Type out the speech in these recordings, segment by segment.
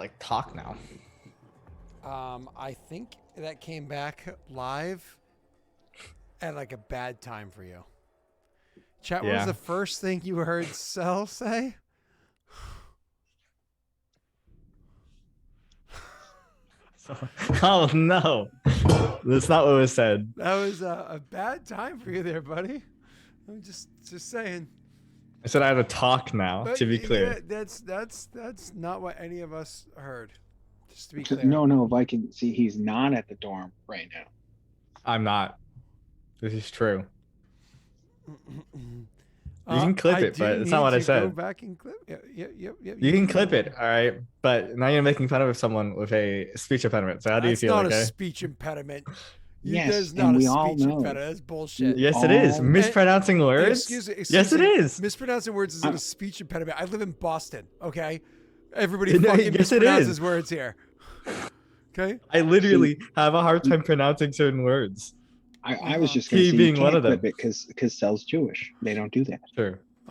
like talk now. I think that came back live at like a bad time for you. Chat, what was Yeah. the first thing you heard Cell say? Oh no, that's not what was said. That was a bad time for you there, buddy. I'm just saying. I said I had to talk now. But To be yeah, clear, that's not what any of us heard. Just to be So, clear. no, Viking. See, he's not at the dorm right now. I'm not. This is true. You can clip I it, do but it's need not what I to go said. back and clip. Yep. You can clip it, all right. But now you're making fun of someone with a speech impediment. So how do you That's feel? not a Okay. speech impediment. Yes, That's and not a we all speech know. impediment. That's bullshit. Yes, it is. all- Mispronouncing words. Excuse me. Yes, it is. Mispronouncing words isn't a speech impediment. I live in Boston. Okay, everybody No, fucking yes, it mispronounces is. words here. Okay. I literally have a hard time pronouncing certain words. I was just going He to say being you one can't of them. clip it because Cell's Jewish. They don't do that.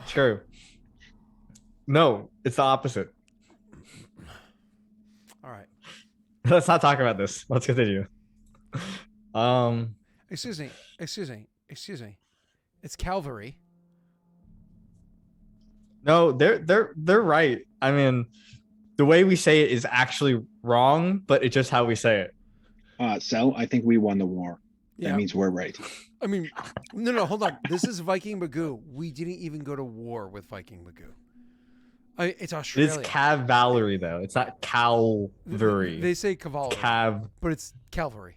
True. No, it's the opposite. All right. Let's not talk about this. Let's continue. Excuse me. It's Calvary. No, they're right. I mean, the way we say it is actually wrong, but it's just how we say it. Cell, I think we won the war. Yeah. That means we're right. I mean, no, hold on. This is Viking Magoo. We didn't even go to war with Viking Magoo. It's It Australia. is cavalry though. It's not cavalry. They say cavalry, but it's cavalry.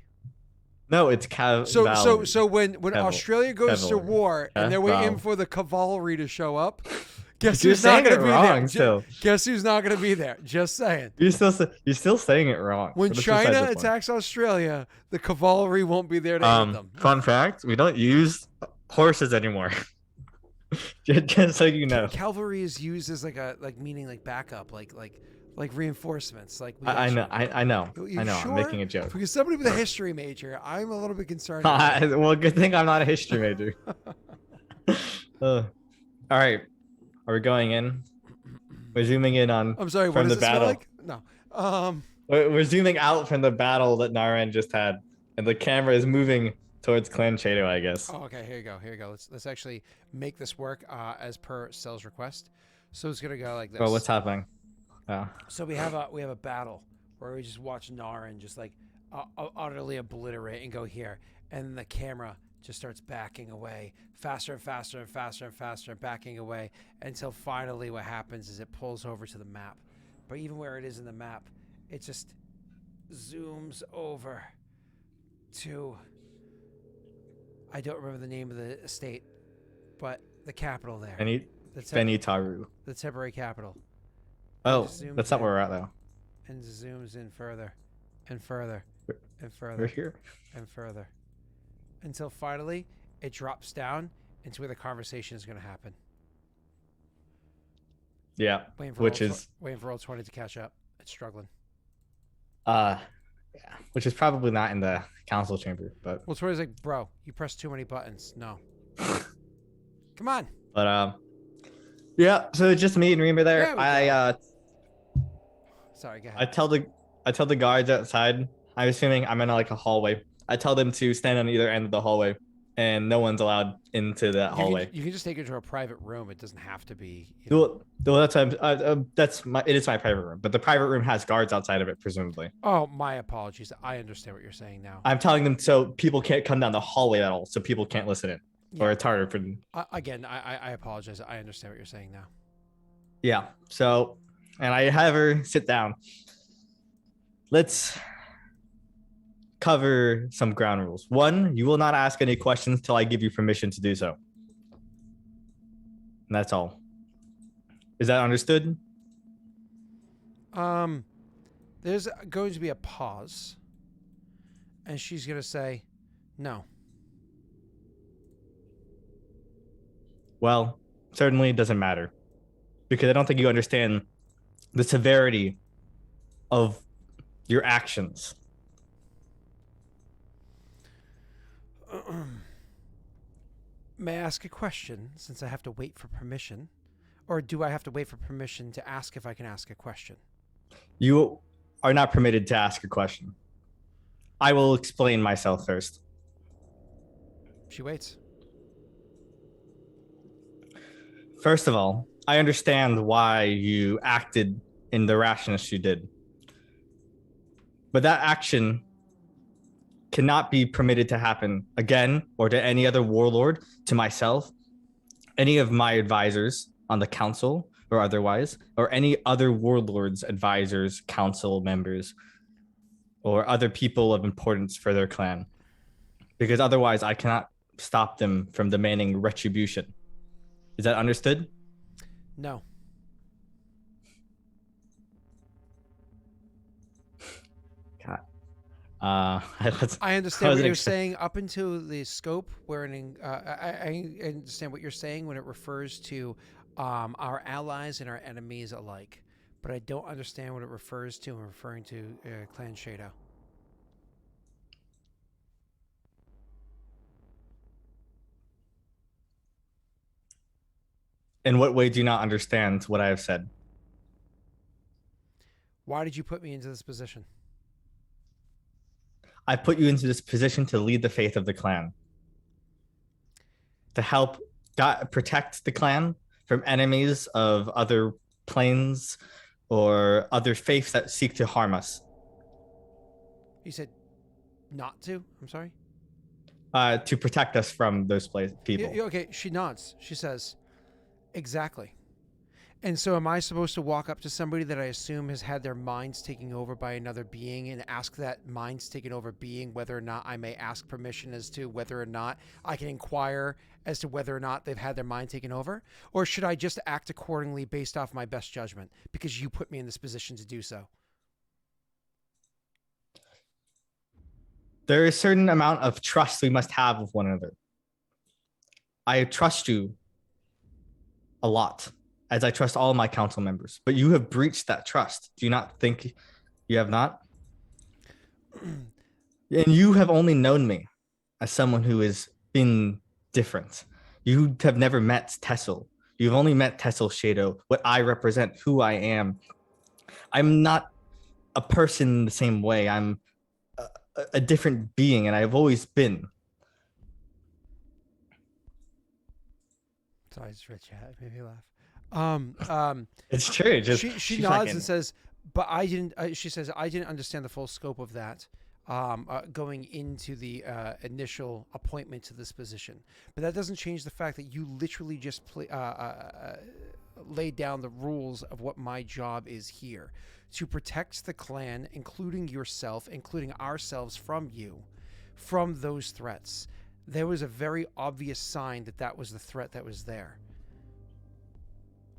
No, it's cavalry. So when Australia goes to Cavalry. war and they're waiting Caval. for the cavalry to show up, guess You're who's not saying going it to be wrong there? still. Guess who's not going to be there? Just saying. You're still saying it wrong. When But it's besides China the point. attacks Australia, the cavalry won't be there to hit them. Fun fact: we don't use horses anymore. just so you know. Cavalry is used as meaning backup, like reinforcements. I know. You I'm sure? making a joke. Because somebody with a history major, I'm a little bit concerned. Well, good thing I'm not a history major. All right, are we going in? We're zooming in on. I'm sorry. What from does the it smell battle. like? No. We're zooming out from the battle that Naran just had, and the camera is moving towards Clan Chato, I guess. Oh, okay. Here you go. Let's actually make this work as per Cell's request. So it's gonna go like this. Well, what's happening? So we have a battle where we just watch Naran just utterly obliterate and go here, and the camera just starts backing away faster and faster and faster and faster and backing away until finally what happens is it pulls over to the map. But even where it is in the map, it just zooms over to, I don't remember the name of the state, but the capital there. Benitaru. The temporary capital. Oh, Zooms that's not in where we're at though. And zooms in further and further and We're further here. and further until finally it drops down into where the conversation is going to happen. Yeah, Waiting for roll 20 to catch up. It's struggling. yeah, which is probably not in the council chamber, but Well, Tori's like, bro, you pressed too many buttons. No. Come on. but yeah. So it's just me and Reema there. There we Sorry, go ahead. I tell the guards outside. I'm assuming I'm in a hallway. I tell them to stand on either end of the hallway, and no one's allowed into that hallway. You can just take it to a private room. It doesn't have to be. Well, it is my private room, but the private room has guards outside of it, presumably. Oh, my apologies. I understand what you're saying now. I'm telling them so people can't come down the hallway at all, so people can't listen in, or it's harder for them. Again, I apologize. I understand what you're saying now. Yeah. So, and I have her sit down. Let's cover some ground rules. 1, you will not ask any questions till I give you permission to do so. And that's all. Is that understood? There's going to be a pause, and she's going to say, no. Well, certainly it doesn't matter, because I don't think you understand the severity of your actions. May I ask a question, since I have to wait for permission? Or do I have to wait for permission to ask if I can ask a question? You are not permitted to ask a question. I will explain myself first. She waits. First of all, I understand why you acted in the rashness you did. But that action cannot be permitted to happen again or to any other warlord, to myself, any of my advisors on the council or otherwise, or any other warlords, advisors, council members, or other people of importance for their clan. Because otherwise, I cannot stop them from demanding retribution. Is that understood? No. God. I understand what you're saying up until the scope wherein I understand what you're saying when it refers to our allies and our enemies alike, but I don't understand what it refers to when referring to Clan Shadow. In what way do you not understand what I have said? Why did you put me into this position? I put you into this position to lead the faith of the clan, to help protect the clan from enemies of other planes or other faiths that seek to harm us. You said not to? I'm sorry? To protect us from those people. Okay, she nods. She says, exactly. And so am I supposed to walk up to somebody that I assume has had their minds taken over by another being and ask that minds taken over being whether or not I may ask permission as to whether or not I can inquire as to whether or not they've had their mind taken over? Or should I just act accordingly based off my best judgment because you put me in this position to do so? There is a certain amount of trust we must have with one another. I trust you a lot, as I trust all my council members, but you have breached that trust. Do you not think you have not? And you have only known me as someone who has been different. You have never met Tessel. You've only met Tessel Shadow, what I represent, who I am. I'm not a person the same way. I'm a different being, and I've always been. Sorry, I just read chat. It made me laugh. It's true. She nods and says, "But I didn't." She says, "I didn't understand the full scope of that going into the initial appointment to this position. But that doesn't change the fact that you literally just laid down the rules of what my job is here, to protect the clan, including yourself, including ourselves from you, from those threats." There was a very obvious sign that that was the threat that was there.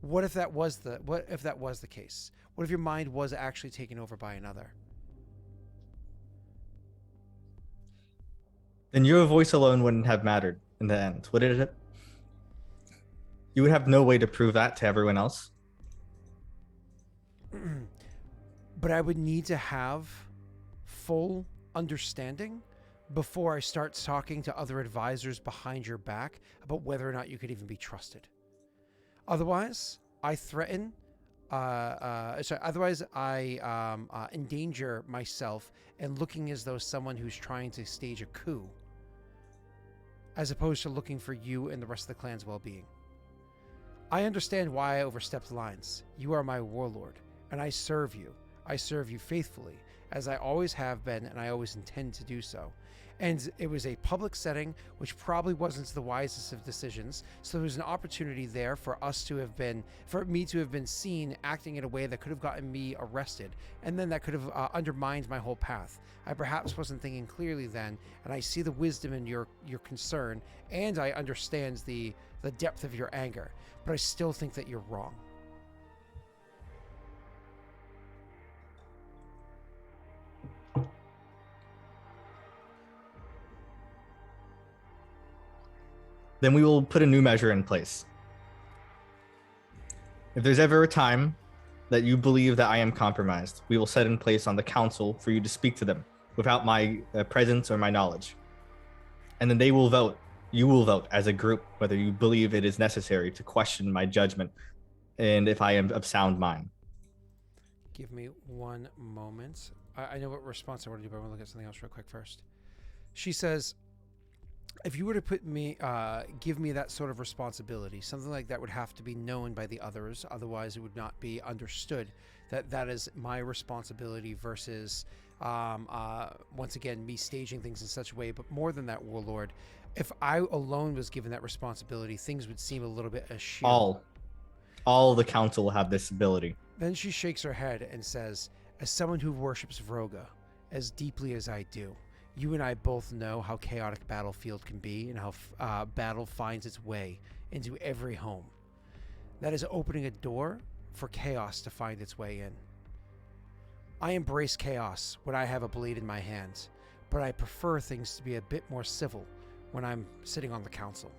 What if that was the case? What if your mind was actually taken over by another? Then your voice alone wouldn't have mattered in the end, would it? You would have no way to prove that to everyone else. But I would need to have full understanding before I start talking to other advisors behind your back about whether or not you could even be trusted. Otherwise, I threaten. Otherwise, I endanger myself and looking as though someone who's trying to stage a coup, as opposed to looking for you and the rest of the clan's well-being. I understand why I overstepped lines. You are my warlord, and I serve you. I serve you faithfully, as I always have been, and I always intend to do so. And it was a public setting, which probably wasn't the wisest of decisions. So there was an opportunity there for me to have been seen acting in a way that could have gotten me arrested. And then that could have undermined my whole path. I perhaps wasn't thinking clearly then, and I see the wisdom in your concern, and I understand the depth of your anger. But I still think that you're wrong. Then we will put a new measure in place. If there's ever a time that you believe that I am compromised, we will set in place on the council for you to speak to them without my presence or my knowledge. And then they will vote. You will vote as a group whether you believe it is necessary to question my judgment and if I am of sound mind. Give me one moment. I know what response I want to do, but I want to look at something else real quick first. She says, if you were to give me that sort of responsibility, something like that would have to be known by the others. Otherwise, it would not be understood that that is my responsibility versus, once again, me staging things in such a way. But more than that, Warlord, if I alone was given that responsibility, things would seem a little bit askew. All the council will have this ability. Then she shakes her head and says, as someone who worships Vroga as deeply as I do, you and I both know how chaotic battlefield can be and how battle finds its way into every home. That is opening a door for chaos to find its way in. I embrace chaos when I have a blade in my hands, but I prefer things to be a bit more civil when I'm sitting on the council.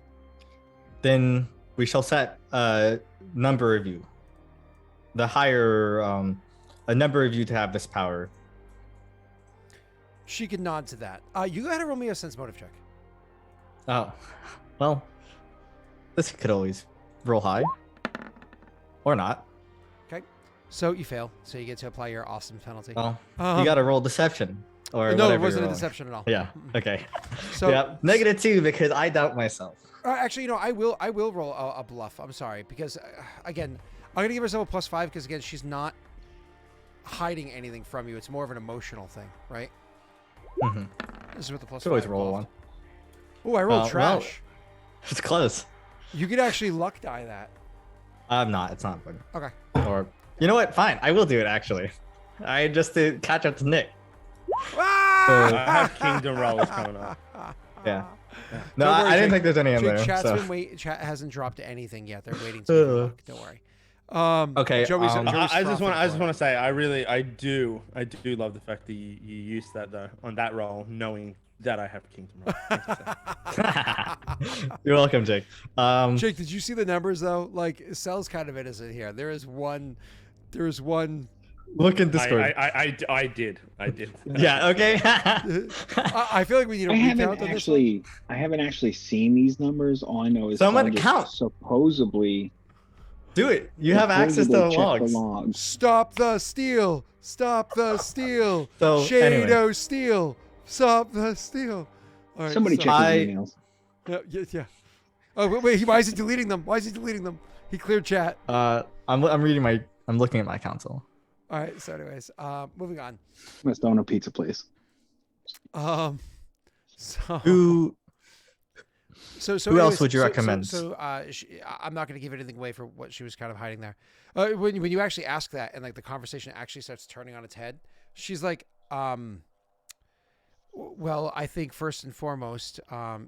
Then we shall set a number of you. The higher, a number of you to have this power. She could nod to that. You go ahead and roll me a sense motive check. Oh, well, this could always roll high. Or not. Okay. So you fail. So you get to apply your awesome penalty. Well, you got to roll deception. Or no, whatever it wasn't a you're rolling. deception at all. Yeah, okay. So yeah, -2 because I doubt myself. actually, you know, I will roll a bluff. I'm sorry because again, I'm gonna give herself a +5 because again, she's not hiding anything from you. It's more of an emotional thing, right? Mm-hmm. This is what the +5. Should always roll one. Oh, I rolled trash. Well, it's close. You could actually luck die that. I'm not. It's not good. Okay. Or you know what? Fine. I will do it actually. I just to catch up to Nick. Ah! I have kingdom rolls coming up. Yeah. No, Don't worry, I didn't Jake. think there's any in there. Chat's So. been chat hasn't dropped anything yet. They're waiting to give you luck. Don't worry. Okay, Joey's I just frothing want for to say I do love the fact that you used that though on that roll, knowing that I have kingdom rolls. You're welcome, Jake. Jake, did you see the numbers though? Like, Cell's kind of innocent here. There is one. Look in Discord. I did. Yeah. Okay. I feel like we need a recount on this one. I haven't actually seen these numbers. All I know is Someone Sel just count. supposedly. Do it. You have access to the check logs. Stop the steal! Stop the steal! So, Shado anyway. steal! Stop the steal! All right, Somebody so- check his emails. Yeah. Oh wait! Why is he deleting them? He cleared chat. I'm looking at my console. All right. So, anyways, moving on. Must own a pizza place. So Who Who else would you recommend? I'm not going to give anything away for what she was kind of hiding there. When you actually ask that and like the conversation actually starts turning on its head, she's like, well, I think first and foremost,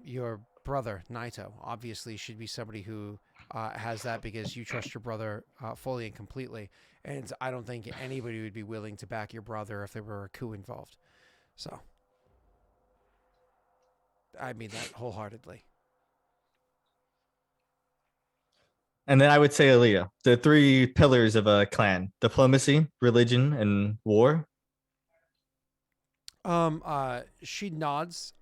your brother Naito obviously should be somebody who has that because you trust your brother fully and completely, and I don't think anybody would be willing to back your brother if there were a coup involved. So, I mean that wholeheartedly. And then I would say Aaliyah. The 3 pillars of a clan: diplomacy, religion, and war. She nods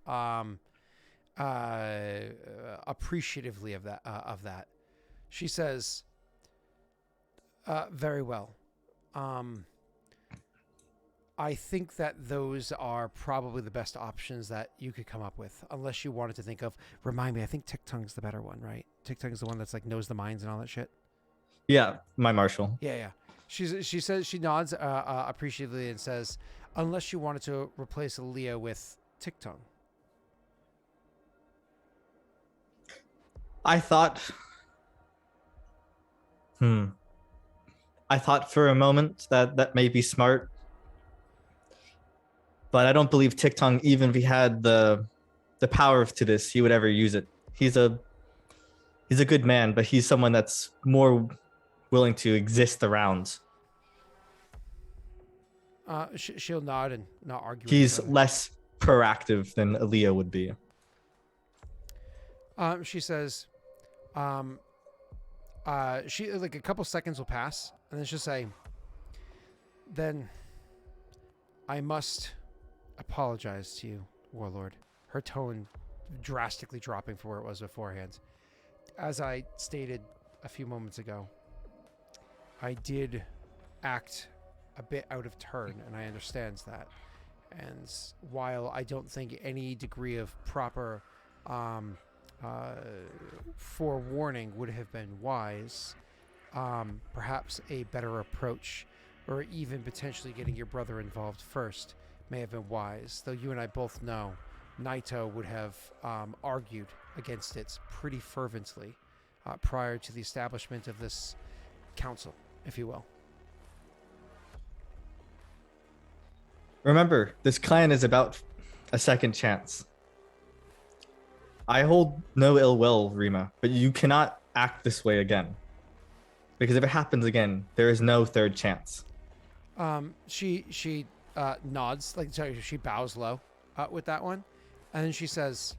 appreciatively of that. She says, very well. I think that those are probably the best options that you could come up with, unless you wanted to think of. Remind me, I think Tick-Tongue's the better one, right? Tick-Tongue's the one that's like knows the minds and all that shit. Yeah, my marshal. Yeah. She says she nods appreciatively and says, unless you wanted to replace Aaliyah with Tick-Tongue. I thought for a moment that may be smart. But I don't believe Tick-Tongue, even if he had the power to this, he would ever use it. He's a good man, but he's someone that's more willing to exist around. She'll nod and not argue. He's less proactive than Aaliyah would be. She says, she like a couple seconds will pass, and then she'll say, "Then I must apologize to you, Warlord." Her tone drastically dropping from where it was beforehand. As I stated a few moments ago, I did act a bit out of turn, and I understand that. And while I don't think any degree of proper forewarning would have been wise, perhaps a better approach, or even potentially getting your brother involved first, may have been wise. Though you and I both know Naito would have argued against it pretty fervently prior to the establishment of this council, if you will. Remember, this clan is about a second chance. I hold no ill will, Rima, but you cannot act this way again. Because if it happens again, there is no third chance. She nods, like, sorry, she bows low with that one, and then she says,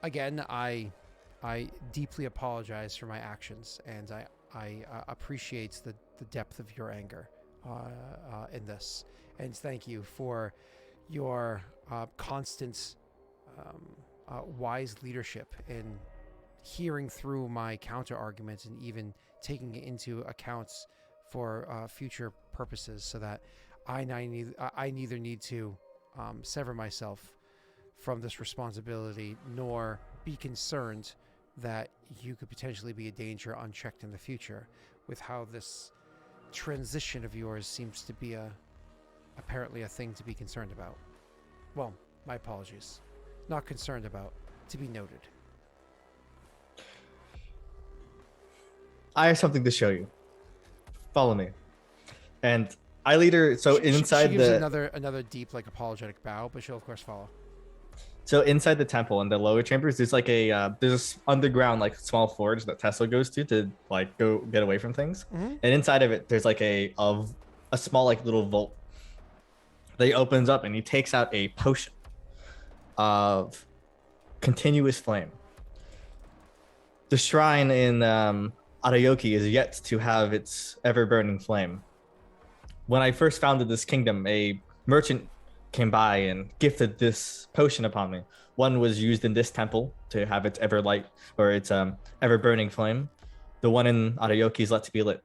again, I deeply apologize for my actions, and I appreciate the depth of your anger in this, and thank you for your constant wise leadership in hearing through my counter arguments and even taking it into account for future purposes, so that I neither need to sever myself from this responsibility nor be concerned that you could potentially be a danger unchecked in the future, with how this transition of yours seems to be apparently a thing to be concerned about. Well, my apologies. Not concerned about, to be noted. I have something to show you. Follow me. And I lead her. So inside she gives the another deep, like, apologetic bow, but she'll of course follow. So inside the temple in the lower chambers, there's like there's this underground like small forge that Tesla goes to like go get away from things. Mm-hmm. And inside of it, there's like a small like little vault that he opens up, and he takes out a potion of continuous flame. The shrine in Arayoki is yet to have its ever burning flame. When I first founded this kingdom, a merchant came by and gifted this potion upon me. One was used in this temple to have its ever light, or its ever burning flame. The one in Arayoki is let to be lit.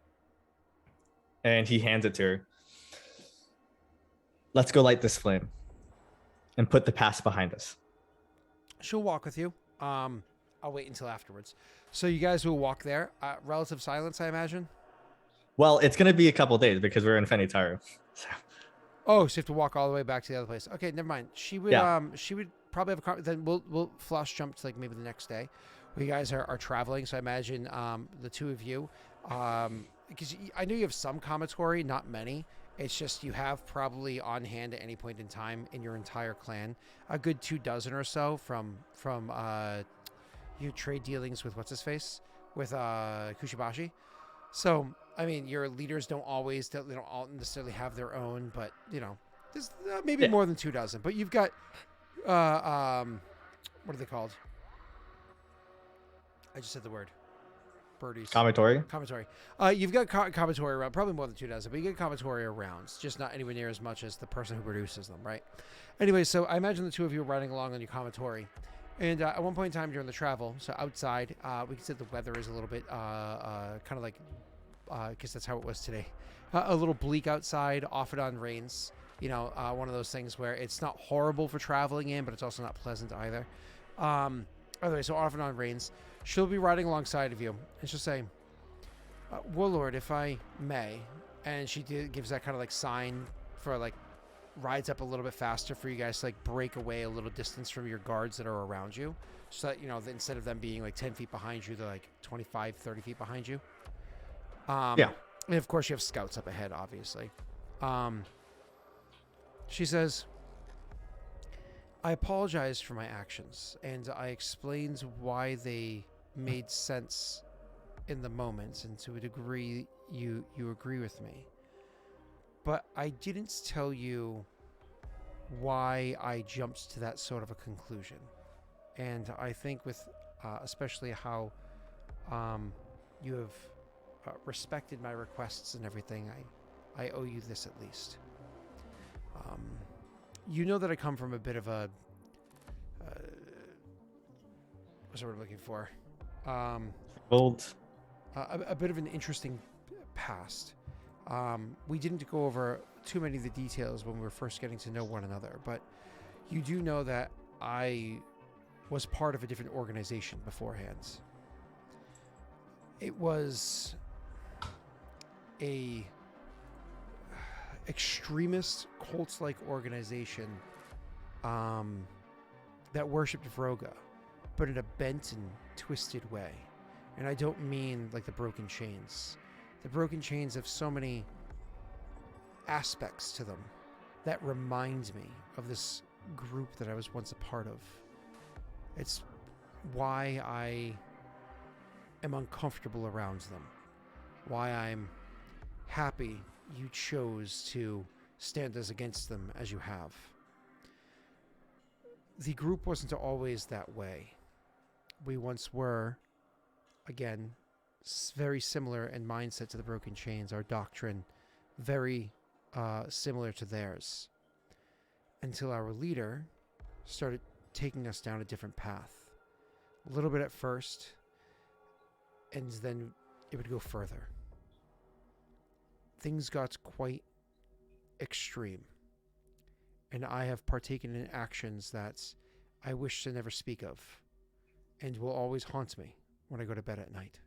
And he hands it to her. Let's go light this flame and put the past behind us. She'll walk with you. I'll wait until afterwards. So you guys will walk there. Relative silence, I imagine? Well, it's going to be a couple days because we're in Fenitaru. So. Oh, so you have to walk all the way back to the other place. Okay, never mind. She would she would probably have then we'll flash jump to like maybe the next day. You guys are traveling, so I imagine the two of you, because I know you have some commentary, not many. It's just you have probably on hand at any point in time in your entire clan a good 24 or so from you trade dealings with what's his face with Kushibashi. So I mean, your leaders don't all necessarily have their own, but you know, there's maybe more than 24. But you've got what are they called? I just said the word. Birdies. Commentary. You've got commentary around, probably more than 24, but you get commentary around, just not anywhere near as much as the person who produces them, right? Anyway, so I imagine the two of you are riding along on your commentary. And at one point in time during the travel, so outside, we can say the weather is a little bit kind of like, I guess that's how it was today. A little bleak outside, off and on rains. You know, one of those things where it's not horrible for traveling in, but it's also not pleasant either. Anyway, so off and on rains. She'll be riding alongside of you, and she'll say, Warlord, if I may. And she gives that kind of like sign for like, rides up a little bit faster for you guys to like break away a little distance from your guards that are around you. So that, you know, instead of them being like 10 feet behind you, they're like 25, 30 feet behind you. And of course you have scouts up ahead, obviously. She says, I apologize for my actions, and I explained why they made sense in the moment, and to a degree you agree with me. But I didn't tell you why I jumped to that sort of a conclusion. And I think with especially how you have respected my requests and everything, I owe you this at least. You know that I come from a bit of a what's the word I'm looking for? Old. A bit of an interesting past. We didn't go over too many of the details when we were first getting to know one another, but you do know that I was part of a different organization beforehand. It was a extremist cult-like organization that worshipped Vroga, but in a bent and twisted way. And I don't mean like the broken chains. The broken chains have so many aspects to them that remind me of this group that I was once a part of. It's why I am uncomfortable around them. Why I'm happy you chose to stand as against them as you have. The group wasn't always that way. We once were, again, very similar in mindset to the Broken Chains. Our doctrine, very similar to theirs. Until our leader started taking us down a different path. A little bit at first, and then it would go further. Things got quite extreme. And I have partaken in actions that I wish to never speak of, and will always haunt me when I go to bed at night.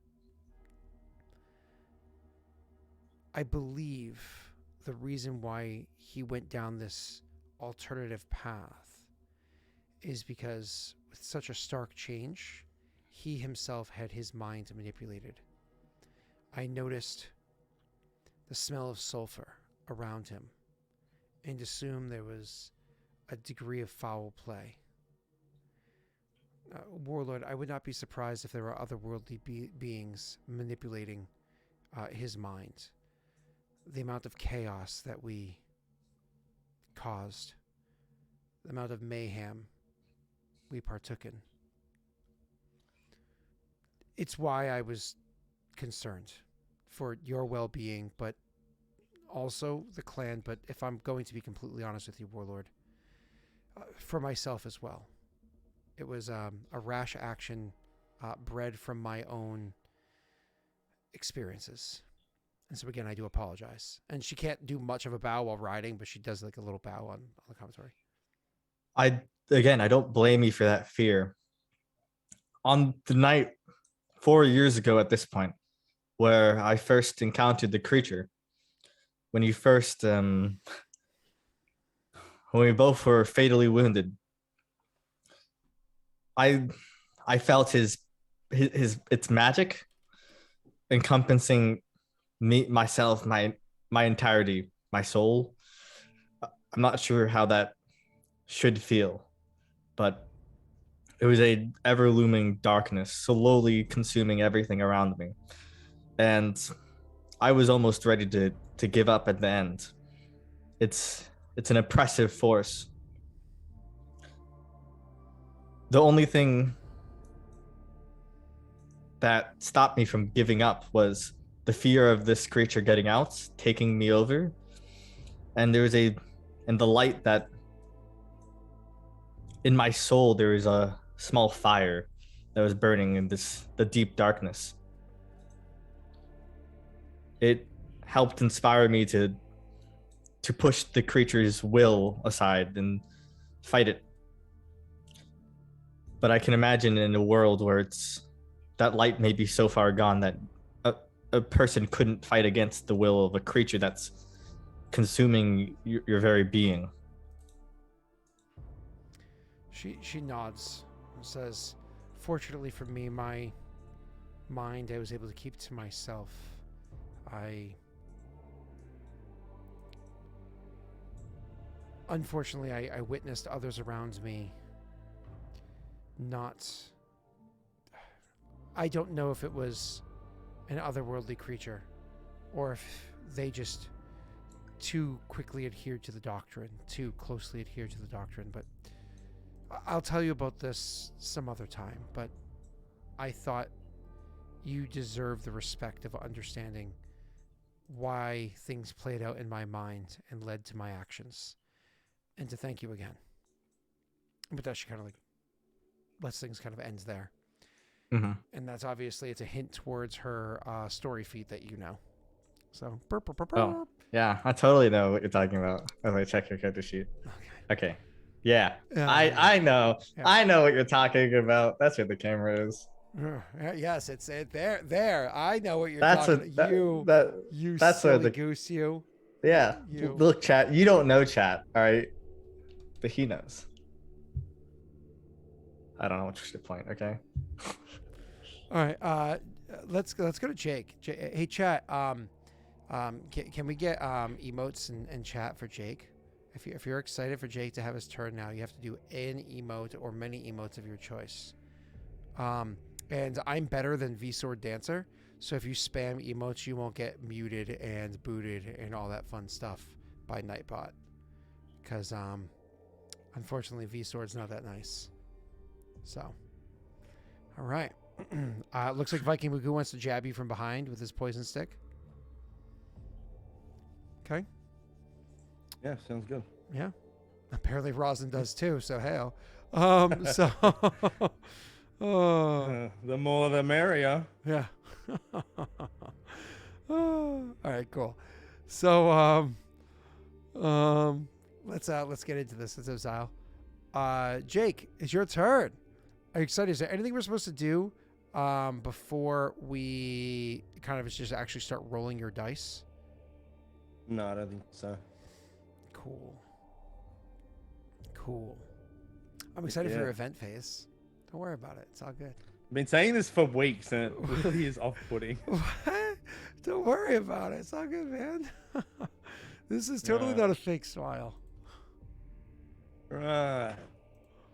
I believe the reason why he went down this alternative path is because with such a stark change, he himself had his mind manipulated. I noticed the smell of sulfur around him and assumed there was a degree of foul play. Warlord, I would not be surprised if there were otherworldly beings manipulating his mind. The amount of chaos that we caused, the amount of mayhem we partook in. It's why I was concerned for your well-being, but also the clan. But if I'm going to be completely honest with you, Warlord, for myself as well. It was a rash action bred from my own experiences. And so again, I do apologize. And she can't do much of a bow while riding, but she does like a little bow on the commentary. I don't blame you for that fear. On the night 4 years ago at this point, where I first encountered the creature, when you first when we both were fatally wounded, I felt his its magic encompassing me, myself, my entirety, my soul. I'm not sure how that should feel, but it was a ever looming darkness slowly consuming everything around me, and I was almost ready to give up at the end. It's an oppressive force. The only thing that stopped me from giving up was the fear of this creature getting out, taking me over. And there was in the light that in my soul, there was a small fire that was burning in the deep darkness. It helped inspire me to push the creature's will aside and fight it. But I can imagine in a world where that light may be so far gone that a person couldn't fight against the will of a creature that's consuming your very being. She nods and says, "Fortunately for me, my mind I was able to keep to myself. Unfortunately, I witnessed others around me not... I don't know if it was an otherworldly creature or if they just too quickly adhered to the doctrine, too closely adhered to the doctrine, but I'll tell you about this some other time. But I thought you deserve the respect of understanding why things played out in my mind and led to my actions, and to thank you again." But that she kind of like lets things kind of ends there. Mm-hmm. And that's obviously, it's a hint towards her story feat that you know. So, burp, burp, burp, Oh, burp. yeah, I totally know what you're talking about as I check your character sheet. Okay. Yeah. Yeah, I know. Yeah. I know what you're talking about. That's where the camera is. Yes, it's there. There, I know what you're That's talking. that, You, that you that's where silly the goose, you. yeah. You. Look, chat. You don't know chat, all right? But he knows. I don't know what's your point. Okay. All right. Let's go to Jake. Hey, chat. Can we get emotes and chat for Jake? If you're excited for Jake to have his turn now, you have to do an emote or many emotes of your choice. And I'm better than VSword Dancer, so if you spam emotes, you won't get muted and booted and all that fun stuff by Nightbot. Because unfortunately, VSword's not that nice. So, all right. Looks like Viking Magoo wants to jab you from behind with his poison stick. Okay. Yeah, sounds good. Yeah. Apparently Rosin does too, so hail. The more the merrier. Yeah. All right, cool. So let's get into this. Let's have Zyle. Jake, it's your turn. Are you excited? Is there anything we're supposed to do before we kind of just actually start rolling your dice? No, I don't think so. Cool. I'm excited for your event phase. Don't worry about it. It's all good. I've been saying this for weeks and it really is off-putting. What? Don't worry about it. It's all good, man. This is totally not a fake smile. Right.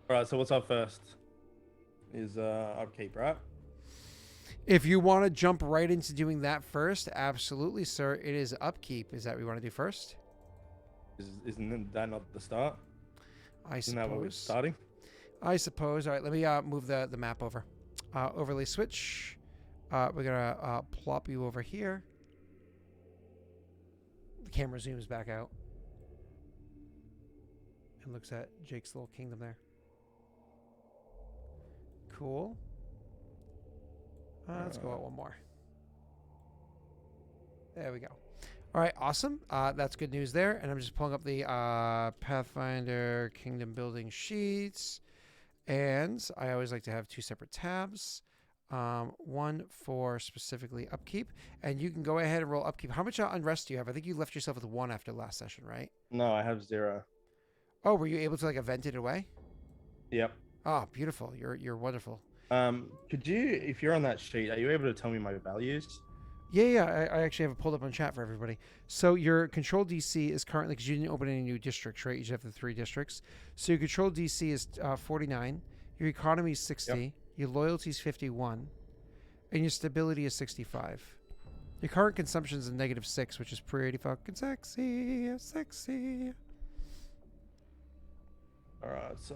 Alright, so what's up first? Is upkeep, right? If you want to jump right into doing that first, absolutely, sir. It is upkeep. Is that what we want to do first? Isn't that not the start? I Isn't that what we're suppose. starting? I suppose. All right, let me move the map over. Overlay switch. We're going to plop you over here. The camera zooms back out and looks at Jake's little kingdom there. Cool. Let's go out one more. There we go. All right, awesome. That's good news there. And I'm just pulling up the Pathfinder Kingdom Building sheets. And I always like to have two separate tabs. One for specifically upkeep. And you can go ahead and roll upkeep. How much unrest do you have? I think you left yourself with 1 after last session, right? No, I have 0. Oh, were you able to like event it away? Yep. Oh, beautiful. You're wonderful. Could you, if you're on that sheet, are you able to tell me my values? Yeah. I actually have it pulled up on chat for everybody. So your control DC is currently, because you didn't open any new districts, right? You just have the 3 districts. So your control DC is 49. Your economy is 60. Yep. Your loyalty is 51. And your stability is 65. Your current consumption is a -6, which is pretty fucking sexy. Alright, so...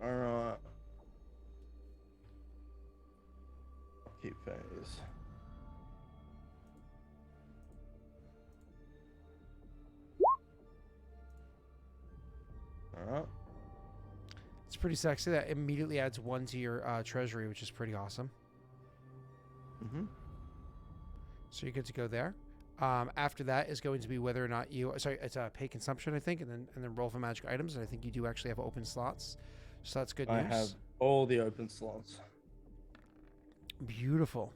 Alright. Keep phase. Alright. It's pretty sexy. That immediately adds 1 to your treasury, which is pretty awesome. Mm-hmm. So you're good to go there. After that is going to be whether or not you... Sorry, it's pay consumption, I think, and then roll for magic items. And I think you do actually have open slots. So that's good news. I have all the open slots. Beautiful.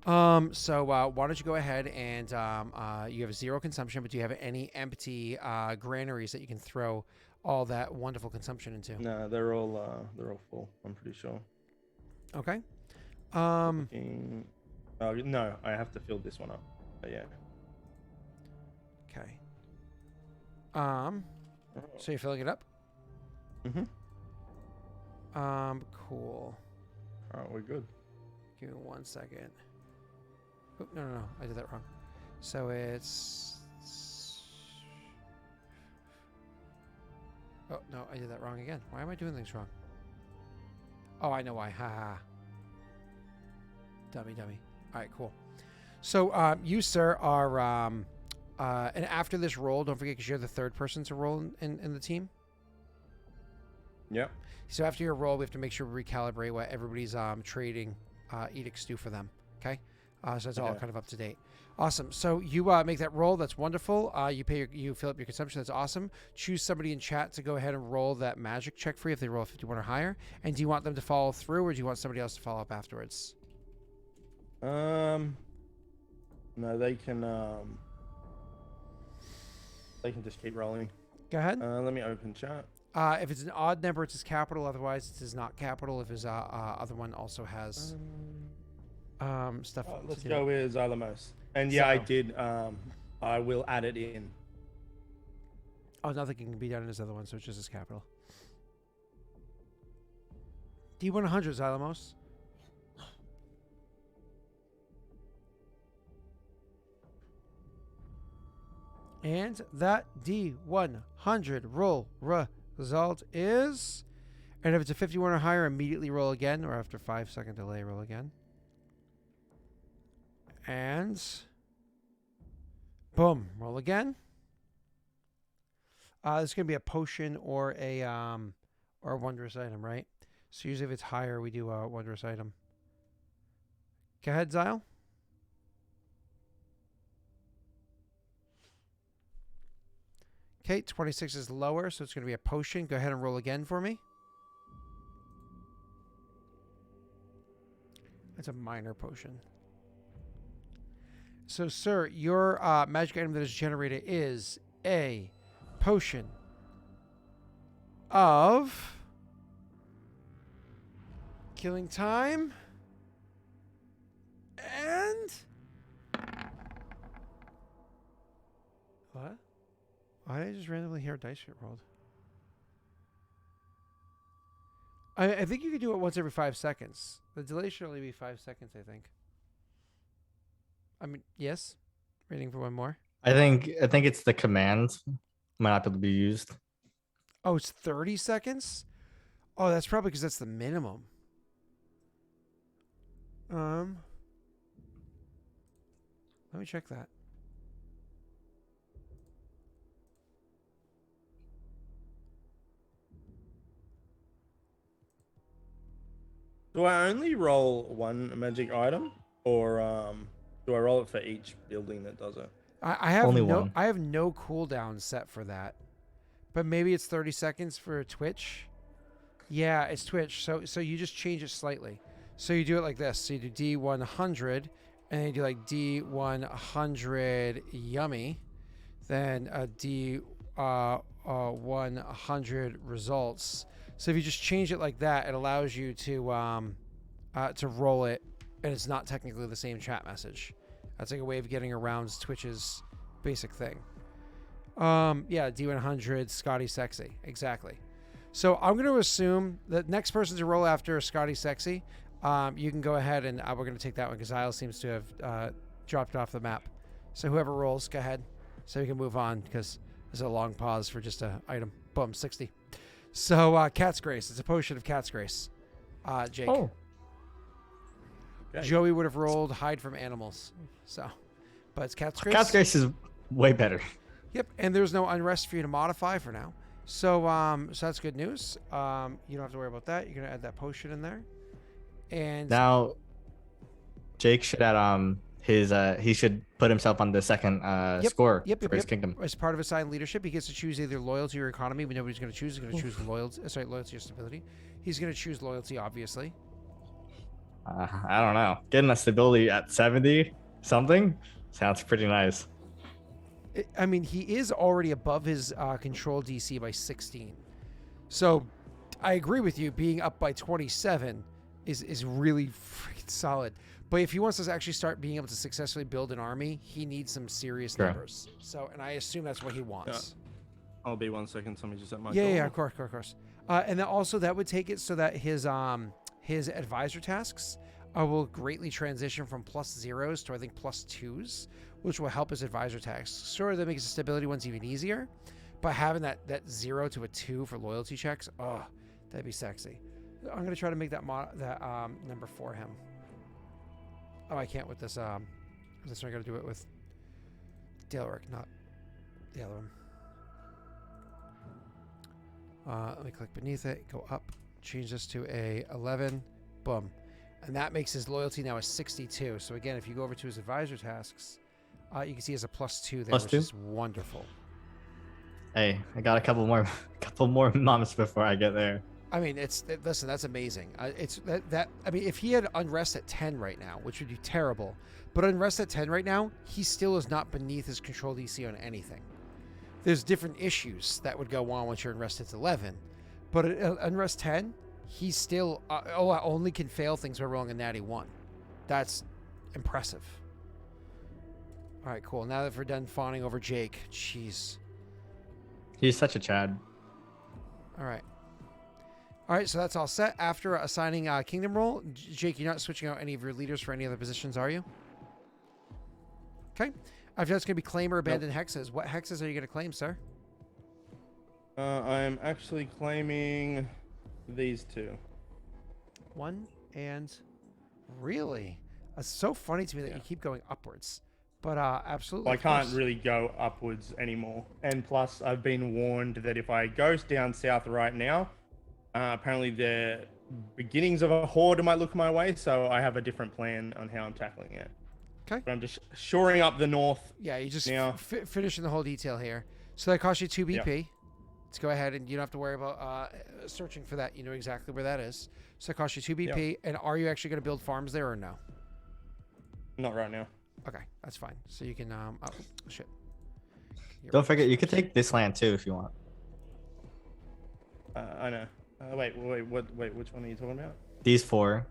So why don't you go ahead and you have 0 consumption, but do you have any empty granaries that you can throw all that wonderful consumption into? No, they're all full. I'm pretty sure. Okay. No, I have to fill this one up. But yeah. Okay. So you're filling it up? Mm-hmm. Cool. Alright, we're good. Give me 1 second. Oh, no. I did that wrong. So it's... Oh, no, I did that wrong again. Why am I doing things wrong? Oh, I know why. Ha. Dummy. All right, cool. So you, sir, are... and after this roll, don't forget, because you're the 3rd person to roll in the team. Yep. So after your roll, we have to make sure we recalibrate what everybody's trading Edict Stew for them. Okay? So it's all Okay. kind of up to date. Awesome. So you make that roll. That's wonderful. You fill up your consumption. That's awesome. Choose somebody in chat to go ahead and roll that magic check for you if they roll a 51 or higher. And do you want them to follow through, or do you want somebody else to follow up afterwards? No, they can just keep rolling. Go ahead. Let me open chat. If it's an odd number, it's his capital. Otherwise, it's his not capital. If his other one also has stuff. Let's to go do. with Zalamos. And yeah, I So- did. I will add it in. Oh, nothing can be done in his other one, so it's just his capital. D100, Xylamos. And that D100 roll result is... And if it's a 51 or higher, immediately roll again, or after 5-second delay, roll again. And... Boom. Roll again. This is going to be a potion or a wondrous item, right? So usually if it's higher, we do a wondrous item. Go ahead, Zyle. Okay, 26 is lower, so it's going to be a potion. Go ahead and roll again for me. That's a minor potion. So, sir, your magic item that is generated is a potion of killing time and what? Why did I just randomly hear dice get rolled? I think you could do it once every 5 seconds. The delay should only be 5 seconds, I think. I mean, yes. Waiting for one more. I think it's the command might not be able to be used. Oh, it's 30 seconds? Oh, that's probably because that's the minimum. Let me check that. Do I only roll one magic item, or do I roll it for each building that does it? I have Only no one. I have no cooldown set for that. But maybe it's 30 seconds for Twitch. Yeah, it's Twitch. So you just change it slightly. So you do it like this. So you do D100 and then you do like D100 yummy. Then a D100 results. So if you just change it like that, it allows you to roll it, and it's not technically the same chat message. That's like a way of getting around Twitch's basic thing. Yeah, D100, Scotty Sexy, exactly. So I'm going to assume that next person to roll after Scotty Sexy, you can go ahead and we're going to take that one because Isle seems to have dropped off the map. So whoever rolls, go ahead, so we can move on because there's a long pause for just an item. Boom, 60. So Cat's Grace. It's a potion of Cat's Grace. Jake. Oh, Okay. Joey would have rolled Hide from Animals. So, but it's Cat's Grace. Cat's Grace is way better. Yep, and there's no unrest for you to modify for now. So, so that's good news. You don't have to worry about that. You're gonna add that potion in there. And Now, Jake should add he should put himself on the second score for his kingdom. as part of assigned leadership, he gets to choose either loyalty or economy. We know what he's going to choose. He's going to choose loyalty. Loyalty or stability. He's going to choose loyalty, obviously. I don't know. Getting a stability at 70 something sounds pretty nice. I mean, he is already above his control DC by 16. So, I agree with you. Being up by 27 is really freaking solid. But if he wants to actually start being able to successfully build an army, he needs some serious numbers. So, and I assume that's what he wants. I'll be 1 second. Somebody just at my Yeah, door. yeah, of course. And then also that would take it so that his advisor tasks will greatly transition from +0s to I think +2s, which will help his advisor tasks. Sure, that makes the stability ones even easier, but having that 0 to a 2 for loyalty checks, oh, that'd be sexy. I'm gonna try to make that number for him. Oh, I can't with this. This one I gotta do it with Daelric, not the other one. Let me click beneath it, go up, change this to a 11, boom. And that makes his loyalty now a 62. So again, if you go over to his advisor tasks, you can see he has a +2 there, which is wonderful. Hey, I got a couple more months before I get there. I mean, listen, that's amazing. I mean, if he had unrest at 10 right now, which would be terrible, but unrest at 10 right now, he still is not beneath his control DC on anything. There's different issues that would go on once you're unrest at 11, but at unrest 10, he still only can fail things by rolling a natty 1. That's impressive. All right, cool. Now that we're done fawning over Jake, jeez. He's such a Chad. All right, so that's all set. After assigning Kingdom Roll, Jake, you're not switching out any of your leaders for any other positions, are you? Okay. After that's going to be claim or abandon hexes. What hexes are you going to claim, sir? I'm actually claiming these 2. 1 and really? It's so funny to me that you keep going upwards. But absolutely. Well, I can't really go upwards anymore. And plus, I've been warned that if I go down south right now, apparently the beginnings of a horde might look my way, so I have a different plan on how I'm tackling it. Okay. But I'm just shoring up the north. Yeah, you just now. finishing the whole detail here. So that costs you 2 BP. Yep. Let's go ahead and you don't have to worry about searching for that. You know exactly where that is. So it costs you 2 BP. Yep. And are you actually going to build farms there or no? Not right now. Okay, that's fine. So you can oh shit. Don't forget, you could take this land too if you want. I know. Wait, which one are you talking about? These 4.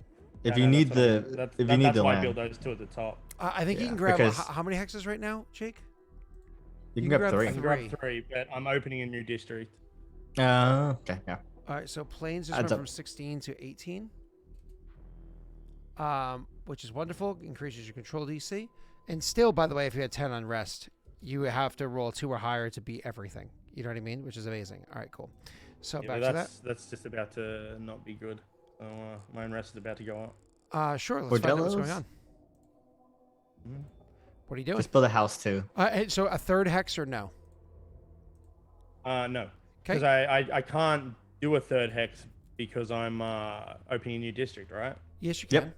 If No, you no, need the, if you need the that's why I land, build those 2 at the top. I think you can grab how many hexes right now, Jake? you can grab 3. I can grab 3, but I'm opening a new district. Okay, yeah. All right, so planes just went from 16 to 18, which is wonderful. Increases your control DC. And still, by the way, if you had 10 unrest, you have to roll 2 or higher to beat everything. You know what I mean? Which is amazing. All right, cool. So back to that. That's just about to not be good. So my unrest is about to go up. Sure. Let's find out what's going on. Mm-hmm. What are you doing? Just build a house too. So a 3rd hex or no? No. Because I can't do a 3rd hex because I'm opening a new district, right? Yes, you can. Yep.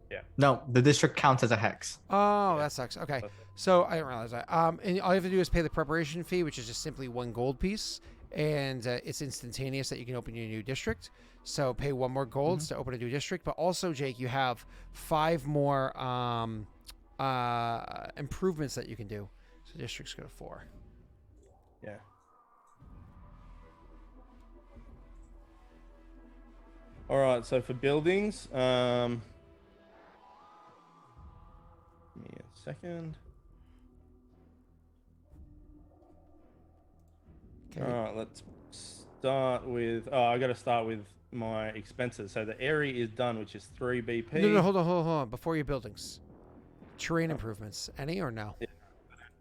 Yeah. No, the district counts as a hex. Oh, that sucks. Okay. So I didn't realize that. And all you have to do is pay the preparation fee, which is just simply 1 gold piece. And it's instantaneous that you can open your new district. So pay 1 more golds to open a new district. But also, Jake, you have 5 more improvements that you can do. So districts go to 4. Yeah. All right. So for buildings, give me a second. Okay. All right. Let's start with. Oh, I got to start with my expenses. So the area is done, which is 3 BP. No, hold on. Before your buildings, terrain improvements, any or no? Yeah,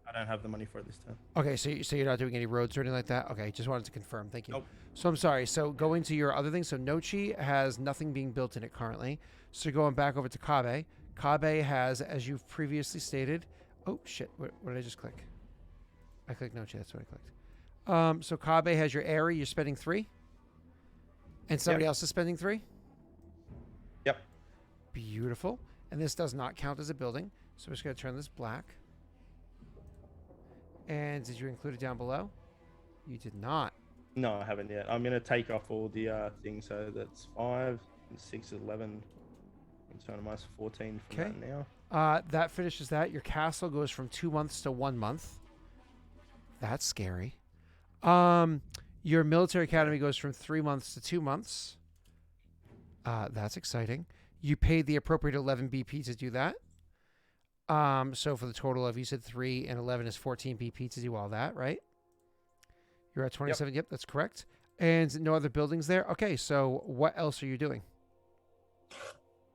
I don't have the money for it this time. Okay, so you're not doing any roads or anything like that? Okay, just wanted to confirm. Thank you. Nope. So I'm sorry. So going to your other thing. So Nochi has nothing being built in it currently. So going back over to Kabe. Kabe has, as you've previously stated. Oh shit! What did I just click? I clicked Nochi. That's what I clicked. So Kabe has your area. You're spending 3. And somebody else is spending 3? Yep. Beautiful. And this does not count as a building. So we're just going to turn this black. And did you include it down below? You did not. No, I haven't yet. I'm going to take off all the things. So that's 5, 6, 11. I'm trying to minus 14 from that now. That finishes that. Your castle goes from 2 months to 1 month. That's scary. Your military academy goes from 3 months to 2 months. That's exciting. You paid the appropriate 11 BP to do that. So for the total of, you said 3 and 11 is 14 BP to do all that, right? You're at 27. Yep, that's correct. And no other buildings there. Okay, so what else are you doing?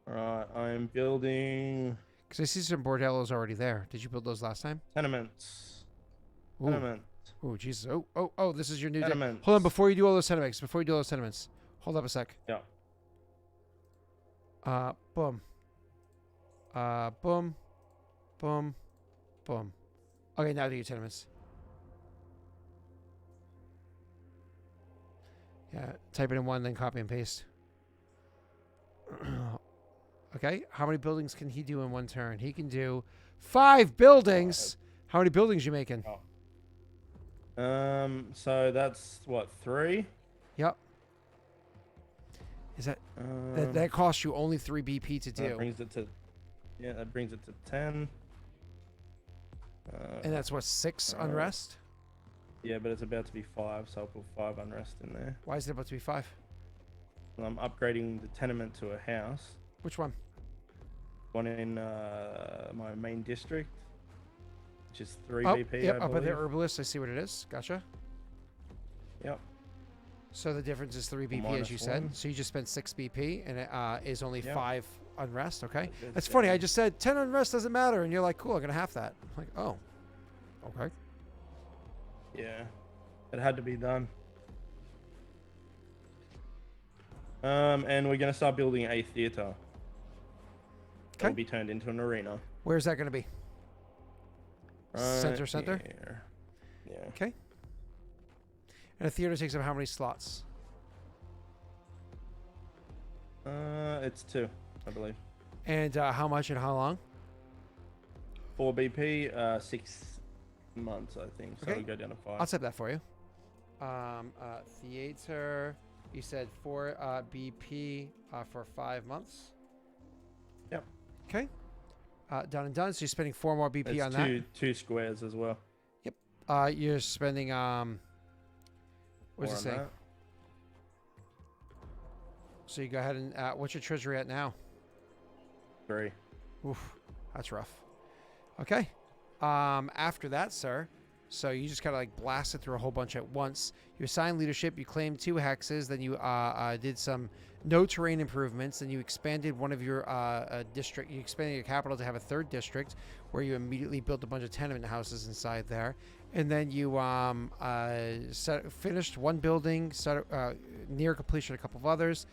All right, I'm building Because I see some bordellos already there. Did you build those last time? tenements. Ooh. Tenements. Oh, Jesus. Oh, this is your new... Tenements. Hold on, before you do all those tenements. Hold up a sec. Yeah. Boom. Boom. Boom. Boom. Okay, now do your tenements. Yeah, type it in 1, then copy and paste. Okay. How many buildings can he do in one turn? He can do 5 buildings. How many buildings you making? So that's what, 3? Yep. Is that costs you only 3 BP to do? That brings it to 10. And that's what, 6 unrest? Yeah, but it's about to be 5, so I'll put 5 unrest in there. Why is it about to be 5? I'm upgrading the tenement to a house. Which one? One in my main district, which is 3 Oh, BP. yep, I up at the believe. herbalist. I see what it is. Gotcha. Yep. So the difference is 3 BP, as you said. So you just spent 6 BP, and it is only 5 unrest. Okay, that's funny. I just said 10 unrest doesn't matter, and you're like, "Cool, I'm gonna half that." I'm like, "Oh, okay." Yeah, it had to be done. And we're gonna start building a theater. That will be turned into an arena. Where's that gonna be? Center. Here. Yeah. Okay. And a theater takes up how many slots? It's 2, I believe. And how much and how long? 4 BP, 6 months, I think. So we go down to 5. I'll set that for you. Theater. You said 4 BP for 5 months. Yep. Okay. Done and done. So you're spending 4 more BP It's on that. 2 squares as well. Yep. You're spending what's it saying? So you go ahead and what's your treasury at now? 3. Oof, that's rough. Okay. After that, sir. So you just kind of like blasted through a whole bunch at once. You assigned leadership. You claimed 2 hexes. Then you did some no terrain improvements. Then you expanded one of your district. You expanded your capital to have a 3rd district, where you immediately built a bunch of tenement houses inside there. And then you finished 1 building, near completion a couple of others.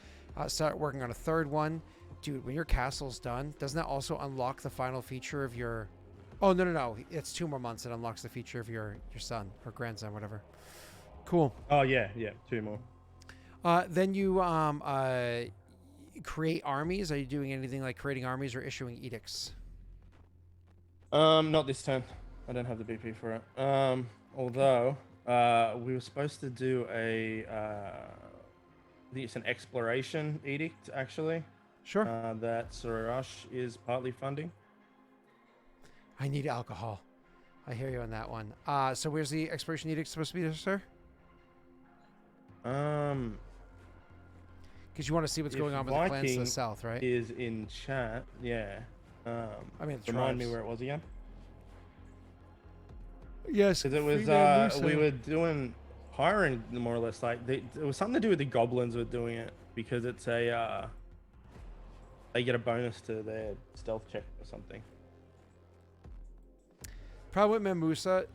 Started working on a 3rd one. Dude, when your castle's done, doesn't that also unlock the final feature of your... Oh, no. It's 2 more months. It unlocks the feature of your son or grandson, whatever. Cool. Oh, yeah. 2 more. Then you create armies. Are you doing anything like creating armies or issuing edicts? Not this turn. I don't have the BP for it. Although, we were supposed to do I think it's an exploration edict, actually. Sure. That Surash is partly funding. I need alcohol. I hear you on that one. So where's the exploration edict supposed to be, sir? Because you want to see what's going on with the clans to the south, right? Is in chat, yeah. I mean, remind me where it was again. Yes, because it was we were doing hiring more or less like it was something to do with the goblins were doing it because it's a they get a bonus to their stealth check or something. Problem with Memusa,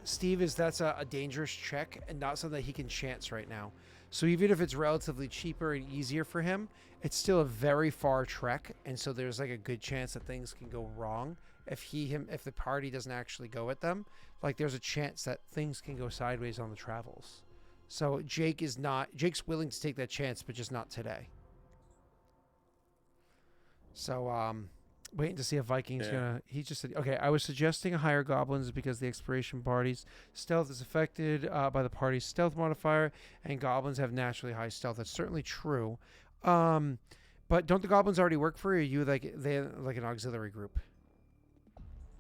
Steve, is that's a dangerous check and not something that he can chance right now. So even if it's relatively cheaper and easier for him, it's still a very far trek, and so there's like a good chance that things can go wrong if the party doesn't actually go with them. Like there's a chance that things can go sideways on the travels. So Jake's willing to take that chance, but just not today. So waiting to see if Viking's gonna. He just said, okay. I was suggesting higher goblins because the exploration party's stealth is affected by the party's stealth modifier, and goblins have naturally high stealth. That's certainly true. But don't the goblins already work for you? Or are you like an auxiliary group?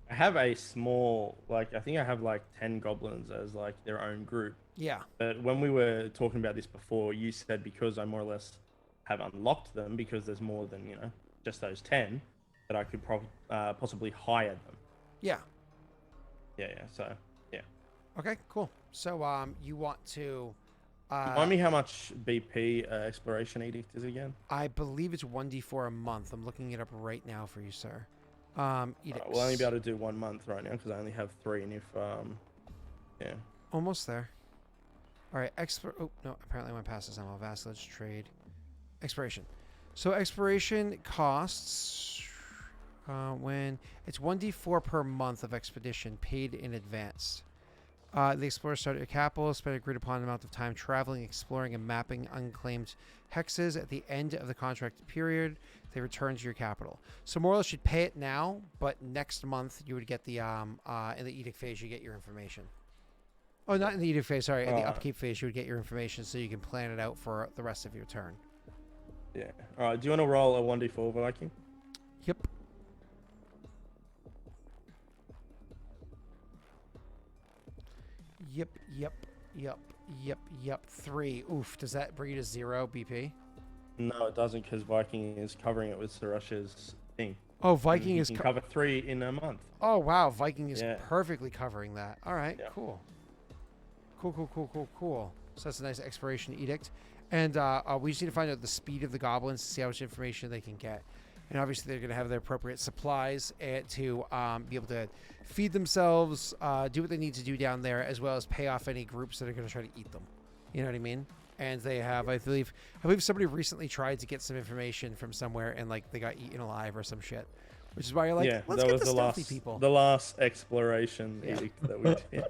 I have a small, I think I have 10 goblins as their own group. Yeah. But when we were talking about this before, you said because I more or less have unlocked them because there's more than just those 10. That I could possibly hire them. Yeah. Yeah. So, yeah. Okay, cool. So, you want to... Remind me how much BP exploration edict is again? I believe it's 1d4 a month. I'm looking it up right now for you, sir. Edicts. We'll only be able to do 1 month right now because I only have 3. And if, yeah. Almost there. All right, oh, no, apparently I went past this. I'm a vassalage trade. Exploration. So, exploration costs... when it's 1d4 per month of expedition paid in advance. The explorers start at your capital, spend an agreed upon amount of time traveling, exploring, and mapping unclaimed hexes. At the end of the contract period, they return to your capital. So more or less, you'd pay it now, but next month you would get the in the edict phase, you get your information. Oh, not in the edict phase. Sorry, in the upkeep phase, you would get your information so you can plan it out for the rest of your turn. Yeah. All right. Do you want to roll a 1d4 Viking? Yep. Yep. 3. Oof. Does that bring you to 0 BP? No, it doesn't, because Viking is covering it with Sarash's thing. Oh, Viking is can cover 3 in a month. Oh wow, Viking is perfectly covering that. All right, Yeah. Cool. So that's a nice expiration edict, and we just need to find out the speed of the goblins to see how much information they can get. And obviously, they're going to have their appropriate supplies to be able to feed themselves, do what they need to do down there, as well as pay off any groups that are going to try to eat them. You know what I mean? And they have, I believe somebody recently tried to get some information from somewhere, and like they got eaten alive or some shit. Which is why you're like, let's get the stealthy people. The last exploration edict that we did.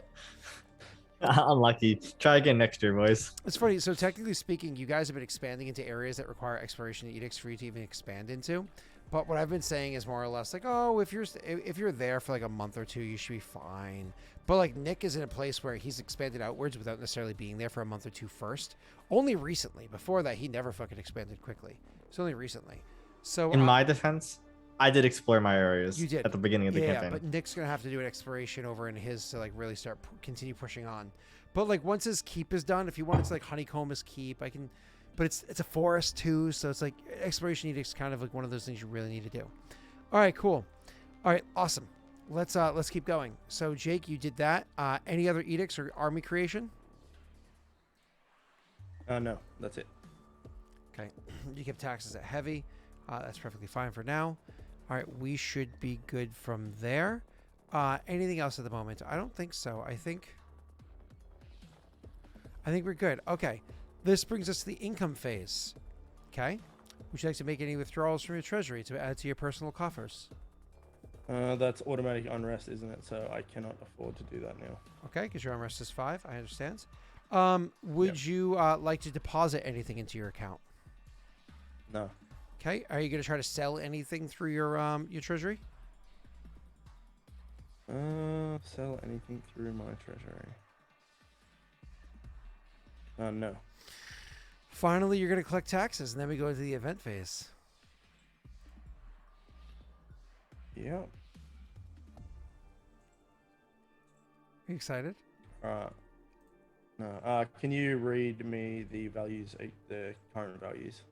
Unlucky. Try again next year, boys. It's funny. So technically speaking, you guys have been expanding into areas that require exploration edicts for you to even expand into. But what I've been saying is more or less like, oh, if you're there for like a month or two, you should be fine. But like Nick is in a place where he's expanded outwards without necessarily being there for a month or two first. Only recently. Before that, he never fucking expanded quickly. It's only recently. So in my defense, I did explore my areas. You did at the beginning of the campaign. Yeah, but Nick's gonna have to do an exploration over in his to like really start continue pushing on. But like once his keep is done, if you wanted to like honeycomb his keep, I can. But it's a forest too, so it's like exploration edict's kind of like one of those things you really need to do. All right, cool. All right, awesome. Let's keep going. So Jake, you did that. Any other edicts or army creation? No, that's it. Okay, you kept taxes at heavy. That's perfectly fine for now. All right, we should be good from there. Anything else at the moment? I don't think so. I think we're good. Okay, this brings us to the income phase. Okay, would you like to make any withdrawals from your treasury to add to your personal coffers? That's automatic unrest, isn't it? So I cannot afford to do that now. Okay, because your unrest is 5. I understand. Would you like to deposit anything into your account? No. Okay, are you going to try to sell anything through your treasury? Sell anything through my treasury? No. Finally, you're going to collect taxes, and then we go into the event phase. Yeah. Are you excited? No. Can you read me the values, the current values?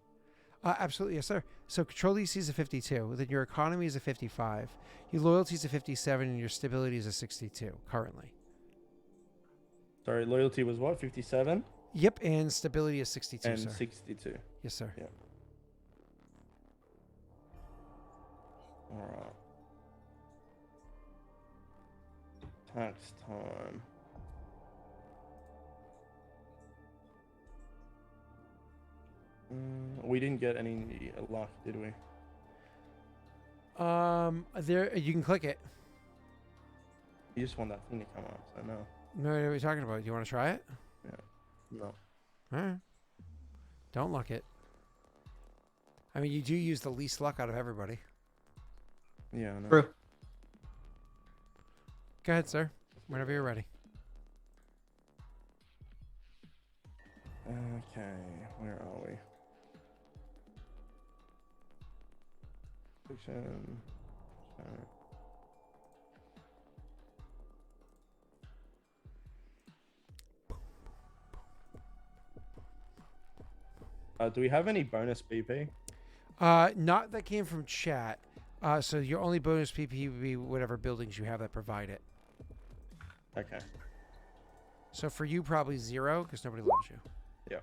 Absolutely, yes, sir. So control DC is a 52. Then your economy is a 55. Your loyalty is a 57, and your stability is a 62 currently. Sorry, loyalty was what? 57? Yep, and stability is 62, and sir. 62. Yes, sir. Yep. All right. Tax time. We didn't get any luck, did we? There you can click it. You just want that thing to come up, so no. No, what are you talking about? Do you want to try it? Yeah. No. All right. Don't luck it. I mean, you do use the least luck out of everybody. Yeah, I know. True. Go ahead, sir. Whenever you're ready. Okay, where are we? Fiction. Do we have any bonus BP? Not that came from chat. So your only bonus PP would be whatever buildings you have that provide it. Okay. So for you, probably 0 because nobody loves you. Yeah.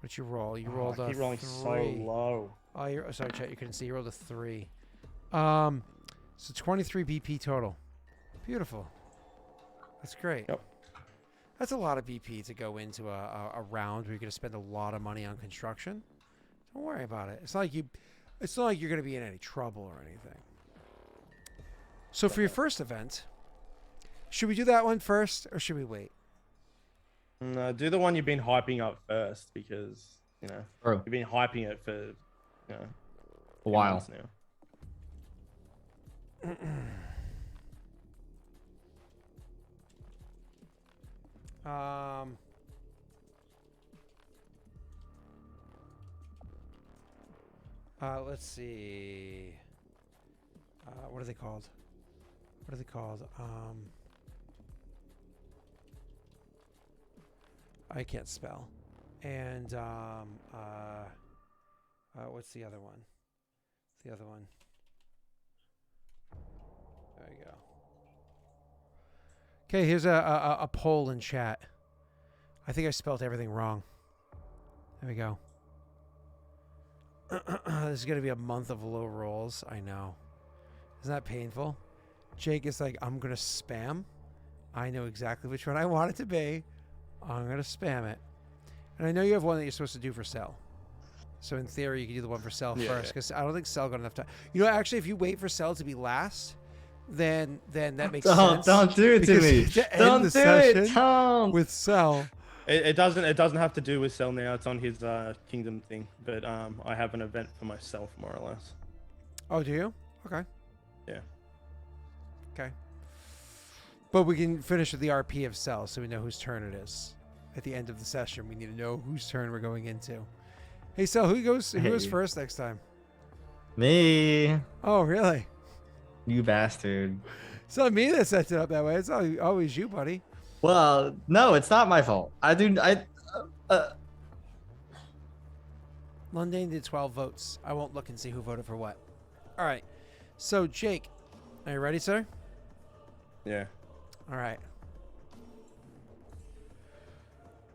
What'd you roll? You rolled a 3. I keep rolling so low. Oh, you're sorry, chat. You couldn't see. You rolled a 3. So 23 BP total. Beautiful. That's great. Yep. That's a lot of BP to go into a round where you're going to spend a lot of money on construction. Don't worry about it. It's not like you're going to be in any trouble or anything. So for your first event, Should we do that one first, or should we wait? No, do the one you've been hyping up first because Bro, you've been hyping it for a 2 while. months now. Let's see. What are they called? What are they called? I can't spell. And what's the other one? The other one. There you go. Okay, here's a poll in chat. I think I spelled everything wrong. There we go. This is going to be a month of low rolls. I know. Isn't that painful? Jake is like, I'm going to spam. I know exactly which one I want it to be. I'm going to spam it. And I know you have one that you're supposed to do for Cell. So in theory, you can do the one for Cell first. Because I don't think Cell got enough time. You know, actually, if you wait for Cell to be last, then that makes sense. Don't do it to me. Don't do it, Tom. With Cell. It doesn't have to do with Cell now. It's on his kingdom thing. But I have an event for myself, more or less. Oh, do you? Okay. Yeah. Okay. But we can finish with the RP of Cell so we know whose turn it is. At the end of the session, we need to know whose turn we're going into. Hey, Cell, who goes first next time? Me. Oh, really? You bastard. It's not me that sets it up that way. It's always you, buddy. Well, no, it's not my fault. Lundane did 12 votes. I won't look and see who voted for what. All right. So, Jake, are you ready, sir? Yeah. All right.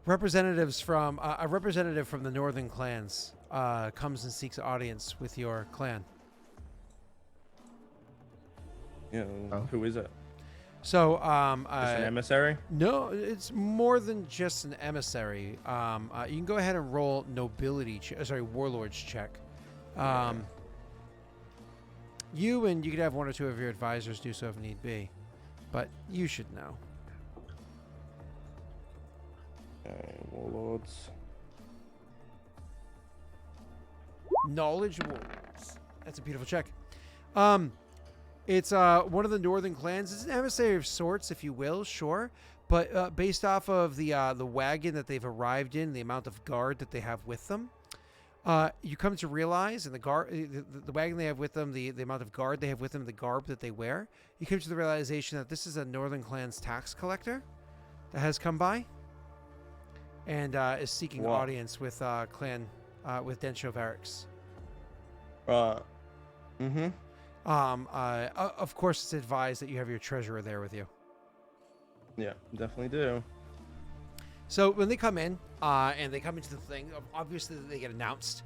Representatives from a representative from the northern clans comes and seeks audience with your clan. Yeah. Who is it? So, Just an emissary? No, it's more than just an emissary. You can go ahead and roll nobility, warlord's check. You could have one or two of your advisors do so if need be, but you should know. Okay, warlords. Knowledge warlords. That's a beautiful check. It's one of the northern clans. It's an emissary of sorts, if you will, sure. But based off of the wagon that they've arrived in, the amount of guard that they have with them, you come to realize, and the wagon they have with them, the amount of guard they have with them, the garb that they wear, you come to the realization that this is a northern clan's tax collector that has come by and is seeking audience with with Densho Varix. Mm-hmm. Of course, it's advised that you have your treasurer there with you. Yeah, definitely do. So when they come in, and they come into the thing, obviously they get announced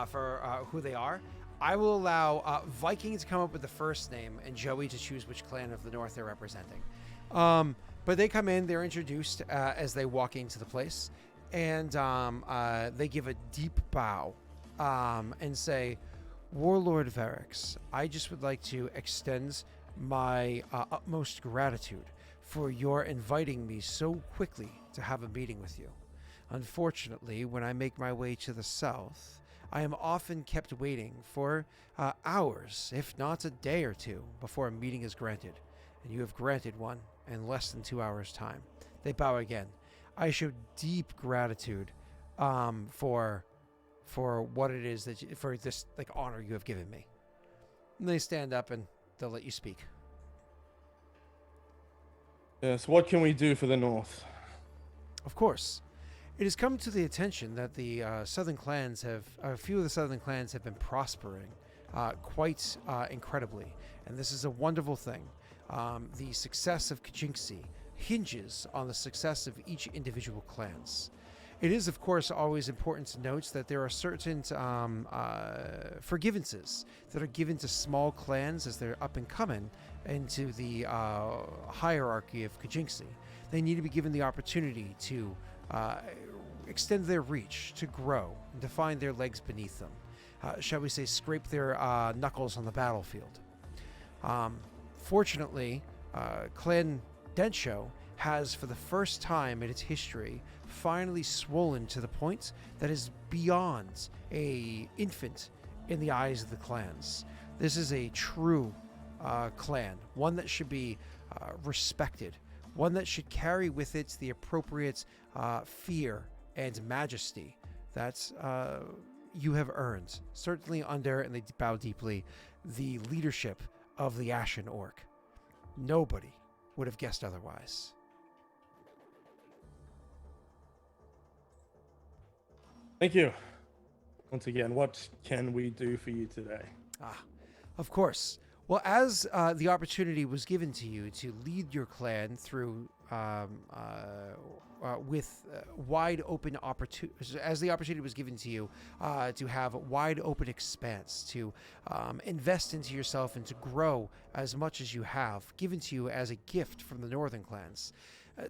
for who they are. I will allow Viking to come up with the first name and Joey to choose which clan of the north they're representing. But they come in, they're introduced as they walk into the place, and they give a deep bow and say, Warlord Varix, I just would like to extend my utmost gratitude for your inviting me so quickly to have a meeting with you. Unfortunately, when I make my way to the south, I am often kept waiting for hours, if not a day or two, before a meeting is granted, and you have granted one in less than 2 hours' time. They bow again. I show deep gratitude for what it is for this honor you have given me. And they stand up and they'll let you speak. Yes, what can we do for the north? Of course. It has come to the attention that the southern clans a few of the southern clans have been prospering quite incredibly. And this is a wonderful thing. The success of Kajinksi hinges on the success of each individual clans. It is, of course, always important to note that there are certain forgivances that are given to small clans as they're up and coming into the hierarchy of Kajinksi. They need to be given the opportunity to extend their reach, to grow, and to find their legs beneath them. Shall we say, scrape their knuckles on the battlefield. Fortunately, Clan Densho has, for the first time in its history, finally swollen to the point that is beyond a infant in the eyes of the clans. This is a true clan, one that should be respected, one that should carry with it the appropriate fear and majesty that you have earned, certainly under, and they bow deeply, the leadership of the Ashen Orc. Nobody would have guessed otherwise. Thank you. Once again, what can we do for you today? Of course. Well, as the opportunity was given to you to lead your clan through with wide open opportunity, as the opportunity was given to you to have wide open expanse, to invest into yourself and to grow as much as you have, given to you as a gift from the Northern clans,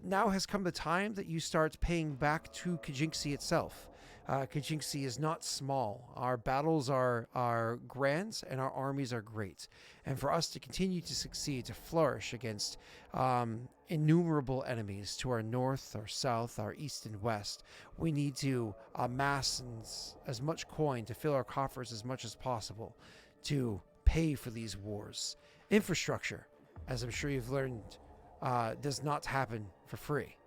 now has come the time that you start paying back to Kajinxi itself. Kajinxi is not small. Our battles are grand and our armies are great. And for us to continue to succeed, to flourish against innumerable enemies to our north, our south, our east and west, we need to amass as much coin to fill our coffers as much as possible to pay for these wars. Infrastructure, as I'm sure you've learned, does not happen for free.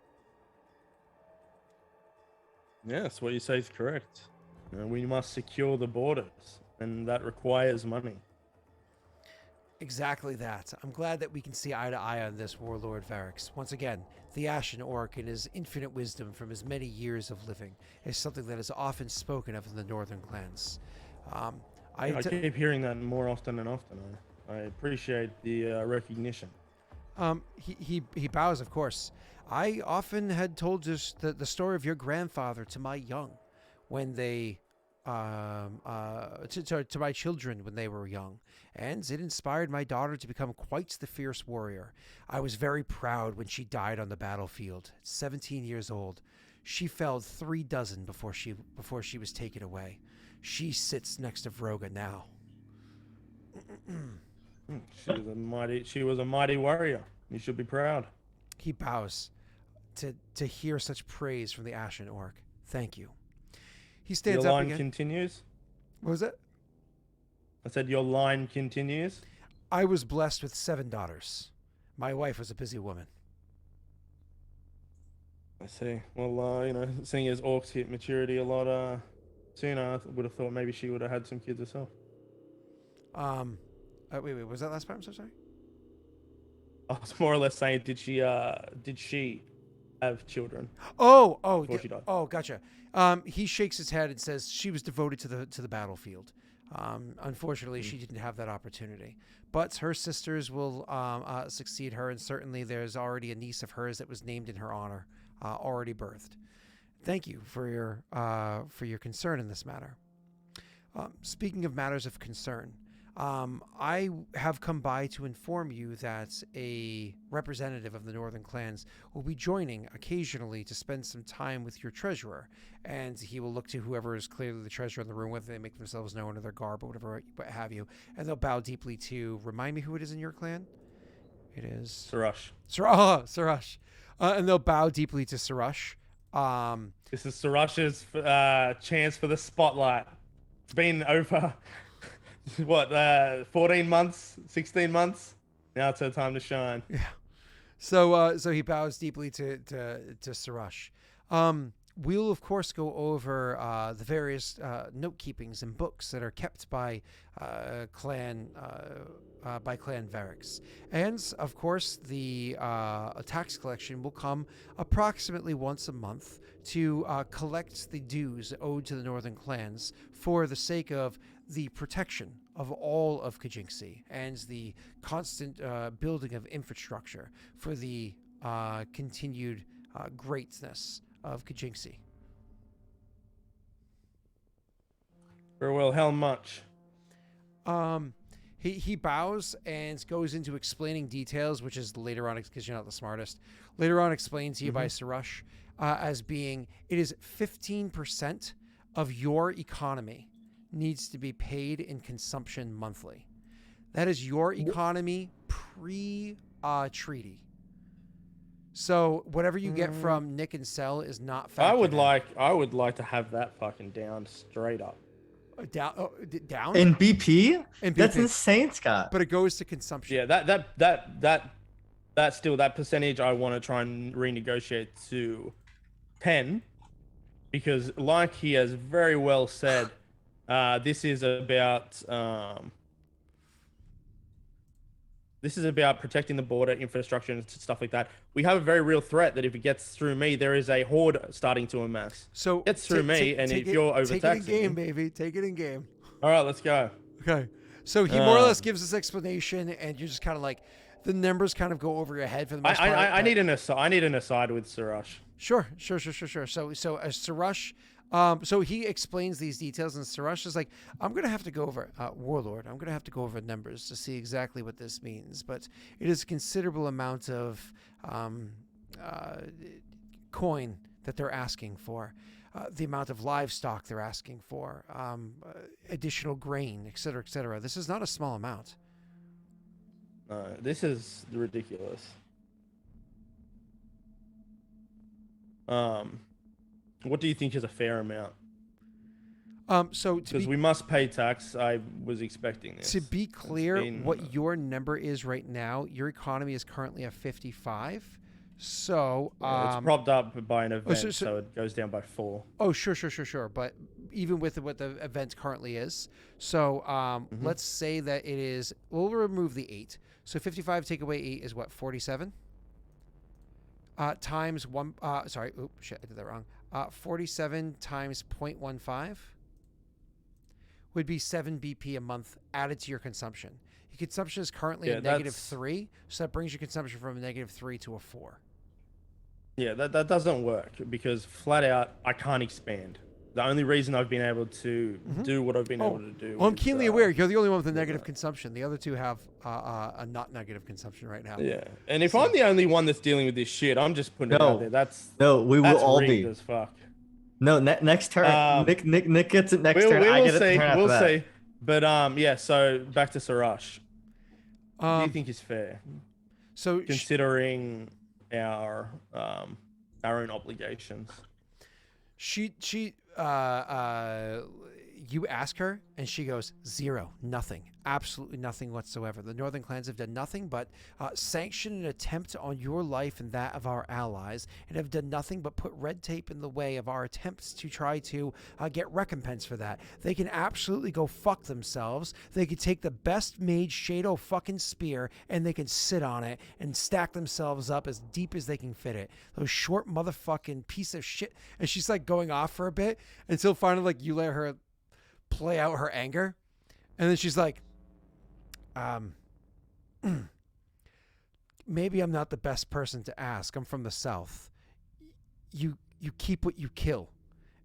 Yes, what you say is correct. We must secure the borders, and that requires money. Exactly that. I'm glad that we can see eye to eye on this, Warlord Varix. Once again, the Ashen Orc and his infinite wisdom from his many years of living is something that is often spoken of in the Northern clans. I keep hearing that more often and often. I appreciate the recognition. He bows, of course. I often had told just the story of your grandfather to my young, when they, to my children when they were young, and it inspired my daughter to become quite the fierce warrior. I was very proud when she died on the battlefield, 17 years old. She felled 36 before she was taken away. She sits next to Vroga now. She was a mighty warrior. You should be proud. He bows to hear such praise from the Ashen Orc. Thank you. He stands up again. Your line continues? What was it? I said your line continues? I was blessed with 7 daughters. My wife was a busy woman. I see. Well, seeing as orcs hit maturity a lot sooner, I would have thought maybe she would have had some kids herself. Wait, was that last part? I'm so sorry. I was more or less saying, did she have children? Before she died? Oh, gotcha. He shakes his head and says she was devoted to the battlefield. Unfortunately, she didn't have that opportunity. But her sisters will succeed her, and certainly there's already a niece of hers that was named in her honor, already birthed. Thank you for your concern in this matter. Speaking of matters of concern, I have come by to inform you that a representative of the Northern clans will be joining occasionally to spend some time with your treasurer, and he will look to whoever is clearly the treasurer in the room, whether they make themselves known or their garb or whatever, what have you, and they'll bow deeply to remind me who it is in your clan. It is Sarash. Sarash. And they'll bow deeply to Sarash. This is Sarash's chance for the spotlight. It's been over. What, 14 months, 16 months? Now it's her time to shine. Yeah. So he bows deeply to Sarash. We'll of course go over the various note keepings and books that are kept by Clan Varix, and of course the tax collection will come approximately once a month to collect the dues owed to the Northern clans for the sake of the protection of all of Kajinxi and the constant building of infrastructure for the continued greatness of Kajinxi. Very well. How much? He bows and goes into explaining details, which is later on, because you're not the smartest, later on explained to you by Sarash as being, it is 15% of your economy needs to be paid in consumption monthly. That is your economy pre-treaty. So whatever you get from Nick and Cell is not factored I would in. like to have that fucking down straight up. Down In BP? in That's BP, insane, Scott. but it goes to consumption. Yeah, that still, that percentage I want to try and renegotiate to 10, because like he has very well said, this is about protecting the border, infrastructure, and stuff like that. We have a very real threat that if it gets through me, there is a horde starting to amass. So It gets through me, and if you're overtaxing take it in game, me, baby. Take it in game. all right, let's go. Okay. So he more or less gives this explanation, and you're just kind of like, the numbers kind of go over your head for the most part. I need an aside with Surash. Sure. So Surash, so he explains these details, and Surash is like, I'm going to have to go over, Warlord, I'm going to have to go over numbers to see exactly what this means. But it is a considerable amount of coin that they're asking for, the amount of livestock they're asking for, additional grain, et cetera, et cetera. This is not a small amount. This is ridiculous. What do you think is a fair amount? So because we must pay tax. I was expecting this. To be clear, what your number is right now, your economy is currently at 55. So it's propped up by an event, so it goes down by 4. Oh, sure. But even with what the event currently is, so let's say that it is. We'll remove the 8. So 55 take away 8 is what, 47? Times 1. Sorry. Oops, shit, I did that wrong. 47 times 0.15 would be 7 BP a month added to your consumption. Your consumption is currently a -3, so that brings your consumption from a -3 to a 4. Yeah, that doesn't work because flat out I can't expand. The only reason I've been able to do what I've been able to do. Well, I'm keenly aware you're the only one with a negative consumption. The other two have a not negative consumption right now. Yeah, and if I'm the only one that's dealing with this shit, I'm just putting it out there. We will all be. As fuck. No, next turn. Nick gets it next turn. I get it turn we'll after see. But yeah. So back to Surash. What do you think is fair? So considering our own obligations. You ask her, and she goes, 0, nothing, absolutely nothing whatsoever. The Northern clans have done nothing but sanction an attempt on your life and that of our allies, and have done nothing but put red tape in the way of our attempts to try to get recompense for that. They can absolutely go fuck themselves. They could take the best made Shadow fucking spear, and they can sit on it and stack themselves up as deep as they can fit it. Those short motherfucking piece of shit. And she's like going off for a bit until finally like you let her play out her anger, and then she's like, maybe I'm not the best person to ask. I'm from the South. You keep what you kill,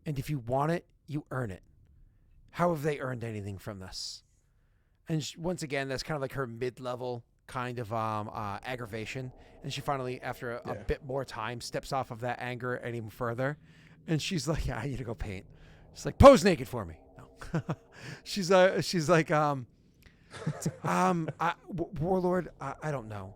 and if you want it, you earn it. How have they earned anything from this? And once again, that's kind of like her mid-level kind of aggravation, and she finally, after a bit more time, steps off of that anger and even further, and she's like, yeah, I need to go paint. She's like, pose naked for me. She's like, Warlord, I don't know.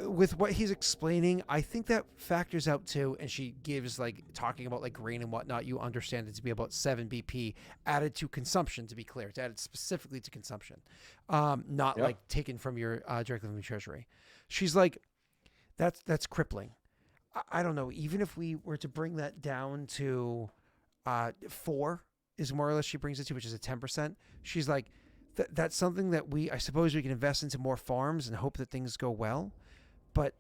With what he's explaining, I think that factors out too. And she gives like talking about like grain and whatnot. You understand it to be about 7 BP added to consumption. To be clear, it's added specifically to consumption, not like taken from your directly from your treasury. She's like, that's crippling. I don't know. Even if we were to bring that down to 4. Is more or less she brings it to, which is a 10%. She's like, that's something that I suppose we can invest into more farms and hope that things go well, but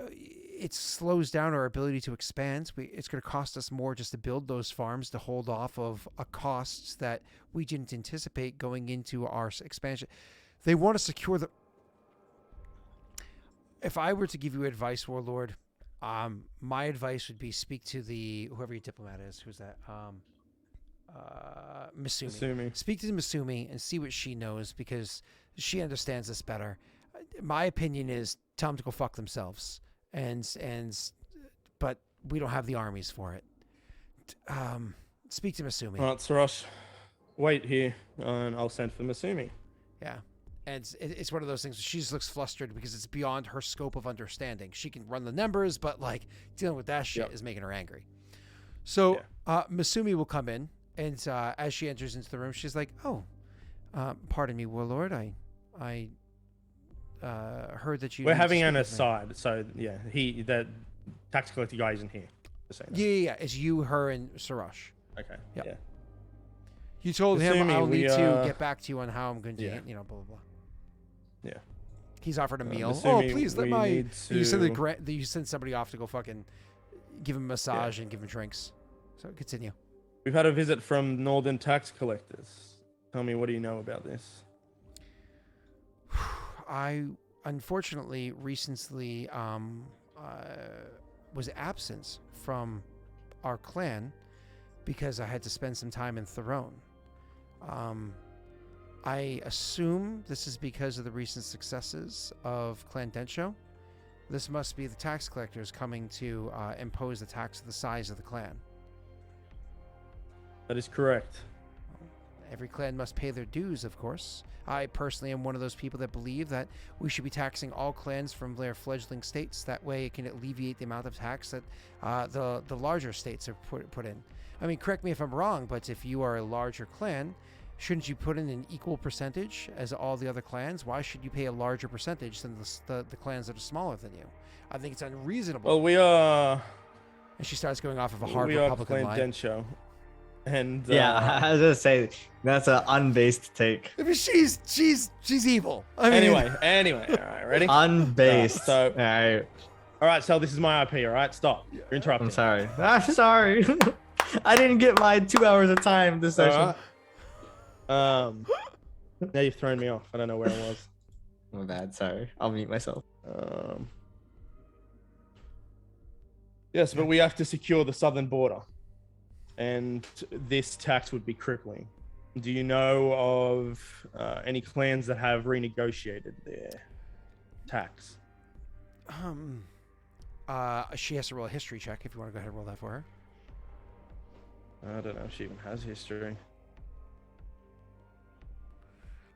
it slows down our ability to expand. It's going to cost us more just to build those farms to hold off of a costs that we didn't anticipate going into our expansion. They want to secure the. If I were to give you advice, Warlord, my advice would be speak to whoever your diplomat is. Who's that? Masumi. Speak to Masumi and see what she knows, because she understands this better. My opinion is tell them to go fuck themselves, but we don't have the armies for it. Speak to Masumi. All right, Surash, wait here, and I'll send for Masumi. Yeah, And it's one of those things. She just looks flustered because it's beyond her scope of understanding. She can run the numbers, but like dealing with that shit is making her angry. So Masumi will come in, and as she enters into the room, she's like, "Oh, pardon me, Warlord. I heard that you." We're having an aside, so yeah, the tax collector guy isn't here. Yeah. It's you, her, and Sarash. Okay. Yep. Yeah. You told him Masumi, I'll need to get back to you on how I'm going to, blah blah blah. Yeah. He's offered a meal. Masumi, Please let we my. need You send to- you send somebody off to go fucking give him a massage and give him drinks. So continue. We've had a visit from Northern tax collectors. Tell me, what do you know about this? I unfortunately recently was absent from our clan because I had to spend some time in Throne. I assume this is because of the recent successes of Clan Densho. This must be the tax collectors coming to impose the tax of the size of the clan. That is correct. Every clan must pay their dues, of course. I personally am one of those people that believe that we should be taxing all clans from their fledgling states. That way it can alleviate the amount of tax that the larger states have put in. I mean, correct me if I'm wrong, but if you are a larger clan, shouldn't you put in an equal percentage as all the other clans? Why should you pay a larger percentage than the clans that are smaller than you? I think it's unreasonable. Well, we are. And she starts going off of a hard We are Republican Clan line. Densho. And I was gonna say that's an unbased take. I mean, she's evil. I mean, anyway, all right, ready? Unbased. So- all right. All right, so this is my IP. All right, stop. You're interrupting. I'm sorry. I'm sorry. I didn't get my 2 hours of time this session. Now you've thrown me off. I don't know where I was. My bad. Sorry. I'll mute myself. Yes, but we have to secure the southern border, and this tax would be crippling. Do you know of any clans that have renegotiated their tax? She has to roll a history check if you want to go ahead and roll that for her. I don't know if she even has history.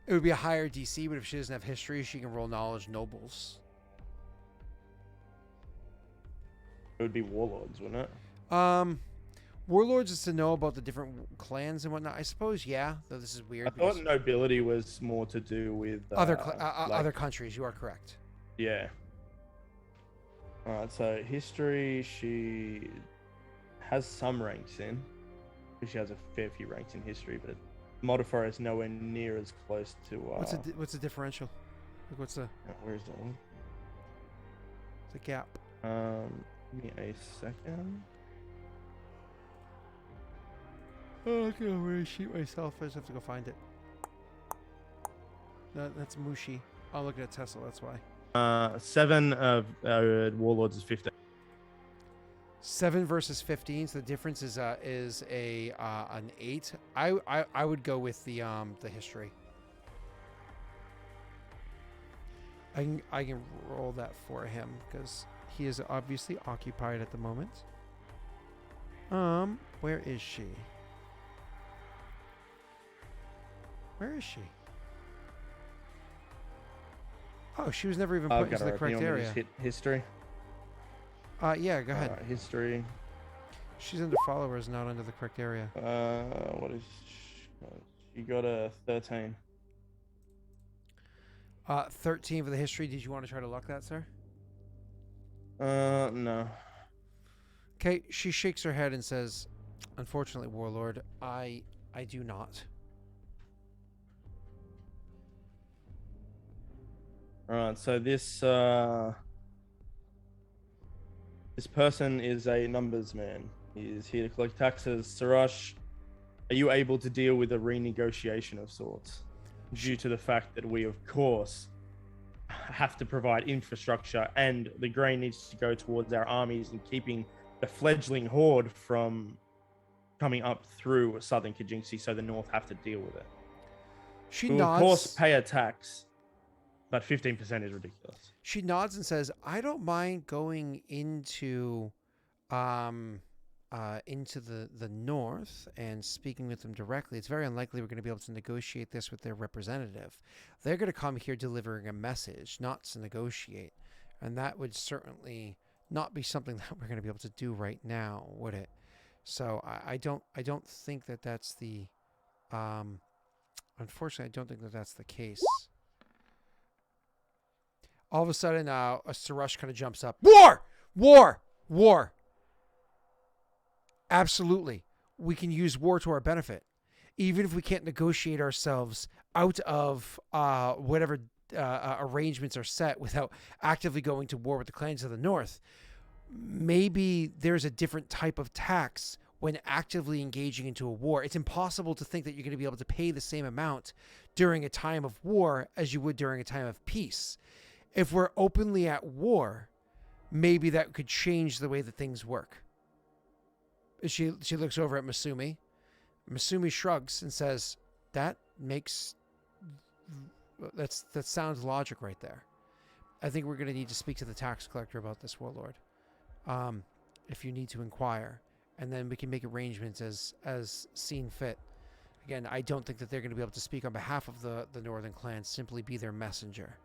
It would be a higher DC, but if she doesn't have history, she can roll knowledge nobles. It would be warlords, wouldn't it? Warlords is to know about the different clans and whatnot. I suppose, yeah. Though this is weird. I thought nobility was more to do with other countries. You are correct. Yeah. All right. So history, she has some ranks in. She has a fair few ranks in history, but modifier is nowhere near as close to. What's the differential? Like what's the? Where's that one? The gap. Give me a second. Oh, I can really shoot myself. I just have to go find it. That's Mushi. Oh, look at Tesla. That's why. 7 of warlords is 15. 7 versus 15. So the difference is an 8. I would go with the history. I can roll that for him because he is obviously occupied at the moment. Where is she? Where is she? Oh, she was never even put into the correct area. Hit history. Yeah, go ahead. History. She's under followers, not under the correct area. What is? You got a 13. 13 for the history. Did you want to try to luck that, sir? No. Okay, she shakes her head and says, "Unfortunately, Warlord, I do not." Alright, so this person is a numbers man. He is here to collect taxes. Sarash, are you able to deal with a renegotiation of sorts? Due to the fact that we, of course, have to provide infrastructure and the grain needs to go towards our armies and keeping the fledgling horde from coming up through southern Kajinksi, so the north have to deal with it. She We'll, nods. of course, pay a tax, but 15% is ridiculous. She nods and says, "I don't mind going into into the north and speaking with them directly, it's very unlikely we're going to be able to negotiate this with their representative. They're going to come here delivering a message, not to negotiate. And that would certainly not be something that we're going to be able to do right now, would it? So I don't think that that's the unfortunately, I don't think that that's the case. All of a sudden, a Sarush kind of jumps up. War! War! War! Absolutely. We can use war to our benefit. Even if we can't negotiate ourselves out of whatever arrangements are set without actively going to war with the clans of the north, maybe there's a different type of tax when actively engaging into a war. It's impossible to think that you're going to be able to pay the same amount during a time of war as you would during a time of peace. If we're openly at war, maybe that could change the way that things work. She looks over at Masumi. Masumi shrugs and says, that sounds logic right there. I think we're going to need to speak to the tax collector about this, Warlord. If you need to inquire. And then we can make arrangements as seen fit. Again, I don't think that they're going to be able to speak on behalf of the northern clans, simply be their messenger.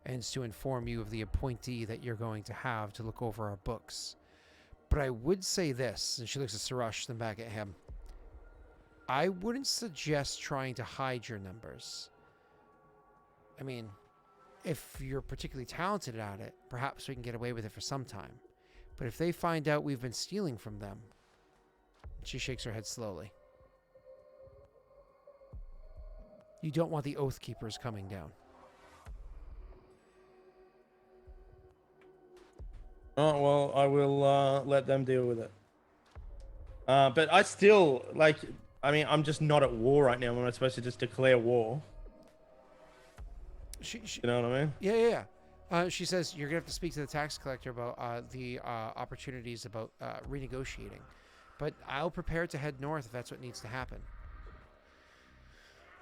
And to inform you of the appointee that you're going to have to look over our books. But I would say this, and she looks at Sarush, then back at him. I wouldn't suggest trying to hide your numbers. I mean, if you're particularly talented at it, perhaps we can get away with it for some time. But if they find out we've been stealing from them, she shakes her head slowly. You don't want the Oath Keepers coming down. Oh, well, I will let them deal with it. But I still, I'm just not at war right now. Am I supposed to just declare war? You know what I mean? Yeah. She says you're going to have to speak to the tax collector about the opportunities about renegotiating. But I'll prepare to head north if that's what needs to happen.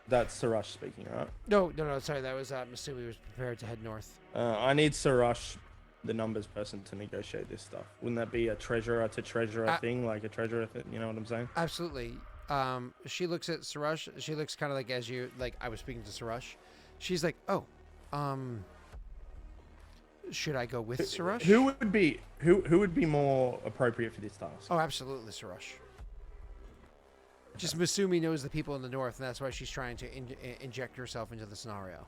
That's Sarush speaking, right? No. Sorry, that was Masumi was prepared to head north. I need Sarush, the numbers person, to negotiate this stuff. Wouldn't that be a treasurer to treasurer thing, like a treasurer thing? You know what I'm saying? Absolutely. She looks at Sarush. She looks kind of like I was speaking to Sarush. She's like, oh, should I go with Sarush? Who would be more appropriate for this task? Oh, absolutely, Sarush. Just Masumi knows the people in the north, and that's why she's trying to inject herself into the scenario.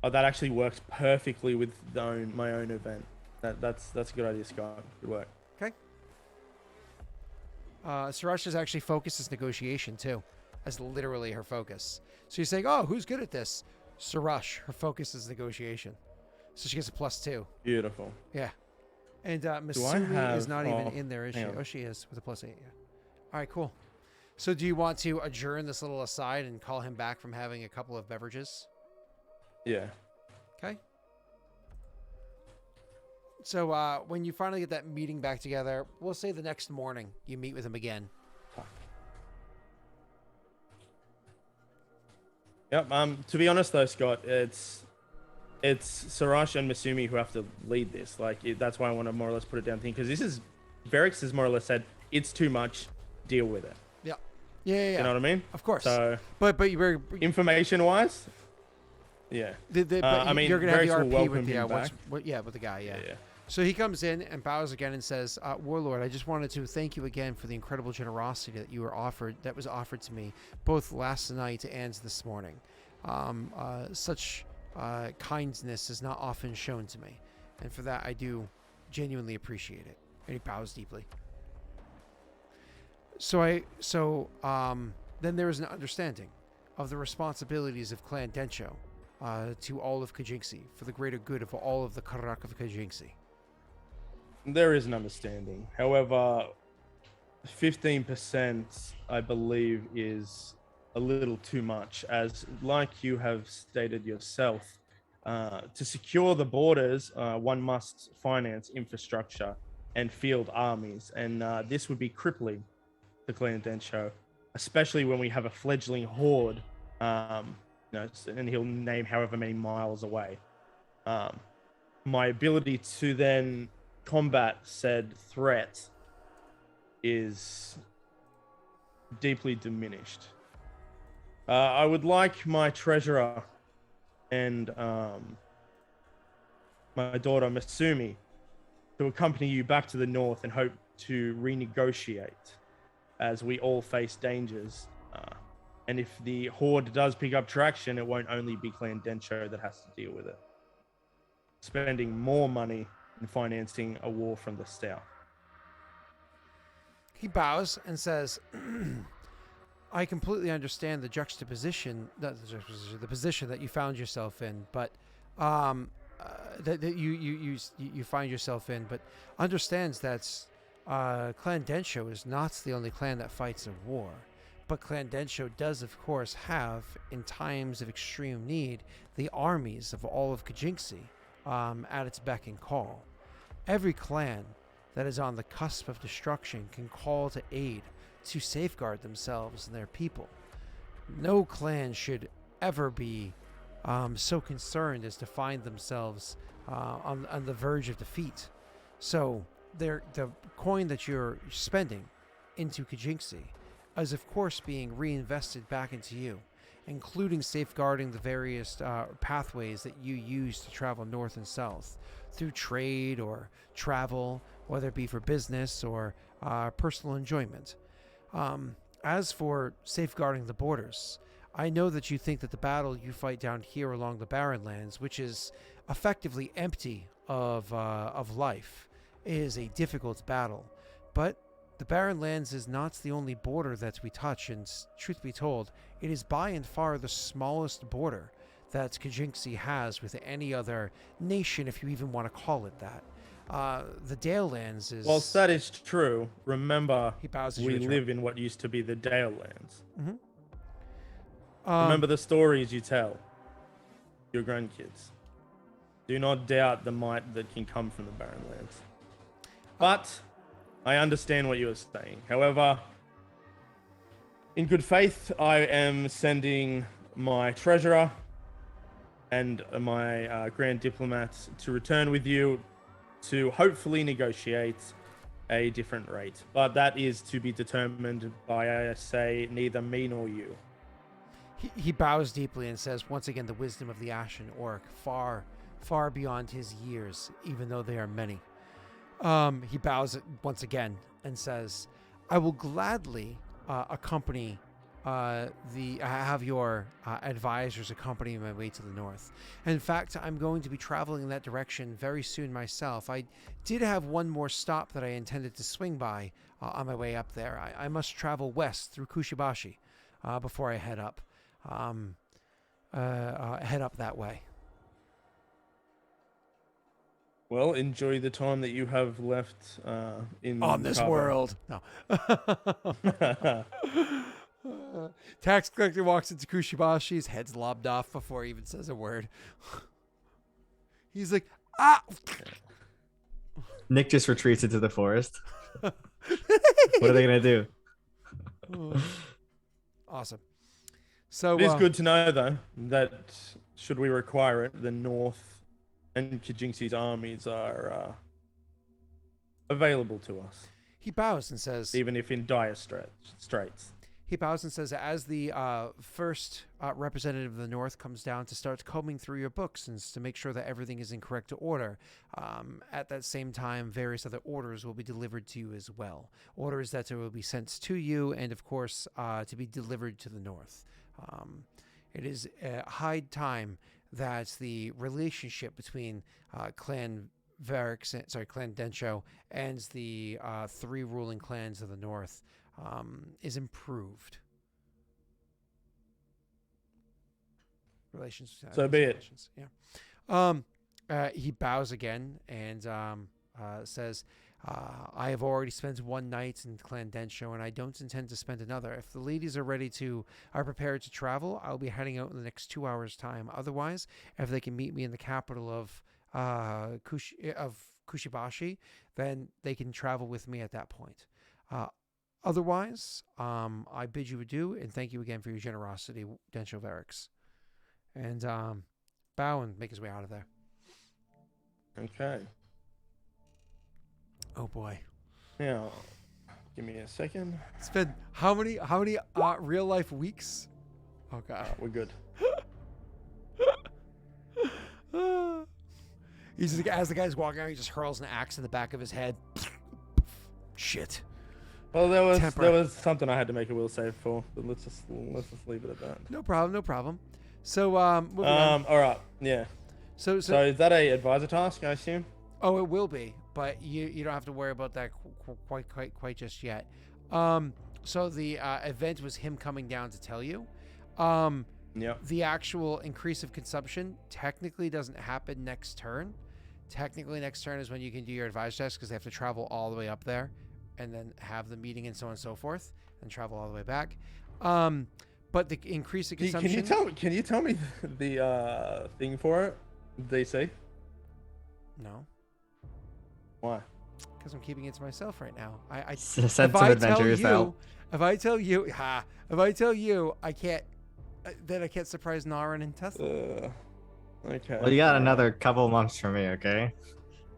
Oh, that actually works perfectly with my own event. That's a good idea, Scott. Good work. Okay. Sarush's actually focus is negotiation too. That's literally her focus. So you're saying, oh, who's good at this? Sarush. Her focus is negotiation. So she gets a +2. Beautiful. Yeah. And Masumi is not even in there, is she? Oh, she is with a +8. Yeah. All right, cool. So do you want to adjourn this little aside and call him back from having a couple of beverages? Yeah. Okay. So when you finally get that meeting back together, we'll say the next morning you meet with him again. Yep. To be honest though, Scott, it's Sarush and Masumi who have to lead this. That's why I want to more or less put it down thing, because Verix has more or less said it's too much. Deal with it. Yeah. You know what I mean? Of course. So, but you're information wise, yeah. You're gonna have the RP with the guy. Yeah. So he comes in and bows again and says, "Warlord, I just wanted to thank you again for the incredible generosity that was offered to me both last night and this morning. Such kindness is not often shown to me, and for that I do genuinely appreciate it." And he bows deeply. Then there is an understanding of the responsibilities of Clan Densho to all of Kajinxi for the greater good of all of the Karak of Kajinxi. There is an understanding. However, 15%, I believe, is a little too much, as like you have stated yourself, to secure the borders, one must finance infrastructure and field armies, and this would be crippling the Clan Densho, especially when we have a fledgling horde, and he'll name however many miles away. My ability to then combat said threat is deeply diminished. I would like my treasurer and my daughter Masumi to accompany you back to the north and hope to renegotiate as we all face dangers. And if the horde does pick up traction, it won't only be Clan Densho that has to deal with it. Spending more money in financing a war from the south. He bows and says, I completely understand the juxtaposition, the position that you found yourself in, but that you find yourself in, but understands that Clan Densho is not the only clan that fights a war. But Clan Densho does, of course, have, in times of extreme need, the armies of all of Kajinxi at its beck and call. Every clan that is on the cusp of destruction can call to aid to safeguard themselves and their people. No clan should ever be so concerned as to find themselves on the verge of defeat. So the coin that you're spending into Kajinxi is, of course, being reinvested back into you, including safeguarding the various pathways that you use to travel north and south through trade or travel, whether it be for business or personal enjoyment. As for safeguarding the borders, I know that you think that the battle you fight down here along the Barren Lands, which is effectively empty of life, is a difficult battle. But the Barren Lands is not the only border that we touch, and truth be told, it is by and far the smallest border that Kajinxi has with any other nation, if you even want to call it that. The Dale Lands is... Whilst that is true, remember, we you live in what used to be the Dale Lands. Mm-hmm. Remember the stories you tell your grandkids. Do not doubt the might that can come from the Barren Lands. But I understand what you are saying. However, in good faith, I am sending my treasurer and my grand diplomats to return with you to hopefully negotiate a different rate. But that is to be determined by, I say, neither me nor you. He bows deeply and says, once again, the wisdom of the Ashen Orc, far, far beyond his years, even though they are many. He bows once again and says, I will gladly accompany have your advisors accompany my way to the north. In fact, I'm going to be traveling in that direction very soon myself. I did have one more stop that I intended to swing by on my way up there. I must travel west through Kushibashi before I head up. Head up that way. Well, enjoy the time that you have left on this world. No. Tax collector walks into Kushibashi, his head's lobbed off before he even says a word. He's like, ah! Nick just retreats into the forest. What are they going to do? Awesome. So it is good to know, though, that should we require it, the North and Kajinxi's armies are available to us. He bows and says, even if in dire straits. He bows and says, as the first representative of the North comes down to start combing through your books and to make sure that everything is in correct order, at that same time, various other orders will be delivered to you as well. Orders that will be sent to you and, of course, to be delivered to the North. It is high time that the relationship between Clan Densho and the three ruling clans of the North is improved. Relations. So be it. Yeah. He bows again and says, I have already spent one night in Clan Densho, and I don't intend to spend another. If the ladies are prepared to travel, I'll be heading out in the next 2 hours' time. Otherwise, if they can meet me in the capital of Kushibashi, then they can travel with me at that point. Otherwise, I bid you adieu and thank you again for your generosity, Densho Varix. And bow and make his way out of there. Okay. Oh boy. Now, Give me a second. It's been how many real life weeks? Oh god. We're good. He's as the guy's walking out, he just hurls an axe in the back of his head. Shit. Well, there Temper. was something I had to make a will save for, but let's just leave it at that. No problem. So moving on. All right, yeah. So So is that a advisor task, I assume? oh, it will be, but you don't have to worry about that quite just yet. So the event was him coming down to tell you. Yeah. The actual increase of consumption technically doesn't happen next turn. Technically, next turn is when you can do your advisor test because they have to travel all the way up there, and then have the meeting and so on and so forth, and travel all the way back. But the increase of consumption. Can you tell me the thing for it? DC? No, Why? because I'm keeping it to myself right now. Sense of adventure yourself. If I tell you, I can't. Then I can't surprise Naren and Tesla. Okay. Well, you got another couple months from me, okay?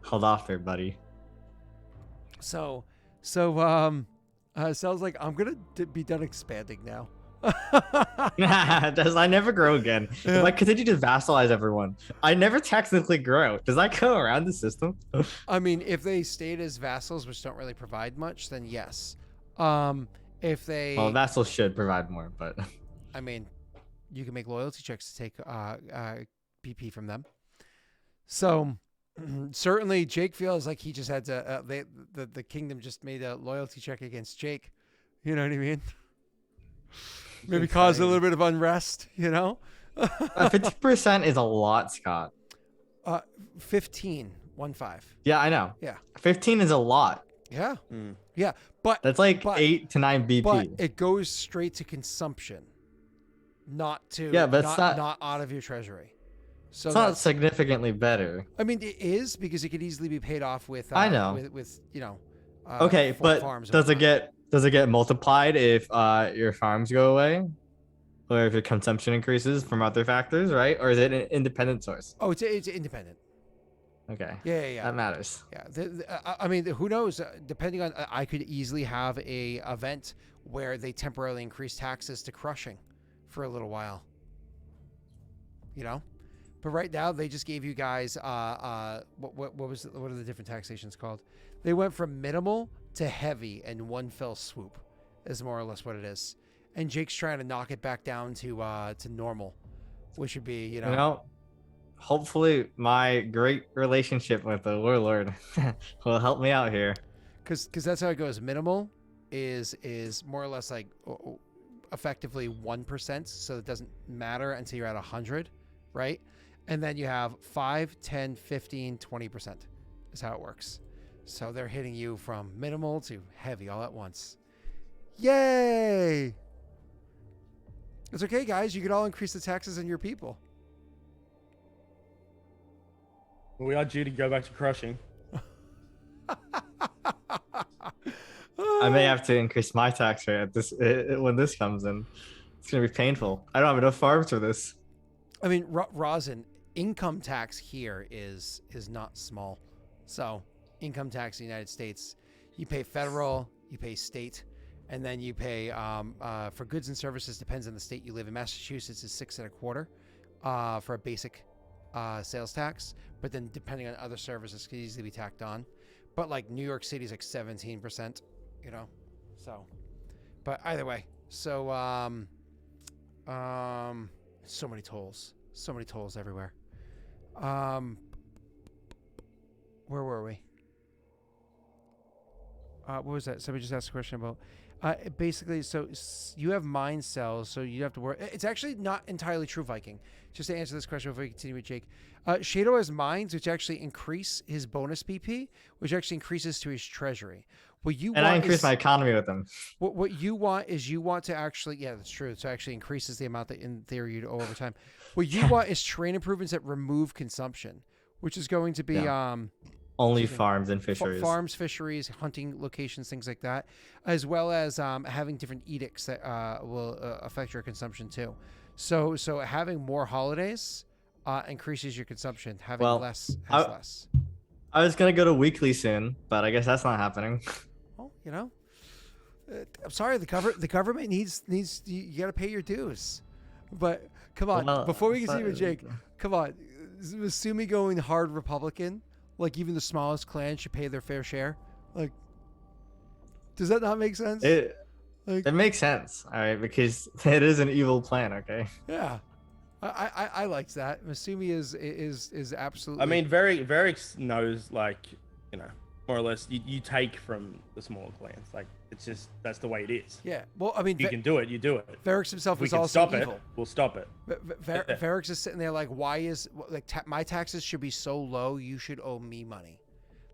Hold off there, buddy. So, sounds like I'm gonna be done expanding now. Does I never grow again? Yeah. If I continue to vassalize everyone, I never technically grow. Does that go around the system? I mean, if they stayed as vassals, which don't really provide much, then yes. If they, Well, vassals should provide more, but I mean, you can make loyalty checks to take BP from them. So certainly, Jake feels like he just had to. The kingdom just made a loyalty check against Jake. You know what I mean? Maybe cause a little bit of unrest. 50% is a lot, Scott. 15. Yeah, I know. Yeah. 15 is a lot. Yeah. Mm. Yeah. But That's like 8 to 9 BP. But it goes straight to consumption, not to but it's not out of your treasury. So it's not significantly better. I mean, it is because it could easily be paid off with. I know. With Okay, but farms does it get multiplied if your farms go away, or if your consumption increases from other factors, right? Or is it an independent source? Oh, it's independent. Okay. Yeah. That matters. Yeah. I mean, who knows? Depending on, I could easily have a event where they temporarily increase taxes to crushing for a little while. But right now they just gave you guys what are the different taxations called? They went from minimal to heavy in one fell swoop, is more or less what it is. And Jake's trying to knock it back down to normal, which would be Hopefully my great relationship with the warlord will help me out here. because that's how it goes. Minimal is more or less like effectively 1%, so it doesn't matter until you're at 100, right? And then you have 5, 10, 15, 20% is how it works. So they're hitting you from minimal to heavy all at once. Yay! It's okay, guys. You could all increase the taxes on your people. We are due to go back to crushing. I may have to increase my tax rate at when this comes in. It's gonna be painful. I don't have enough farms for this. I mean, rosin, income tax here is not small. So income tax in the United States, you pay federal, you pay state, and then you pay for goods and services, depends on the state you live in. Massachusetts is 6 1/4 for a basic sales tax, but then depending on other services could easily be tacked on. But like New York City is like 17%, so, but either way, so so many tolls everywhere. Where were we? What was that? Somebody just asked a question about. Basically, so you have mind cells, so you have to worry. It's actually not entirely true, Viking. Just to answer this question before we continue with Jake. Shadow has minds, which actually increase his bonus BP, which actually increases to his treasury. I increase my economy with them. What you want is to actually, yeah, that's true. So it actually increases the amount that in theory you'd owe over time. What you want is terrain improvements that remove consumption, which is going to be only farms and fisheries. Farms, fisheries, hunting locations, things like that, as well as having different edicts that will affect your consumption too. So having more holidays increases your consumption. Having less has less. I was gonna go to weekly soon, but I guess that's not happening. Well, I'm sorry, the government needs you got to pay your dues. But come on, Well, before we I continue with thought- Jake, come on, Masumi going hard Republican, like even the smallest clan should pay their fair share. Like, does that not make sense? It Like, it makes sense, all right, because it is an evil plan. Okay. yeah, I liked that. Masumi is absolutely. I mean, Varix knows, like, you know, more or less, you take from the smaller clans. Like, it's just, that's the way it is. yeah. Well, I mean, You can do it, you do it. Varix himself If we is can also stop evil. it, we'll stop it. Varix is sitting there like, why is my taxes should be so low? You should owe me money.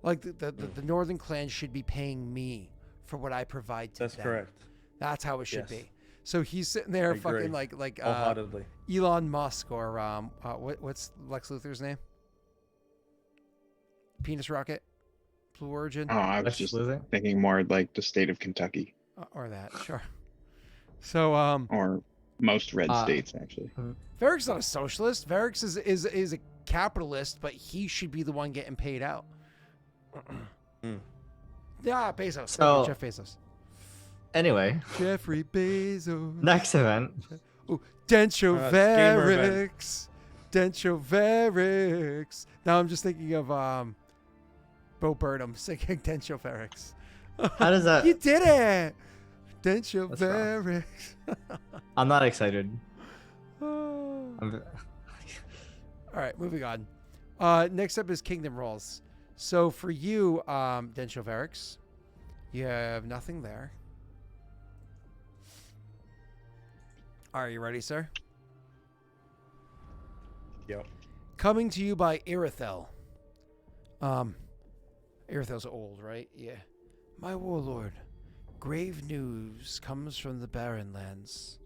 Like the Northern clan should be paying me for what I provide to That's them. correct. That's how it should Yes. be. So he's sitting there I fucking agree. like Wholeheartedly. Elon Musk or what's Lex Luthor's name? Penis Rocket, Blue Origin, Oh, I was Lex just Luthor? thinking more like the state of Kentucky or that. Sure. So or most red states, actually. Varric's not a socialist. Varrix is a capitalist, but he should be the one getting paid out. Yeah, Bezos. So- Jeff Bezos. Anyway, Jeffrey Bezos. next event. Oh, Dencho Schemer event. Varrix. Dencho Varrix. Now I'm just thinking of Bo Burnham singing Dencho Varrix. How does that? You did it! Dencho That's rough. Varrix. I'm not excited. Oh. I'm, All right, moving on. Next up is Kingdom Rolls. So for you, Dencho Varrix, you have nothing there. Are you ready, sir? Yep. Coming to you by Irithel. Irithel's old, right? Yeah. My warlord, grave news comes from the Barren Lands.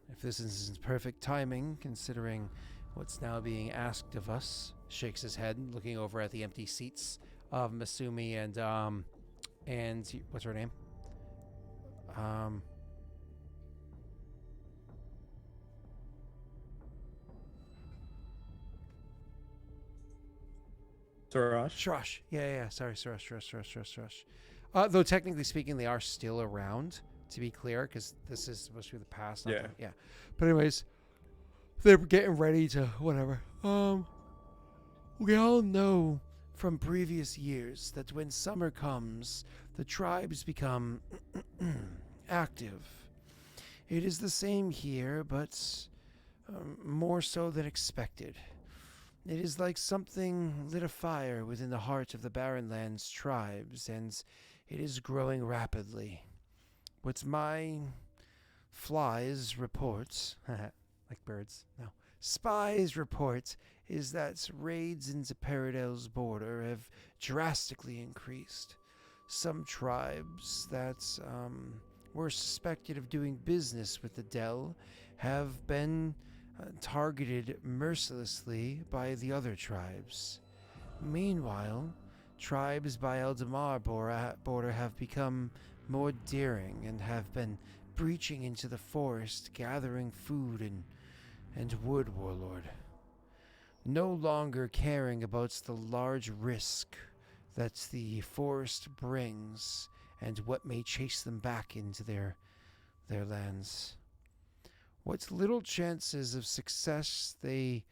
If this isn't perfect timing, considering what's now being asked of us, shakes his head, looking over at the empty seats of Masumi and what's her name? Suraj. Shrush. Yeah. Sorry, Shrush. Though technically speaking, they are still around, to be clear, because this is supposed to be the past. Yeah. Yeah. But anyways, they're getting ready to whatever. We all know from previous years that when summer comes, the tribes become active. It is the same here, but more so than expected. It is like something lit a fire within the heart of the Barrenlands tribes, and it is growing rapidly. What my flies report, like birds, no, spies report, is that raids into Paradel's border have drastically increased. Some tribes that were suspected of doing business with the Dell have been targeted mercilessly by the other tribes. Meanwhile, tribes by Eldamar border have become more daring and have been breaching into the forest, gathering food and wood, warlord. No longer caring about the large risk that the forest brings and what may chase them back into their lands. What little chances of success they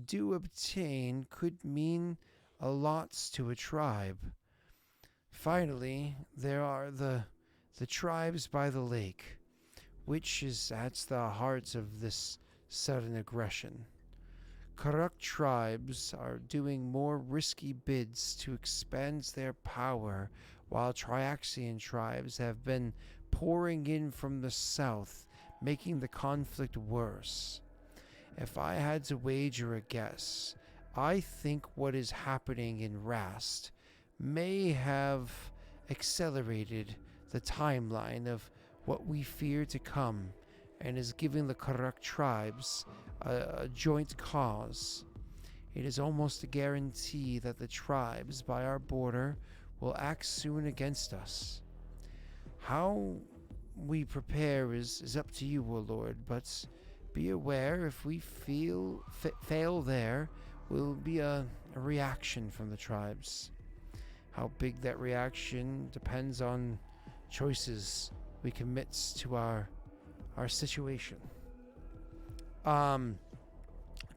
do obtain could mean a lot to a tribe. Finally, there are the tribes by the lake, which is at the heart of this sudden aggression. Corrupt tribes are doing more risky bids to expand their power, while Triaxian tribes have been pouring in from the south, making the conflict worse. If I had to wager a guess, I think what is happening in Rast may have accelerated the timeline of what we fear to come, and is giving the corrupt tribes a joint cause. It is almost a guarantee that the tribes by our border will act soon against us. How we prepare is up to you, warlord, but be aware if we fail there will be a reaction from the tribes. How big that reaction depends on choices we commit to our situation.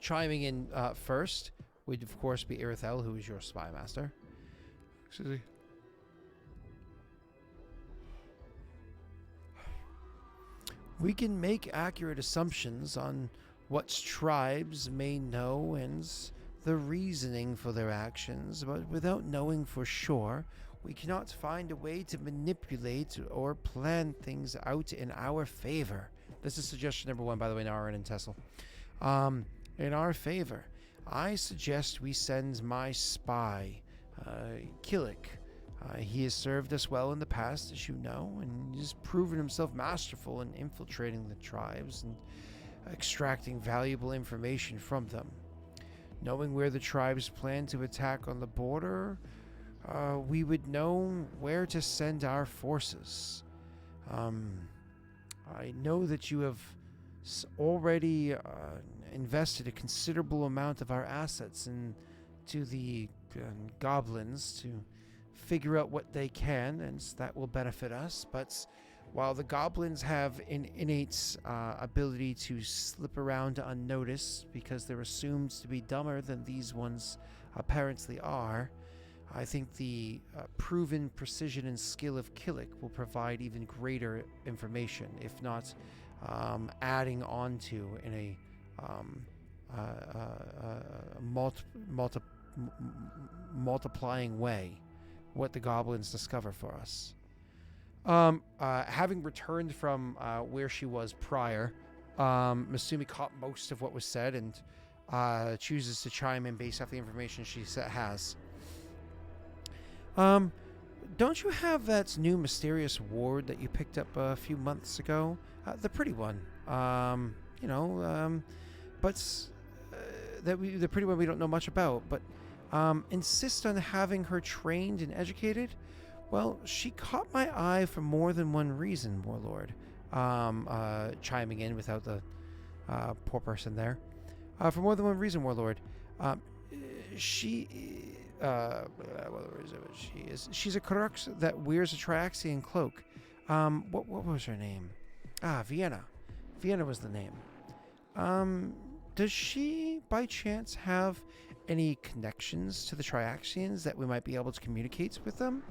Chiming in first would of course be Irithel, who is your spy master. Excuse me. We can make accurate assumptions on what tribes may know and the reasoning for their actions, but without knowing for sure, we cannot find a way to manipulate or plan things out in our favor. This is suggestion number 1, by the way, Nara and Tessel. In our favor, I suggest we send my spy, Killick. He has served us well in the past, as you know, and he's proven himself masterful in infiltrating the tribes and extracting valuable information from them. Knowing where the tribes plan to attack on the border, we would know where to send our forces. I know that you have already invested a considerable amount of our assets into the goblins to figure out what they can, and that will benefit us. But while the goblins have an innate ability to slip around unnoticed because they're assumed to be dumber than these ones apparently are, I think the proven precision and skill of Killick will provide even greater information, if not adding on to in a multiplying way what the goblins discover for us. Having returned from where she was prior, Masumi caught most of what was said and chooses to chime in based off the information she has. Don't you have that new mysterious ward that you picked up a few months ago? The pretty one. The pretty one we don't know much about, but insist on having her trained and educated? Well, she caught my eye for more than one reason, Warlord. Chiming in without the poor person there. For more than one reason, Warlord. She's a Crux that wears a Triaxian cloak. What was her name? Vienna. Vienna was the name. Does she, by chance, have any connections to the Triaxians that we might be able to communicate with them?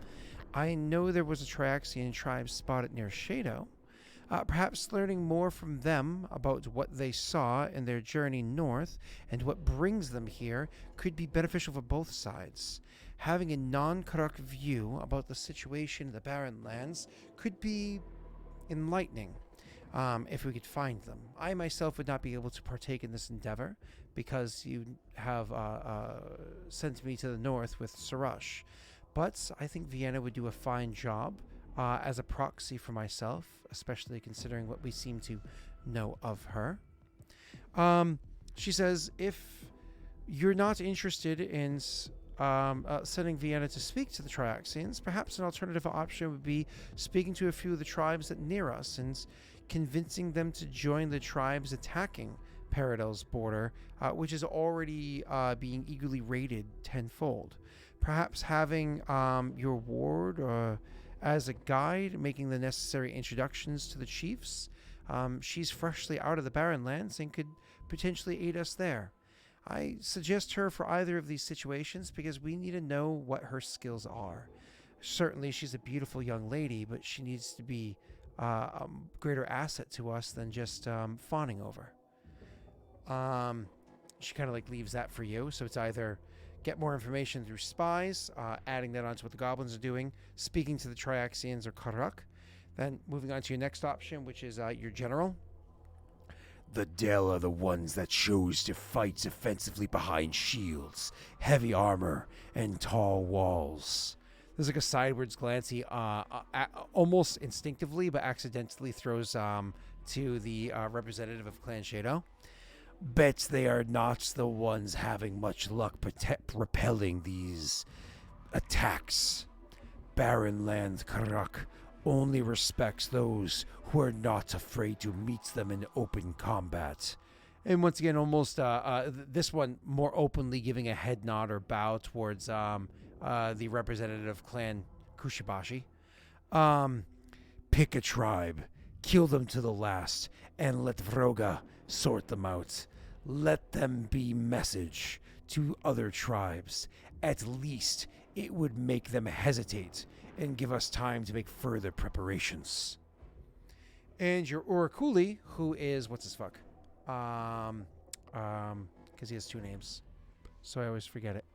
I know there was a Triaxian tribe spotted near Shado. Perhaps learning more from them about what they saw in their journey north and what brings them here could be beneficial for both sides. Having a non-Karuk view about the situation in the Barren Lands could be enlightening if we could find them. I myself would not be able to partake in this endeavor because you have sent me to the north with Sarash. But I think Vienna would do a fine job as a proxy for myself, especially considering what we seem to know of her. She says, if you're not interested in sending Vienna to speak to the Triaxians, perhaps an alternative option would be speaking to a few of the tribes that near us and convincing them to join the tribes attacking Paradel's border, which is already being eagerly raided tenfold. Perhaps having your ward as a guide, making the necessary introductions to the chiefs. She's freshly out of the Barren Lands and could potentially aid us there. I suggest her for either of these situations because we need to know what her skills are. Certainly she's a beautiful young lady, but she needs to be a greater asset to us than just fawning over. She kind of like leaves that for you, so it's either get more information through spies, adding that onto what the goblins are doing, speaking to the Triaxians or Karuk, then moving on to your next option, which is your general. The Del are the ones that chose to fight defensively behind shields, heavy armor, and tall walls. There's like a sideways glance he almost instinctively but accidentally throws to the representative of Clan Shado. Bet they are not the ones having much luck repelling these attacks. Barren Land Karak only respects those who are not afraid to meet them in open combat. And once again, almost this one more openly giving a head nod or bow towards the representative of Clan Kushibashi. Pick a tribe, kill them to the last, and let Vroga sort them out. Let them be message to other tribes. At least it would make them hesitate and give us time to make further preparations. And your Oraculi, who is what's his fuck? Because he has two names, so I always forget it.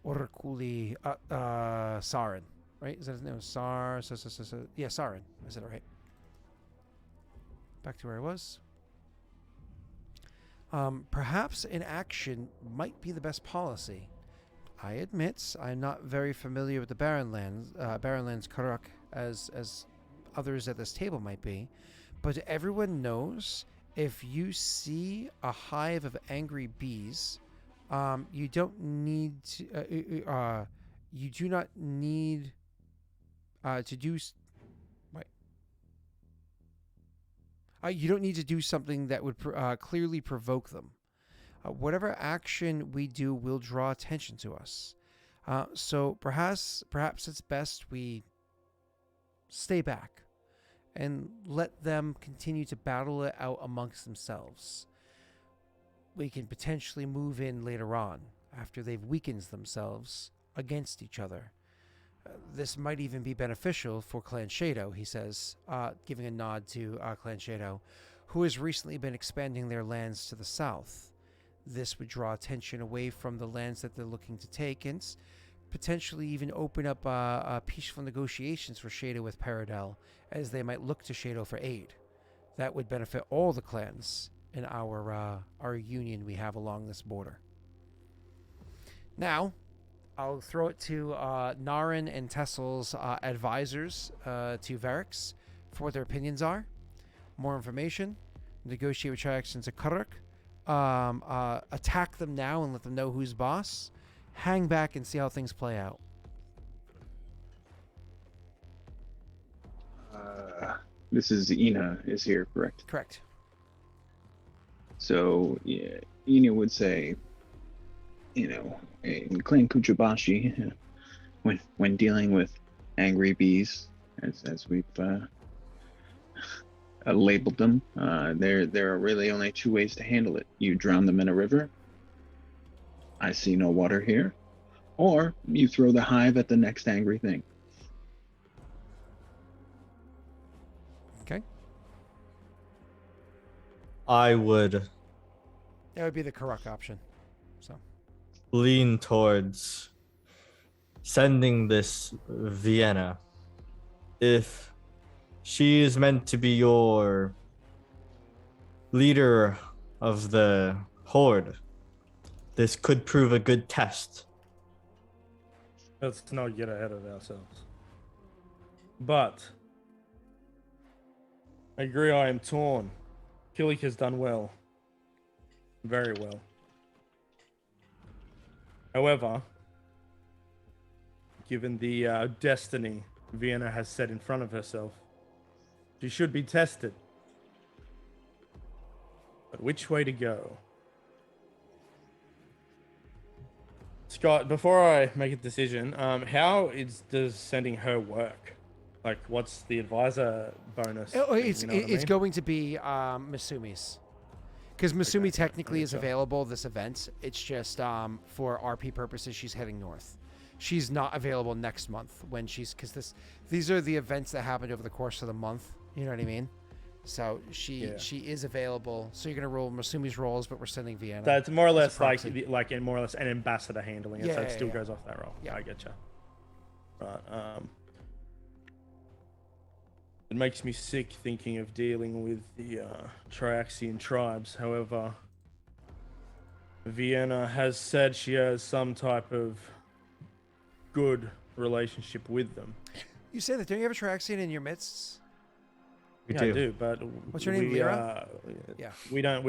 Oraculi, Sarin, right? Is that his name? Yeah, Sarin. I said it right. Back to where I was. Perhaps inaction might be the best policy. I admit I'm not very familiar with the Barrenlands Karak as others at this table might be, but everyone knows if you see a hive of angry bees, you don't need to. You do not need to do. You don't need to do something that would clearly provoke them. Whatever action we do will draw attention to us. So perhaps it's best we stay back and let them continue to battle it out amongst themselves. We can potentially move in later on after they've weakened themselves against each other. This might even be beneficial for Clan Shadow, he says, giving a nod to Clan Shadow, who has recently been expanding their lands to the south. This would draw attention away from the lands that they're looking to take and potentially even open up peaceful negotiations for Shadow with Paradel, as they might look to Shadow for aid. That would benefit all the clans in our union we have along this border. Now, I'll throw it to Narin and Tessel's advisors to Varix for what their opinions are. More information, negotiate with Triactions to Karak, attack them now and let them know who's boss, hang back and see how things play out. This is Ina is here, correct? Correct. So, yeah, Ina would say, in Clan Kuchibashi, when dealing with angry bees, as we've labeled them, there are really only two ways to handle it. You drown them in a river. I see no water here. Or you throw the hive at the next angry thing. Okay. I would That would be the correct option. So lean towards sending this Vienna. If she is meant to be your leader of the horde, this could prove a good test. Let's not get ahead of ourselves. But I agree, I am torn. Killik has done well. Very well. However, given the destiny Vienna has set in front of herself, she should be tested. But which way to go? Scott, before I make a decision, does sending her work? Like, what's the advisor bonus? It's going to be Masumi's. Because Masumi Okay, technically is so. available this event. It's just for RP purposes, she's heading north. She's not available next month when because these are the events that happened over the course of the month. You know what I mean? So she is available. So you're gonna roll Masumi's rolls, but we're sending Vienna. So it's more or less proxy. like more or less an ambassador handling it, so it still goes off that roll. Yeah. I getcha. Right. It makes me sick thinking of dealing with the Triaxian tribes. However, Vienna has said she has some type of good relationship with them. You say that? Don't you have a Traxian in your midst? We I do. do, but What's your name, Lyra? Yeah, we don't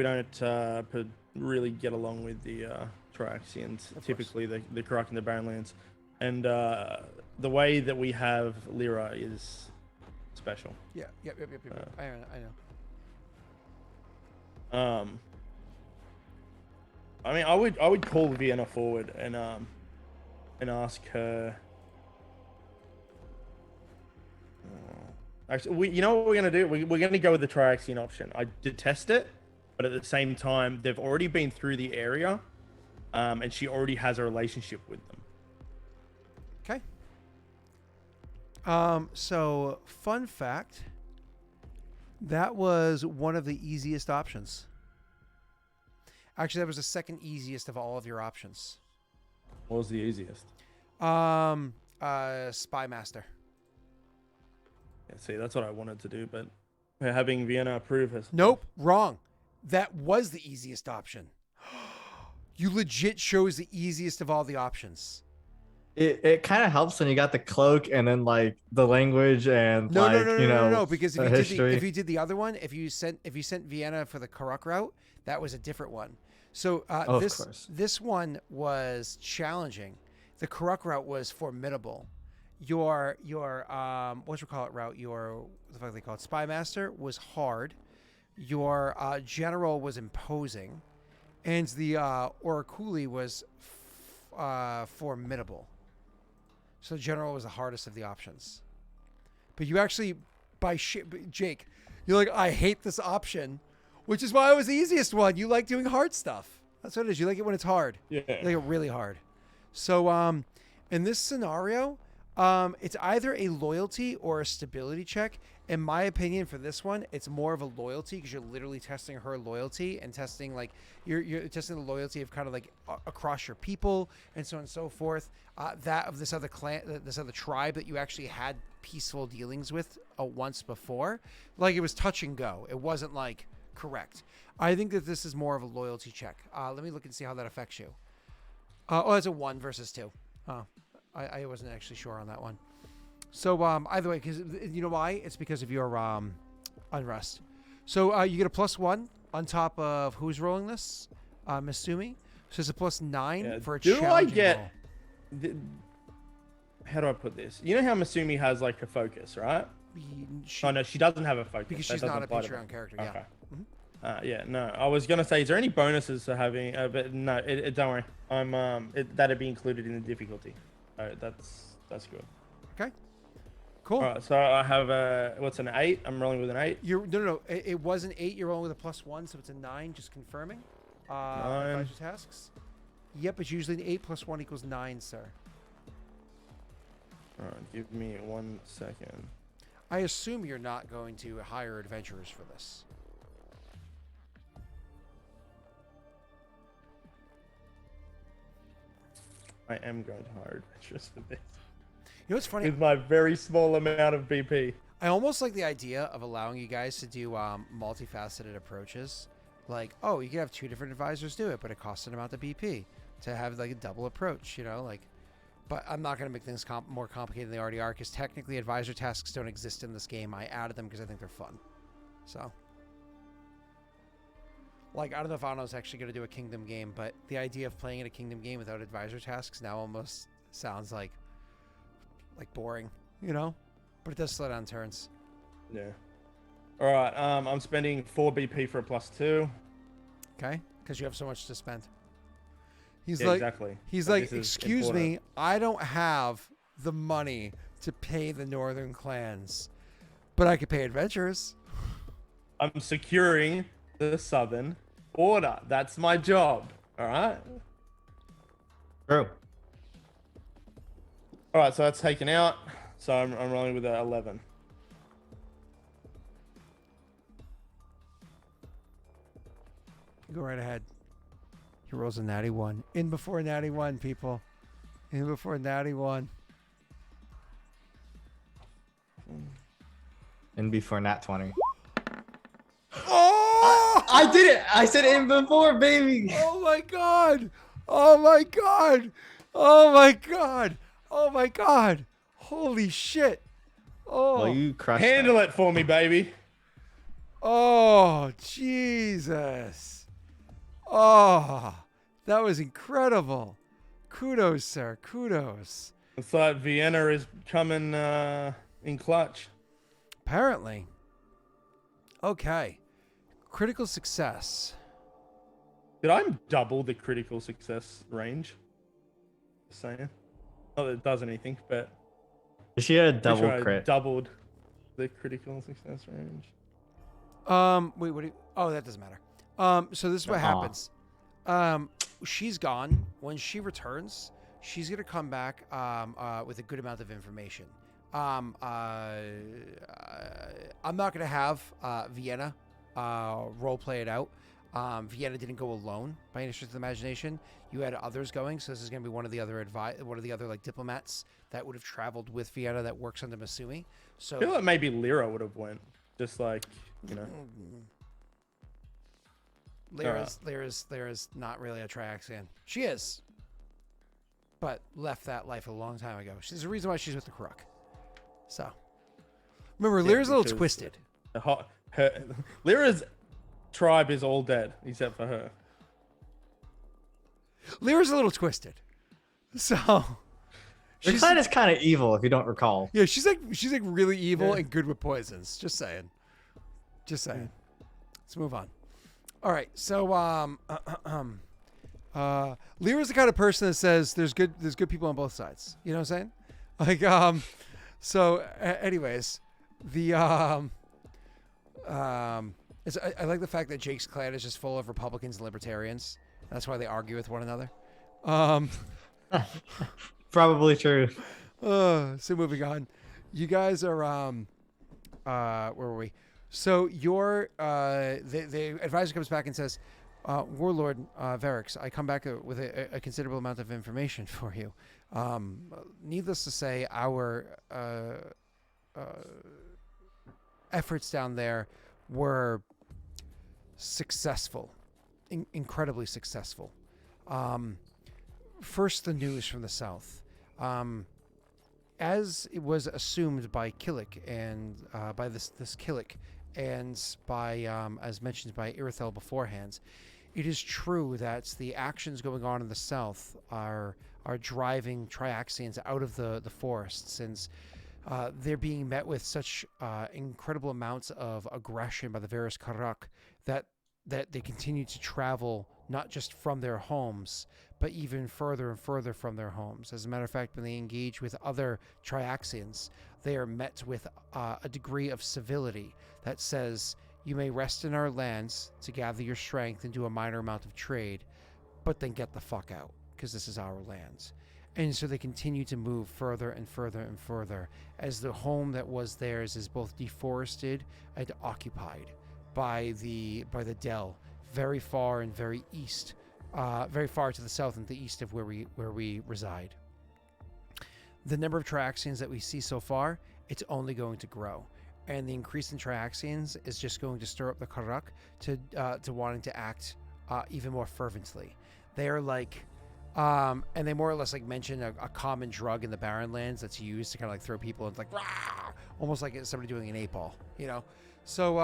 really get along with the Triaxians. Typically, the Karak and the Barrenlands, and the way that we have Lyra is special. Yeah. Yep. I know. I mean, I would call Vienna forward and ask her. Actually, you know what we're gonna do? We're gonna go with the Triaxian option. I detest it, but at the same time, they've already been through the area, and she already has a relationship with them. Okay. So fun fact, that was one of the easiest options. Actually, that was the second easiest of all of your options. What was the easiest? Spy Master. Yeah, see, that's what I wanted to do, but having Vienna approve has. Nope, wrong. That was the easiest option. You legit chose the easiest of all the options. It kind of helps when you got the cloak and then like the language and No. Because history. if you did the other one, if you sent Vienna for the Karuk route, that was a different one. So of course. this one was challenging. The Karuk route was formidable. Your what you call it route? Your what the fuck they call it? Spy Master was hard. Your general was imposing, and the Oraculi was formidable. So general was the hardest of the options. But you actually, Jake, you're like, I hate this option, which is why it was the easiest one. You like doing hard stuff. That's what it is. You like it when it's hard. Yeah. You like it really hard. So in this scenario, it's either a loyalty or a stability check. In my opinion, for this one, it's more of a loyalty because you're literally testing her loyalty and testing like you're testing the loyalty of kind of like across your people and so on and so forth. That of this other clan, this other tribe that you actually had peaceful dealings with once before, like it was touch and go. It wasn't like correct. I think that this is more of a loyalty check. Let me look and see how that affects you. Oh, it's a 1 versus 2. I wasn't actually sure on that one. So either way, because you know why? It's because of your unrest. So you get a +1 on top of who's rolling this? Misumi. So it's a +9 for a challenging Do I get? roll. How do I put this? You know how Masumi has like a focus, right? She, Oh no, she doesn't have a focus. because That she's doesn't not a apply to Patreon me. character. Okay. Yeah. Yeah, no. I was gonna say, is there any bonuses to having? But no, don't worry. That'd be included in the difficulty. That's good. Okay. Cool. All right, so I have what's an 8? I'm rolling with an 8. No. It was an 8. You're rolling with a +1, so it's a 9. Just confirming. 9. Advisor tasks. Yep, it's usually an 8 + 1 = 9, sir. All right, give me 1 second. I assume you're not going to hire adventurers for this. I am going to hire adventurers for this. You know what's funny? With my very small amount of BP. I almost like the idea of allowing you guys to do multifaceted approaches. Like, oh, you can have 2 different advisors do it, but it costs an amount of BP to have like a double approach, you know, like. But I'm not going to make things more complicated than they already are, because technically advisor tasks don't exist in this game. I added them because I think they're fun. So, like, I don't know if Ano's actually going to do a kingdom game, but the idea of playing in a kingdom game without advisor tasks now almost sounds like boring, you know? But it does slow down turns. Yeah. All right. I'm spending 4 BP for a +2. Okay? Because you have so much to spend. He's Yeah, like, exactly. He's But like, this is excuse important. me, I don't have the money to pay the northern clans, but I could pay adventurers. I'm securing the southern border. That's my job. All right. True. All right. So that's taken out. So I'm rolling with an 11. Go right ahead. He rolls a natty 1. In before natty 1, people. In before natty 1. And before Nat 20. Oh! I did it. I said in before, baby. Oh my god! Oh my god! Oh my god! Oh my god! Holy shit! Oh! Well, you crushed Handle it for me, baby. Oh, Jesus. Oh, that was incredible. Kudos, sir. Kudos. It's like Vienna is coming in clutch. Apparently. Okay. Critical success. Did I double the critical success range? Just saying. Not that it does anything, but She had a pretty double sure I crit. doubled. the critical success range? Wait, what do you, oh, that doesn't matter. So this is what Aw. happens. She's gone. When she returns, she's gonna come back with a good amount of information. I'm not gonna have Vienna role play it out. Vienna didn't go alone by any stretch of the imagination. You had others going, so this is gonna be one of the other like diplomats that would have traveled with Vienna that works under Masumi. So I feel like maybe Lyra would have went, just like, you know. Lyra's not really a Triaxian. She is, but left that life a long time ago. She's the reason why she's with the Kruk. So remember, Yeah, Lyra's a little because twisted. Lyra's tribe is all dead except for her. Lyra's a little twisted. So Your clan is kind of evil, if you don't recall. yeah, she's like really evil and good with poisons. Just saying. Let's move on. All right, so Lyra's the kind of person that says there's good people on both sides. You know what I'm saying? Like anyways, the I like the fact that Jake's clan is just full of Republicans and Libertarians. That's why they argue with one another. Probably true. So moving on, you guys are where were we? So your the advisor comes back and says, Warlord Varix, I come back with a considerable amount of information for you. Needless to say, our efforts down there were successful, incredibly successful. First, the news from the south. As it was assumed by Killick and by this Killick and by, as mentioned by Irithel beforehand, it is true that the actions going on in the south are driving Triaxians out of the forests, and they're being met with such incredible amounts of aggression by the various Karak that they continue to travel not just from their homes, but even further and further from their homes. As a matter of fact, when they engage with other Triaxians, they are met with a degree of civility that says, you may rest in our lands to gather your strength and do a minor amount of trade, but then get the fuck out, because this is our lands. And so they continue to move further and further and further as the home that was theirs is both deforested and occupied by the Dell, very far and very east, very far to the south and the east of where we reside. The number of Triaxians that we see so far, it's only going to grow. And the increase in Triaxians is just going to stir up the Karak to wanting to act even more fervently. They are like, and they more or less like mention a common drug in the Barren Lands that's used to kind of like throw people into like, rah! Almost like somebody doing an 8-ball, you know? So,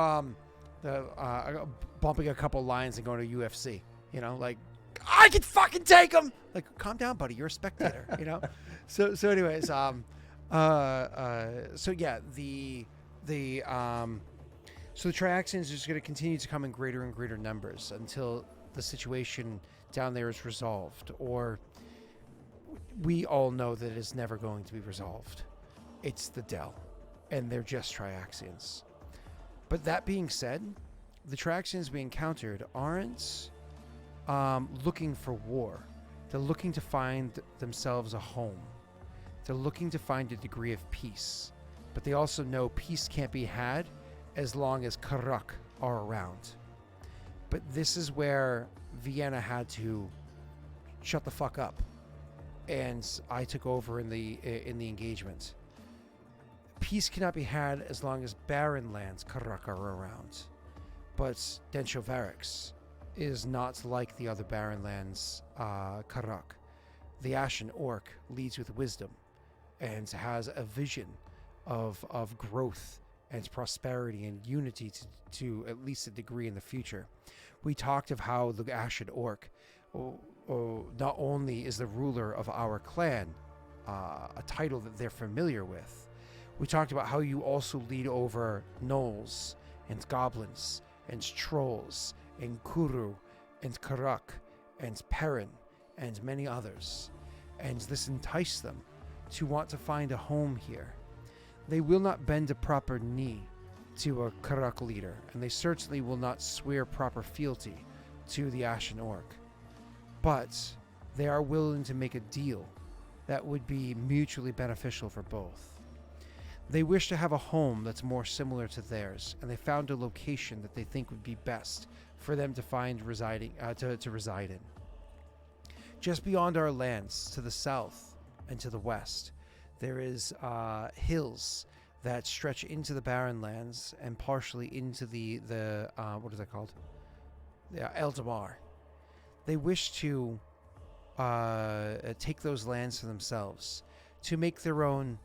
bumping a couple lines and going to UFC, you know, like, I can fucking take him. Like, calm down, buddy. You're a spectator, you know? So anyways, so yeah, so the Triaxians are just going to continue to come in greater and greater numbers until the situation down there is resolved, or we all know that it is never going to be resolved. It's the Dell, and they're just Triaxians. But that being said, the Triaxians we encountered aren't looking for war. They're looking to find themselves a home. They're looking to find a degree of peace. But they also know peace can't be had as long as Karak are around. But this is where Vienna had to shut the fuck up, and I took over in the engagement. Peace cannot be had as long as barren lands Karak are around. But Densho Varix is not like the other barren lands Karak. The Ashen Orc leads with wisdom and has a vision of growth and prosperity and unity to at least a degree in the future. We talked of how the Ashen Orc not only is the ruler of our clan, a title that they're familiar with. We talked about how you also lead over gnolls and goblins and trolls and Kuru and Karak and Perrin and many others. And this enticed them to want to find a home here. They will not bend a proper knee to a Karak leader, and they certainly will not swear proper fealty to the Ashen Orc. But they are willing to make a deal that would be mutually beneficial for both. They wish to have a home that's more similar to theirs, and they found a location that they think would be best for them to find residing to reside in. Just beyond our lands, to the south and to the west, there is hills that stretch into the barren lands and partially into the what is that called? Eldamar. They wish to take those lands for themselves, to make their own,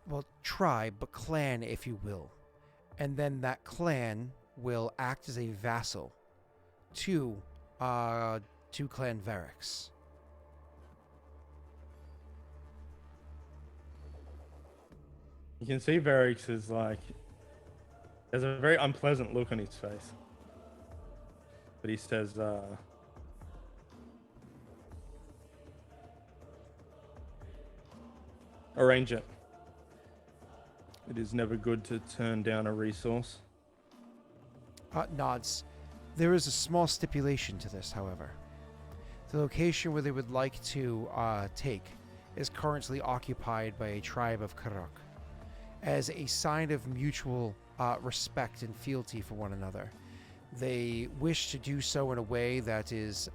well, tribe, but clan, if you will. And then that clan will act as a vassal to Clan Varix. You can see Varix is like, there's a very unpleasant look on his face. But he says, arrange it. It is never good to turn down a resource. Nods. There is a small stipulation to this, however. The location where they would like to take is currently occupied by a tribe of Karuk. As a sign of mutual respect and fealty for one another, they wish to do so in a way that is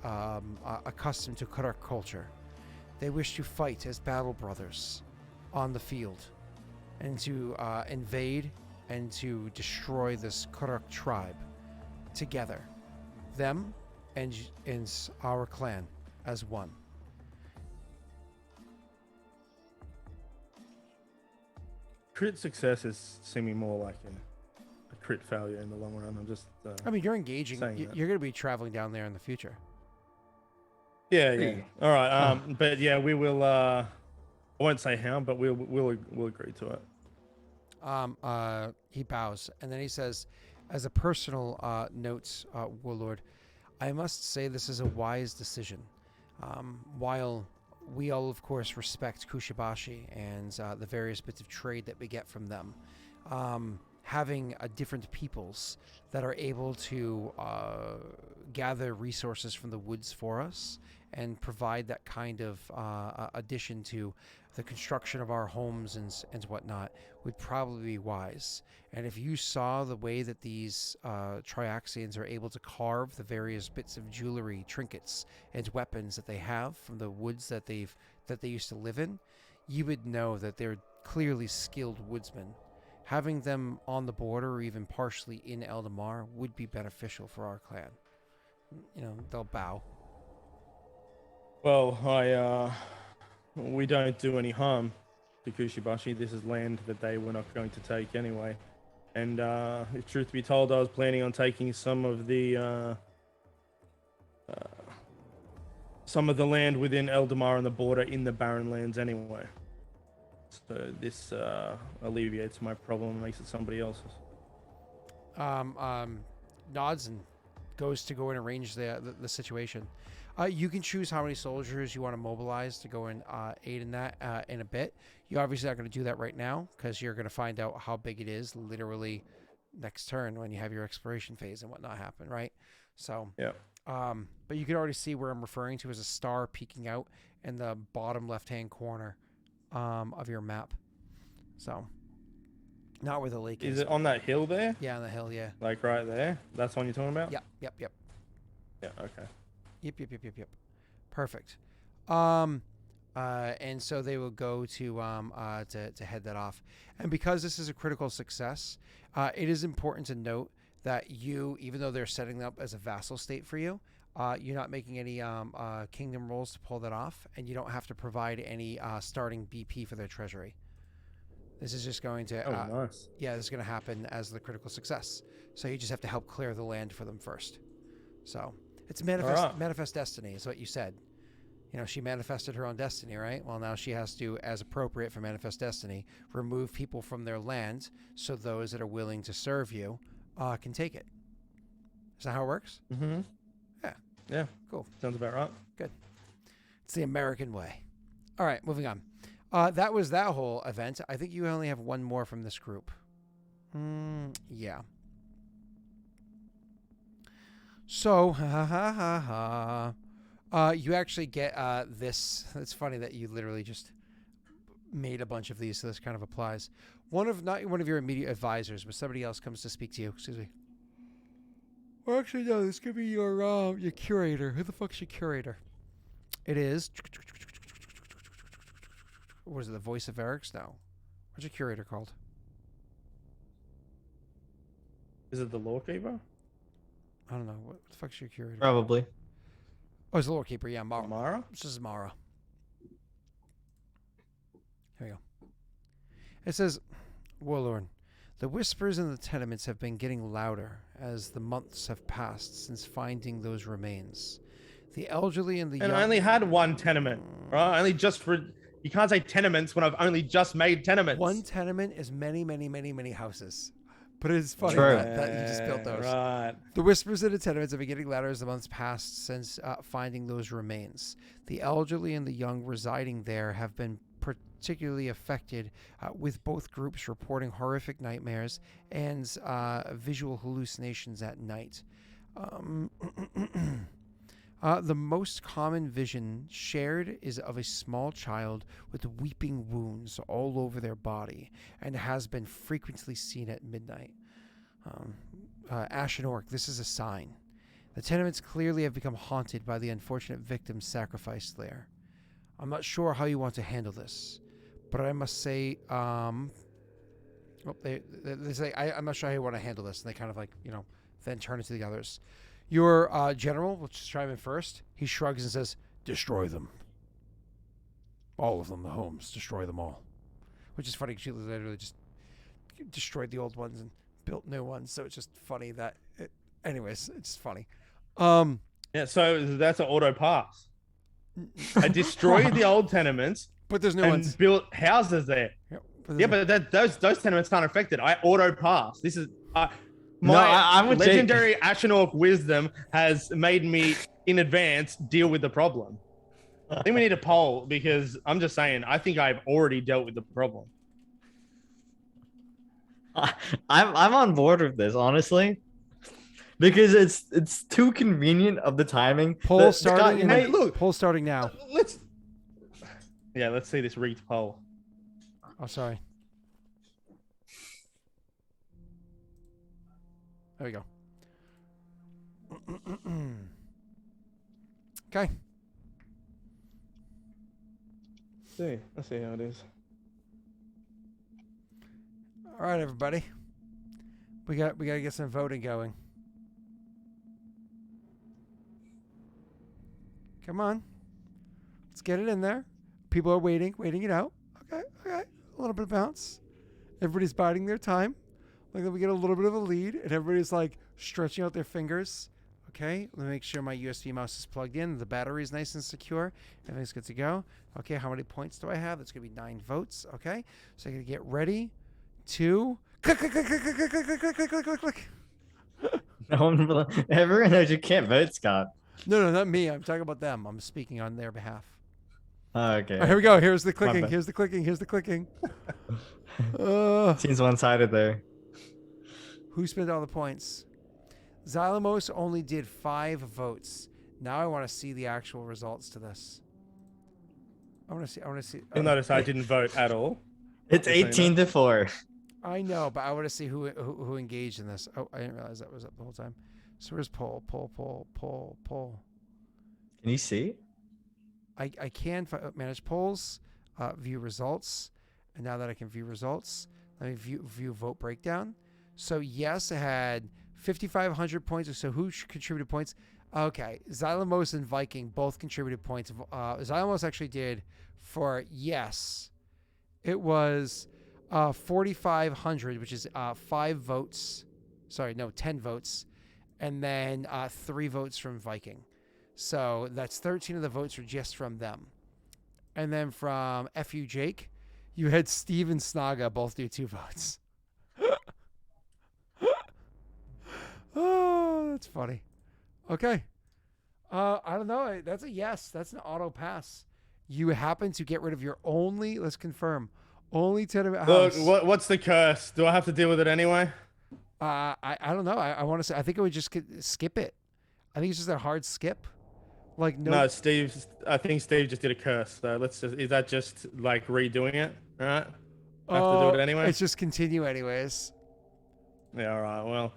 accustomed to Karuk culture. They wish to fight as battle brothers on the field, and to invade and to destroy this Karuk tribe together, them and our clan as one. Crit success is seeming more like a crit failure in the long run. I'm just. I mean, you're engaging. saying You're going to be traveling down there in the future. Yeah. All right. But yeah, we will. I won't say how, but we'll agree to it. He bows, and then he says, as a personal note, Warlord, I must say this is a wise decision. While we all, of course, respect Kushibashi and the various bits of trade that we get from them, having different peoples that are able to gather resources from the woods for us and provide that kind of addition to the construction of our homes and whatnot would probably be wise. And if you saw the way that these Triaxians are able to carve the various bits of jewelry, trinkets, and weapons that they have from the woods that they used to live in, you would know that they're clearly skilled woodsmen. Having them on the border or even partially in Eldamar would be beneficial for our clan. You know, they'll bow. Well, we don't do any harm to Kushibashi. This is land that they were not going to take anyway. And if truth be told, I was planning on taking some of the land within Eldamar and the border in the Barren Lands anyway. So this alleviates my problem and makes it somebody else's. Nods and goes to go and arrange the situation. You can choose how many soldiers you want to mobilize to go and aid in that in a bit. You're obviously not going to do that right now because you're going to find out how big it is literally next turn when you have your exploration phase and whatnot happen, right? So, yeah. But you can already see where I'm referring to as a star peeking out in the bottom left-hand corner of your map. So, not where the lake is. Is it on that hill there? Yeah, on the hill, yeah. Like right there? That's the one you're talking about? Yep. Yeah, okay. Yep. Perfect. And so they will go to head that off. And because this is a critical success, it is important to note that you, even though they're setting up as a vassal state for you, you're not making any kingdom rolls to pull that off, and you don't have to provide any starting BP for their treasury. This is just going to... nice. Yeah, this is going to happen as the critical success. So you just have to help clear the land for them first. So... It's manifest destiny, is what you said. You know, she manifested her own destiny, right? Well, now she has to, as appropriate for manifest destiny, remove people from their land so those that are willing to serve you can take it. Is that how it works? Mm-hmm. Yeah. Cool. Sounds about right. Good. It's the American way. All right, moving on. That was that whole event. I think you only have one more from this group. Yeah. So, you actually get this. It's funny that you literally just made a bunch of these, so this kind of applies. Not one of your immediate advisors, but somebody else comes to speak to you. Excuse me. Or actually, no, this could be your curator. Who the fuck's your curator? It is. What is it? The voice of Eric's? No. What's your curator called? Is it the Lawkeeper? I don't know. What the fuck's your curator? Probably. Oh, it's the Lawkeeper. Yeah, Mara. Mara? This is Mara. Here we go. It says, Warlord, the whispers in the tenements have been getting louder as the months have passed since finding those remains. The elderly and the young... I only had one tenement, right? I only just... You can't say tenements when I've only just made tenements. One tenement is many, many, many, many houses. But it's funny True. that you just built those. Right. The whispers in the tenements have been getting louder as the months passed since finding those remains. The elderly and the young residing there have been particularly affected, with both groups reporting horrific nightmares and visual hallucinations at night. The most common vision shared is of a small child with weeping wounds all over their body and has been frequently seen at midnight. Ashen Orc, this is a sign. The tenements clearly have become haunted by the unfortunate victims sacrificed there. I'm not sure how you want to handle this, but I must say, they say, I'm not sure how you want to handle this. And they kind of then turn it to the others. Your general, we'll just try him in first. He shrugs and says, destroy them. All of them, the homes. Destroy them all. Which is funny because she literally just destroyed the old ones and built new ones. So it's just funny that... anyways, it's funny. Yeah, so that's an auto pass. I destroyed the old tenements. But there's new and ones. Built houses there. Yep, but those tenements can't affect it. I auto pass. This is... I'm with legendary Ashen Orc wisdom has made me in advance deal with the problem. I think we need a poll because I'm just saying I think I've already dealt with the problem. I'm on board with this, honestly, because it's too convenient of the timing. Poll starting. Poll starting now. Let's see this rigged poll. Oh, sorry. There we go. Okay. Let's see how it is. All right, everybody. We got to get some voting going. Come on. Let's get it in there. People are waiting it out. Okay. A little bit of bounce. Everybody's biding their time. Like that we get a little bit of a lead and everybody's like stretching out their fingers. Okay, let me make sure my USB mouse is plugged in. The battery is nice and secure. Everything's good to go. Okay, how many points do I have? That's going to be 9 votes. Okay, so I'm going to get ready to click. No, everyone knows you can't vote, Scott. No, not me. I'm talking about them. I'm speaking on their behalf. Okay. All right, here we go. Here's the clicking. Here's the clicking. Seems one-sided there. Who spent all the points? Xylamos only did 5 votes. Now I want to see the actual results to this. I want to see. You'll notice I didn't vote at all. It's 18-4. I know, but I want to see who engaged in this. Oh, I didn't realize that was up the whole time. So where's poll? Can you see? I can manage polls, view results, and now that I can view results, let me view vote breakdown. So yes, I had 5,500 points. So who contributed points? Okay, Xylamos and Viking both contributed points. Xylamos actually did for yes. It was 4,500, which is 5 votes. Sorry, no, 10 votes, and then 3 votes from Viking. So that's 13 of the votes were just from them. And then from FU Jake, you had Steve and Snaga both do 2 votes. Oh, that's funny. Okay. I don't know. That's a yes. That's an auto pass. You happen to get rid of your only, let's confirm, only tenement Look, house. what's the curse? Do I have to deal with it anyway? I don't know. I want to say, I think it would just skip it. I think it's just a hard skip. Like, no. No, I think Steve just did a curse. So is that just like redoing it? All right. I have to do it anyway. It's just continue anyways. Yeah, all right. Well,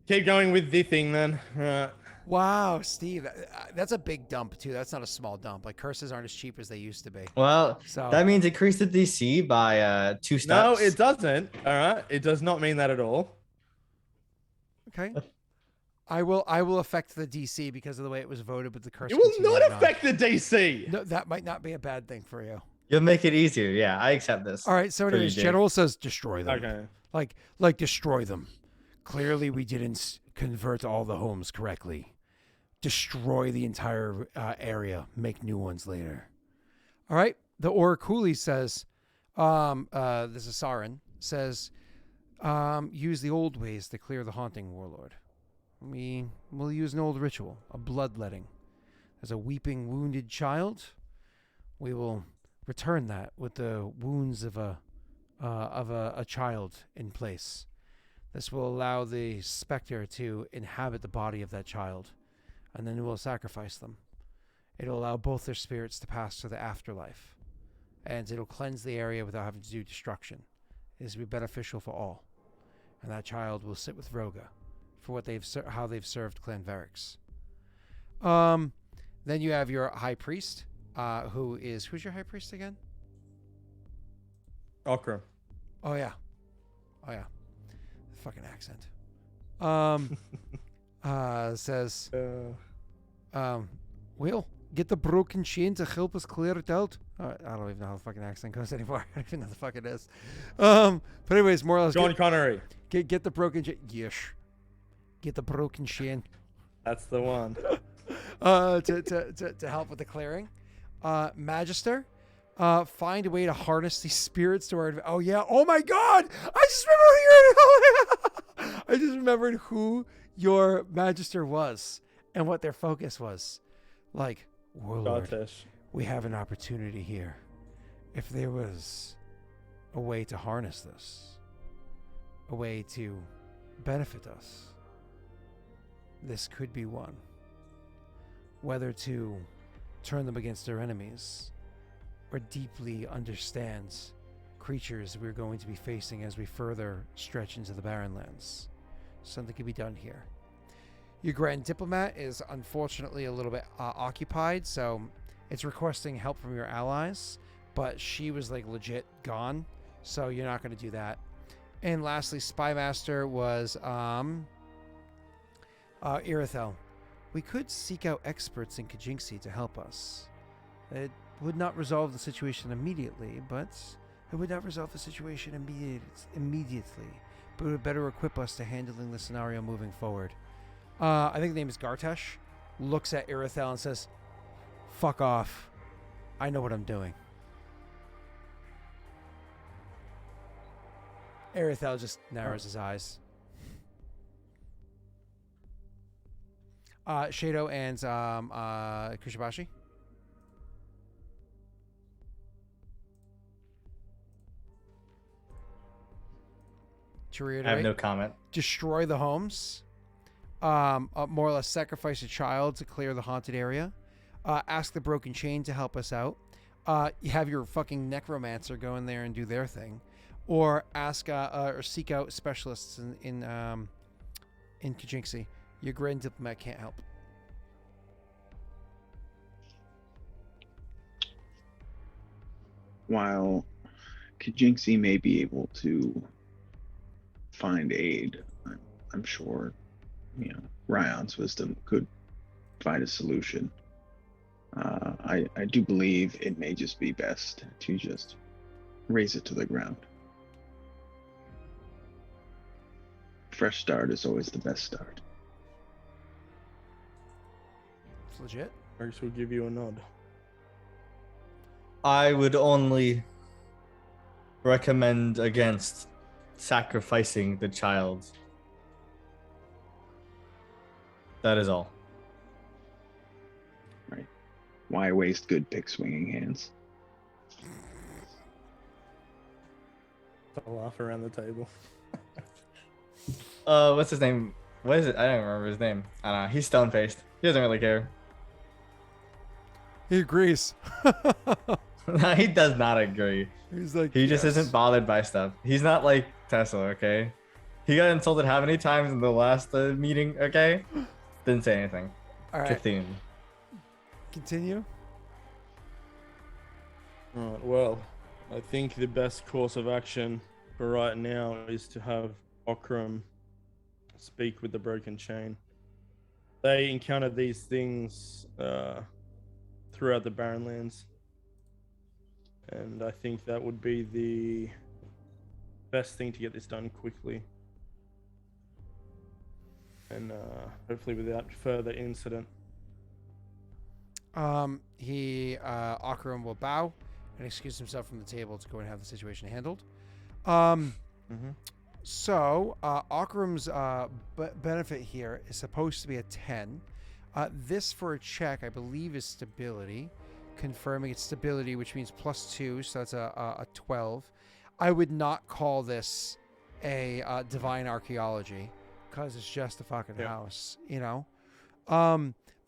keep going with the thing then. All right. Wow, Steve, that's a big dump too. That's not a small dump. Like curses aren't as cheap as they used to be. Well, So that means increase the DC by 2 steps. No, it doesn't. All right. It does not mean that at all. okay. I will affect the DC because of the way it was voted, but the curse. It will not continuing on. affect the DC. No, that might not be a bad thing for you. You'll make it easier. Yeah, I accept this. All right. So For you, anyways, Dave. General says destroy them. Okay. Like destroy them. Clearly, we didn't convert all the homes correctly. Destroy the entire area. Make new ones later. All right. The Oraculi says, this is Sarin, says, use the old ways to clear the haunting warlord. We'll use an old ritual, a bloodletting. As a weeping, wounded child, we will return that with the wounds of a child in place. This will allow the specter to inhabit the body of that child, and then we'll sacrifice them. It'll allow both their spirits to pass to the afterlife, and it'll cleanse the area without having to do destruction. This will be beneficial for all, and that child will sit with Roga for how they've served Clan Varix. Then you have your high priest, who's your high priest again? Aurorum. Oh yeah. Fucking accent. Says, we'll get the broken chain to help us clear it out. I don't even know how the fucking accent goes anymore. I don't even know what the fuck it is. But anyways, more or less. John Connery. Get the broken chain. Yes. Get the broken chain. That's the one. To help with the clearing. Magister, find a way to harness these spirits to our. Oh yeah! Oh my God! I just remembered who your Magister was and what their focus was. Like, warlord, we have an opportunity here. If there was a way to harness this, a way to benefit us, this could be one. Whether to turn them against their enemies or deeply understand creatures we're going to be facing as we further stretch into the Barren Lands. Something can be done here. Your Grand Diplomat is unfortunately a little bit occupied, so it's requesting help from your allies, but she was like legit gone, so you're not going to do that. And lastly, Spymaster was Irithel. We could seek out experts in Kajinxi to help us. It would not resolve the situation immediately, but it would better equip us to handling the scenario moving forward. I think the name is Gartesh. Looks at Irithel and says, "Fuck off. I know what I'm doing." Irithel just narrows his eyes. Shado and Kushibashi. To reiterate, I have no comment. destroy the homes. More or less sacrifice a child to clear the haunted area. Ask the Broken Chain to help us out. You have your fucking necromancer go in there and do their thing, or ask or seek out specialists in Kajinxi. Your Grand Diplomat can't help. While Kajinxi may be able to find aid, I'm sure, Ryan's wisdom could find a solution. I do believe it may just be best to just raise it to the ground. Fresh start is always the best start. It's legit. I guess we'll give you a nod. I would only recommend against sacrificing the child. That is all. Why waste good pick swinging hands? I laugh around the table. What's his name? What is it? I don't remember his name. I don't know. He's stone faced. He doesn't really care. He agrees. No, he does not agree. He's like, He just yes. isn't bothered by stuff. He's not like Tesla, okay? He got insulted how many times in the last meeting, okay? Didn't say anything. All right, Continue. continue. Right, well, I think the best course of action for right now is to have Aurorum speak with the broken chain. They encounter these things throughout the Barren Lands. And I think that would be the best thing to get this done quickly. And hopefully without further incident. Aurorum will bow and excuse himself from the table to go and have the situation handled. So Aukorum's benefit here is supposed to be a 10. This for a check, I believe, is stability. Confirming its stability, which means +2, so that's a 12. I would not call this a divine archaeology because it's just a fucking house, you know.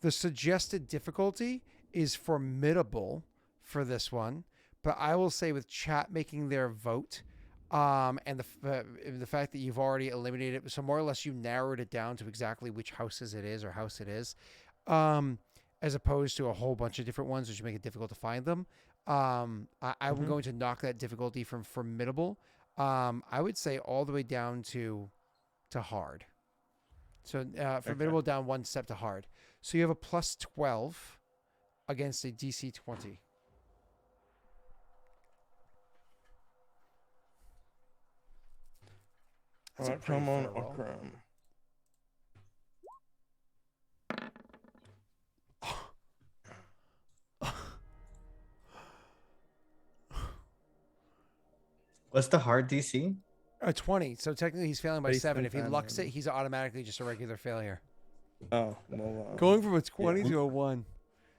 The suggested difficulty is formidable for this one, but I will say with chat making their vote, and the fact that you've already eliminated it, so more or less you narrowed it down to exactly which houses it is or house it is, as opposed to a whole bunch of different ones which make it difficult to find them. I'm going to knock that difficulty from formidable, I would say, all the way down to hard. So formidable down one step to hard. So you have a +12 against a DC 20. All right, come on, Aurorum. What's the hard DC? A 20. So technically he's failing by Base 7. If he and lucks famine. it, he's automatically just a regular failure. Oh, well. Going from a 20 to a 1.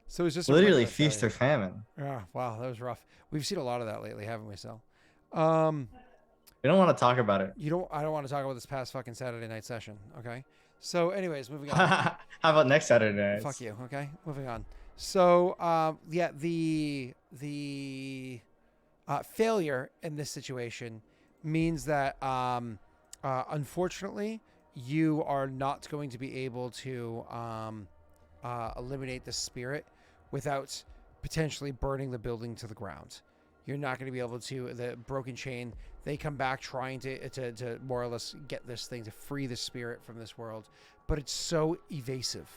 So it's just Literally a feast or failure. famine. Yeah, wow, that was rough. We've seen a lot of that lately, haven't we, Sal? We don't want to talk about it. I don't want to talk about this past fucking Saturday night session, okay? So anyways, moving on. How about next Saturday night? Fuck you, okay? Moving on. So, yeah, the failure in this situation means that, unfortunately, you are not going to be able to eliminate the spirit without potentially burning the building to the ground. You're not going to be able to. The broken chain, they come back trying to more or less get this thing to free the spirit from this world, but it's so evasive.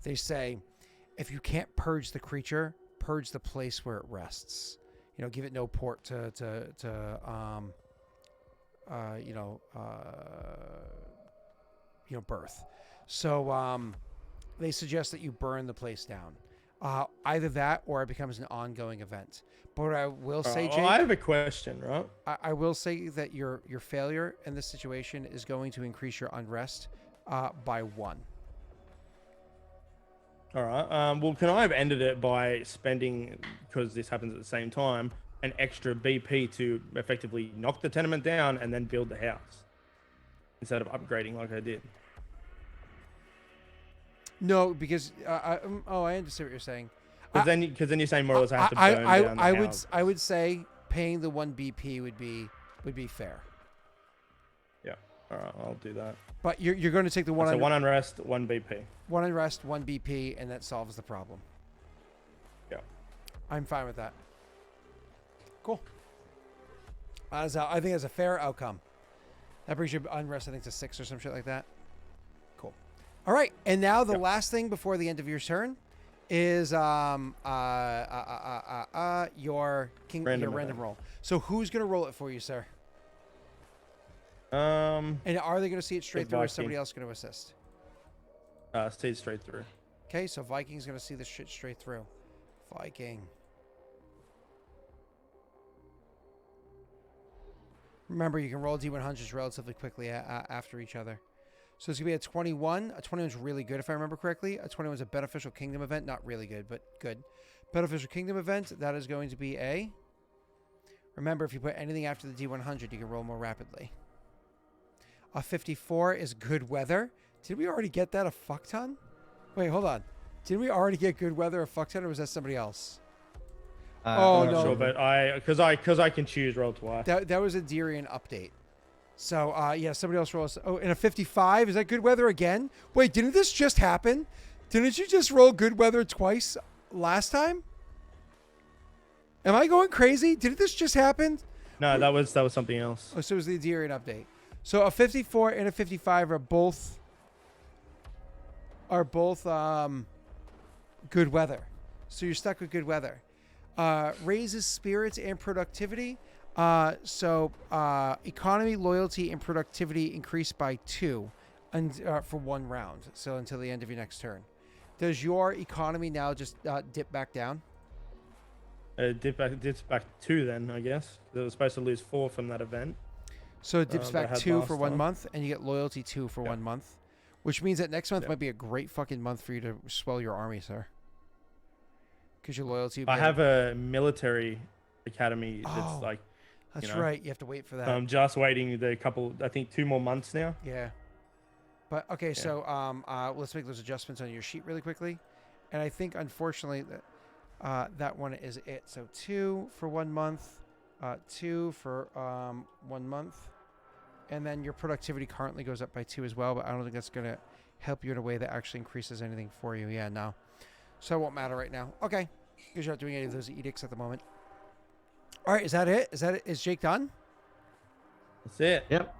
They say, if you can't purge the creature, purge the place where it rests. You know, give it no port to birth. So they suggest that you burn the place down. Either that or it becomes an ongoing event. But what I will say, Jake, I have a question, right? I will say that your failure in this situation is going to increase your unrest by 1. All right. Well, can I have ended it by spending, because this happens at the same time, an extra BP to effectively knock the tenement down and then build the house instead of upgrading like I did? No, because I understand what you're saying. Because then you're saying more or less I have to burn down the house. I would say paying the 1 BP would be fair. Yeah. All right. I'll do that. But you're going to take the one. So 1 unrest, 1 BP. 1 unrest, 1 BP, and that solves the problem. Yeah. I'm fine with that. Cool. I think that's a fair outcome. That brings your unrest, I think, to 6 or some shit like that. Cool. All right, and now the last thing before the end of your turn is your random roll. So who's gonna roll it for you, sir? And are they gonna see it straight through, or is somebody else gonna assist? See it straight through. Okay, so Viking's gonna see this shit straight through. Viking. Remember, you can roll D100s relatively quickly after each other. So it's going to be a 21. A 21 is really good, if I remember correctly. A 21 is a beneficial kingdom event. Not really good, but good. Beneficial Kingdom event, that is going to be a... Remember, if you put anything after the D100, you can roll more rapidly. A 54 is good weather. Did we already get that a fuck ton? Wait, hold on. Did we already get good weather a fuck ton, or was that somebody else? Oh, I'm not no. sure, but because I can choose roll twice. That was a Darian update. So, yeah, somebody else rolls. Oh, and a 55. Is that good weather again? Wait, didn't this just happen? Didn't you just roll good weather twice last time? Am I going crazy? Did this just happen? No, that was something else. Oh, so it was the Darian update. So a 54 and a 55 are both good weather. So you're stuck with good weather. Raises spirits and productivity. So economy, loyalty, and productivity increase by 2 for 1 round. So until the end of your next turn. Does your economy now just dip back down? Dips back 2 then, I guess. They were supposed to lose 4 from that event. So it dips back 2 for 1 time. month, and you get loyalty 2 for 1 month, which means that next month might be a great fucking month for you to swell your army, sir. Because your loyalty. I have a military academy that's like. That's right. You have to wait for that. I'm just waiting I think 2 more months now. Yeah. But okay, so let's make those adjustments on your sheet really quickly, and I think unfortunately that one is it. So 2 for 1 month, 2 for 1 month, and then your productivity currently goes up by 2 as well. But I don't think that's gonna help you in a way that actually increases anything for you. Yeah, no. So it won't matter right now. Okay, because you're not doing any of those edicts at the moment. All right, is that it? Is Jake done? That's it. Yep.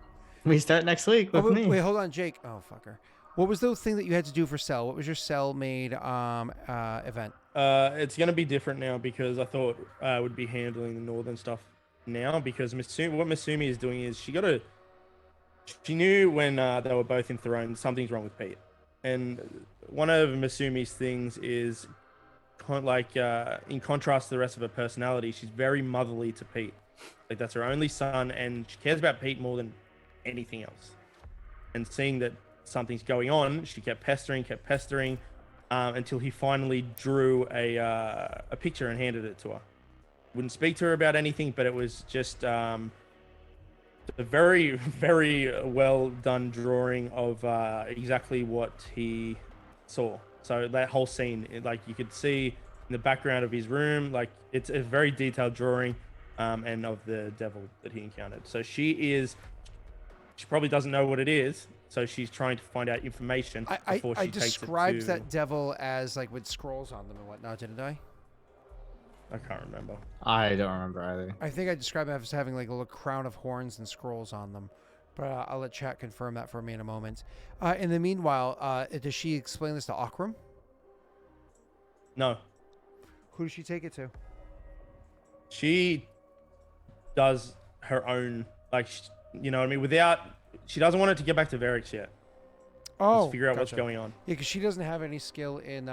We start next week with me. Wait, hold on, Jake. Oh, fucker. What was the thing that you had to do for Cell? What was your Cell made event? It's gonna be different now because I thought I would be handling the northern stuff now because what Masumi is doing is she knew when they were both enthroned something's wrong with Pete, and one of Masumi's things is in contrast to the rest of her personality, she's very motherly to Pete. Like that's her only son, and she cares about Pete more than anything else. And seeing that something's going on, she kept pestering, until he finally drew a picture and handed it to her. Wouldn't speak to her about anything, but it was just a very, very well done drawing of exactly what he saw. So that whole scene, like you could see in the background of his room, like it's a very detailed drawing, and of the devil that he encountered. So she probably doesn't know what it is, so she's trying to find out information before she takes it to... I described that devil as like with scrolls on them and whatnot, didn't I? I can't remember. I don't remember either. I think I described it as having like a little crown of horns and scrolls on them. But I'll let chat confirm that for me in a moment. In the meanwhile, does she explain this to Aurorum? No. Who does she take it to? She does her own, like, you know what I mean? She doesn't want it to get back to Varix yet. Oh, Just figure out what's going on. Yeah, because she doesn't have any skill in,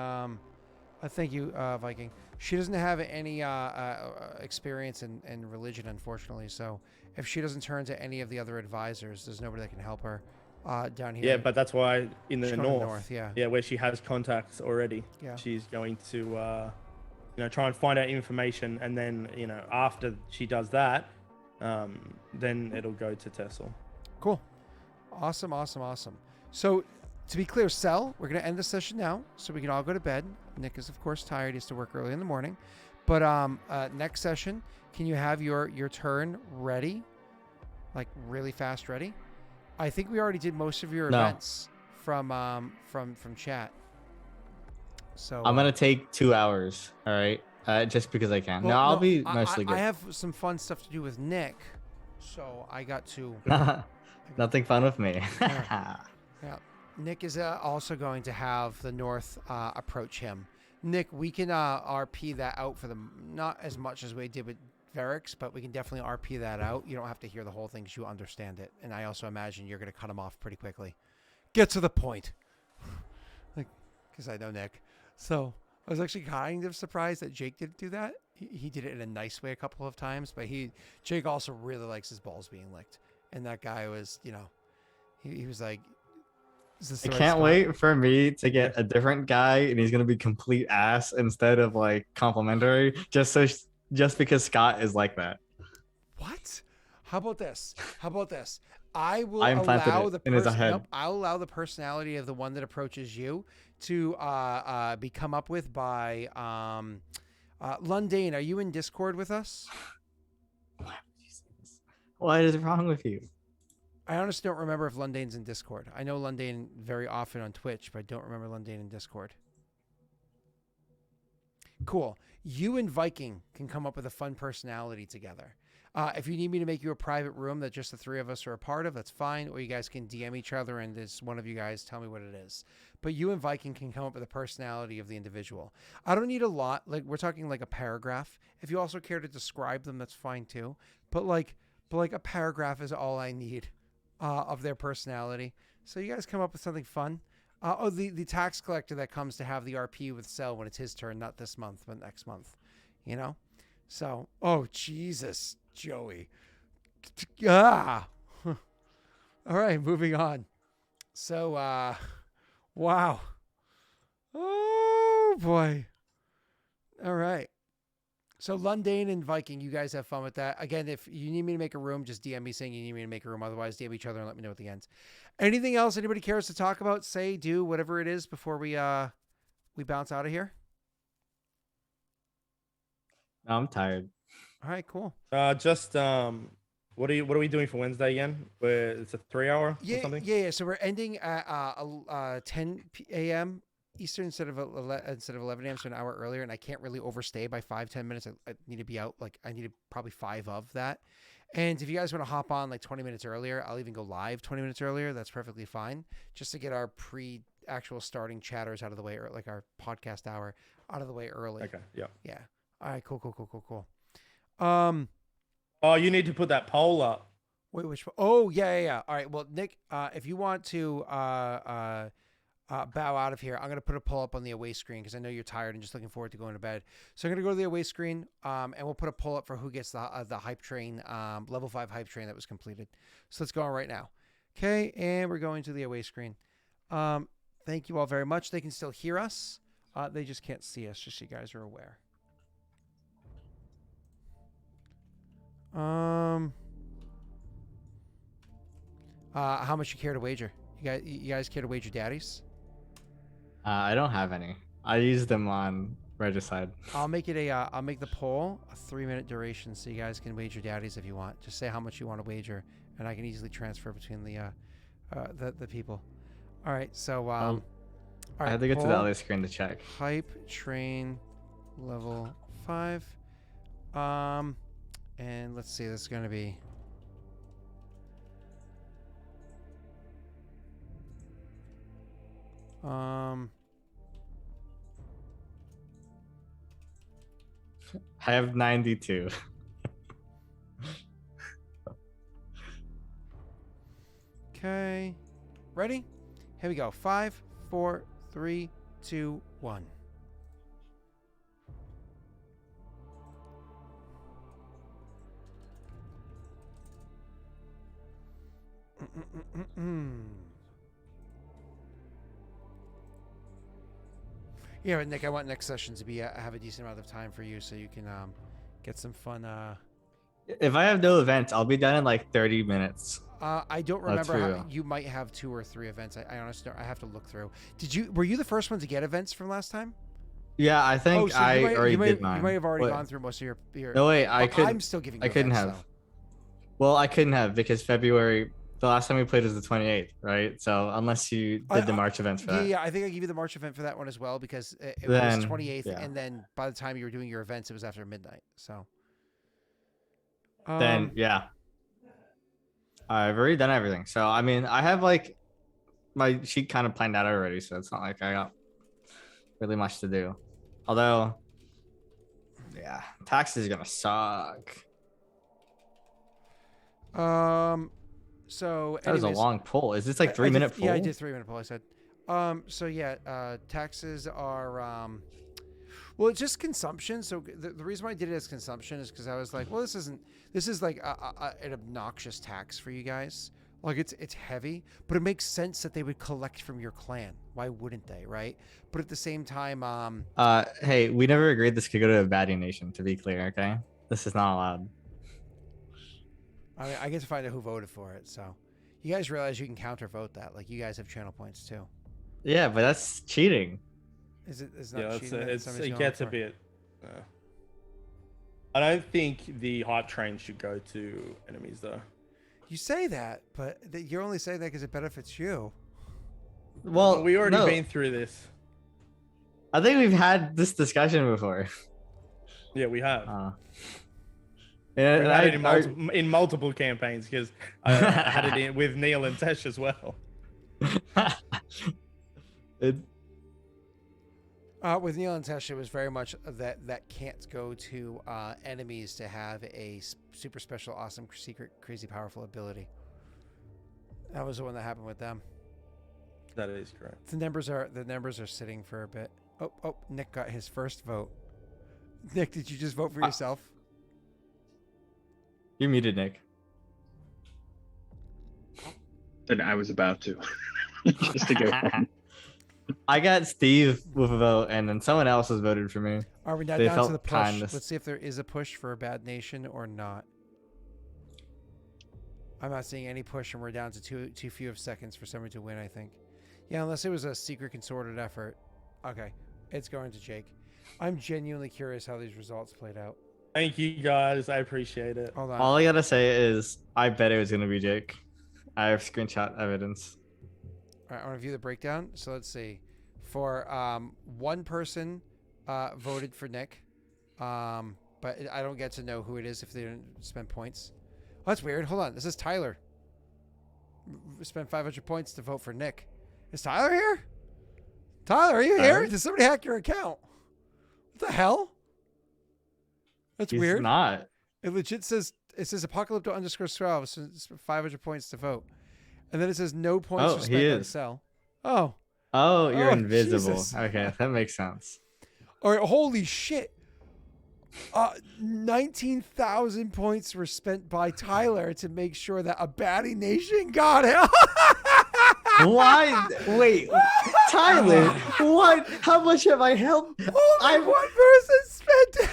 thank you, Viking. She doesn't have any experience in religion, unfortunately. So if she doesn't turn to any of the other advisors, there's nobody that can help her down here. Yeah, but that's why in the north, yeah, where she has contacts already, she's going to, try and find out information, and then, after she does that, then it'll go to Tessel. Cool. Awesome. So, to be clear, Cell, we're going to end the session now so we can all go to bed. Nick is, of course, tired. He has to work early in the morning. But next session, can you have your turn ready? Like, really fast ready? I think we already did most of your events from chat. So I'm going to take 2 hours, all right? Just because I can. Well, I'll be mostly good. I have some fun stuff to do with Nick, so I got to... Nothing fun with me. Yeah. Nick is also going to have the North approach him. Nick, we can RP that out for them. Not as much as we did with Varix, but we can definitely RP that out. You don't have to hear the whole thing because you understand it. And I also imagine you're going to cut him off pretty quickly. Get to the point. Because I know Nick. So I was actually kind of surprised that Jake didn't do that. He did it in a nice way a couple of times, but Jake also really likes his balls being licked. And that guy was, he was like, Is this I the right can't spot? wait for me to get a different guy, and he's gonna be complete ass instead of like complimentary, just because Scott is like that. What? How about this? How about this? I will I implanted allow it the in his person. head. Nope. I'll allow the personality of the one that approaches you to be come up with by Lundane. Are you in Discord with us? What is wrong with you? I honestly don't remember if Lundane's in Discord. I know Lundane very often on Twitch, but I don't remember Lundane in Discord. Cool. You and Viking can come up with a fun personality together. If you need me to make you a private room that just the three of us are a part of, that's fine. Or you guys can DM each other and this one of you guys tell me what it is. But you and Viking can come up with a personality of the individual. I don't need a lot. Like we're talking like a paragraph. If you also care to describe them, that's fine too. But like a paragraph is all I need of their personality. So you guys come up with something fun. The tax collector that comes to have the RP with Cell when it's his turn, not this month, but next month. You know? So, oh, Jesus, Joey. Ah. All right, moving on. So, wow. Oh, boy. All right. So, Lundane and Viking, you guys have fun with that. Again, if you need me to make a room, just DM me saying you need me to make a room. Otherwise, DM each other and let me know at the end. Anything else anybody cares to talk about, say, do, whatever it is before we bounce out of here? No, I'm tired. All right, cool. What are we doing for Wednesday again? Where it's a 3 hour or Yeah, something? yeah. So we're ending at 10 a.m. Eastern instead of 11 a.m. So an hour earlier, and I can't really overstay by 5-10 minutes. I need to be out. Like I need probably 5 of that. And if you guys want to hop on like 20 minutes earlier, I'll even go live 20 minutes earlier. That's perfectly fine. Just to get our actual starting chatters out of the way, or like our podcast hour out of the way early. Okay, yeah. Yeah. All right. Cool. Oh, you need to put that poll up. Wait, which? Oh, yeah. All right. Well, Nick, if you want to bow out of here, I'm going to put a poll up on the away screen because I know you're tired and just looking forward to going to bed. So I'm going to go to the away screen, and we'll put a poll up for who gets the hype train, level 5 hype train that was completed. So let's go on right now. Okay, and we're going to the away screen. Thank you all very much. They can still hear us. They just can't see us, just so you guys are aware. How much you care to wager? You guys care to wager daddies? I don't have any. I use them on Regicide. I'll make it I'll make the poll a 3-minute duration so you guys can wager daddies if you want. Just say how much you want to wager, and I can easily transfer between the people. All right, so all right, I have to get to the other screen to check. Hype train level 5. And let's see, this is gonna be I have 92. Okay. Ready? Here we go. 5, 4, 3, 2, 1. Yeah, Nick, I want next session to be have a decent amount of time for you so you can get some fun. If I have no events, I'll be done in like 30 minutes. I don't remember how you might have 2 or 3 events. I honestly don't. I have to look through. Were you the first one to get events from last time? Yeah, I think so I already did mine. You might have already gone through most of your. No, wait, I'm still giving you I couldn't events, have. Well, I couldn't have because February, the last time we played was the 28th, right? So unless you did the March events for that. Yeah, I think I gave you the March event for that one as well because it was 28th, yeah. and then by the time you were doing your events, it was after midnight. So. Then yeah, I've already done everything. So I mean, I have like my sheet kind of planned out already, so it's not like I got really much to do. Although, yeah, taxes are gonna suck. So that was a long poll. Is this like 3-minute poll? Yeah, I did 3-minute poll. I said. So yeah, taxes are well, it's just consumption. So the reason why I did it as consumption is because I was like, well, this is like an obnoxious tax for you guys. Like it's heavy, but it makes sense that they would collect from your clan. Why wouldn't they, right? But at the same time, Hey, we never agreed this could go to a baddie nation, to be clear, okay? This is not allowed. I mean, I get to find out who voted for it. So, you guys realize you can counter vote that? Like you guys have channel points too. Yeah, but that's cheating. Is it? It's not Yeah, cheating. that somebody's it going gets a for? bit. I don't think the hype train should go to enemies though. You say that, but you're only saying that because it benefits you. Well, We already no. been through this. I think we've had this discussion before. Yeah, we have. Yeah, We've had it in multiple campaigns because I had it in with Neil and Tesh as well. With Neil and Tesh, it was very much that can't go to enemies to have a super special, awesome, secret, crazy, powerful ability. That was the one that happened with them. That is correct. The numbers are sitting for a bit. Oh, Nick got his first vote. Nick, did you just vote for yourself? You're muted, Nick. And I was about to. Just to go home. I got Steve with a vote, and then someone else has voted for me. Are we now They down to felt the push? kindness. Let's see if there is a push for a bad nation or not. I'm not seeing any push, and we're down to too few of seconds for someone to win, I think. Yeah, unless it was a secret concerted effort. Okay, it's going to Jake. I'm genuinely curious how these results played out. Thank you guys. I appreciate it. Hold on. All I gotta say is, I bet it was gonna be Jake. I have screenshot evidence. All right, I want to view the breakdown. So let's see. For one person voted for Nick, but I don't get to know who it is if they didn't spend points. Oh, that's weird. Hold on. This is Tyler. Spent 500 points to vote for Nick. Is Tyler here? Tyler, are you here? Did somebody hack your account? What the hell? That's He's weird. not. It legit says Apocalypto_12. So it's 500 points to vote. And then it says no points Oh, for he spent on is. sell. Oh. Oh, you're Oh, invisible. Jesus. Okay, that makes sense. All right, holy shit. 19,000 points were spent by Tyler to make sure that a baddie nation got it. Why? Wait, Tyler, what? How much have I helped? Only one person spent.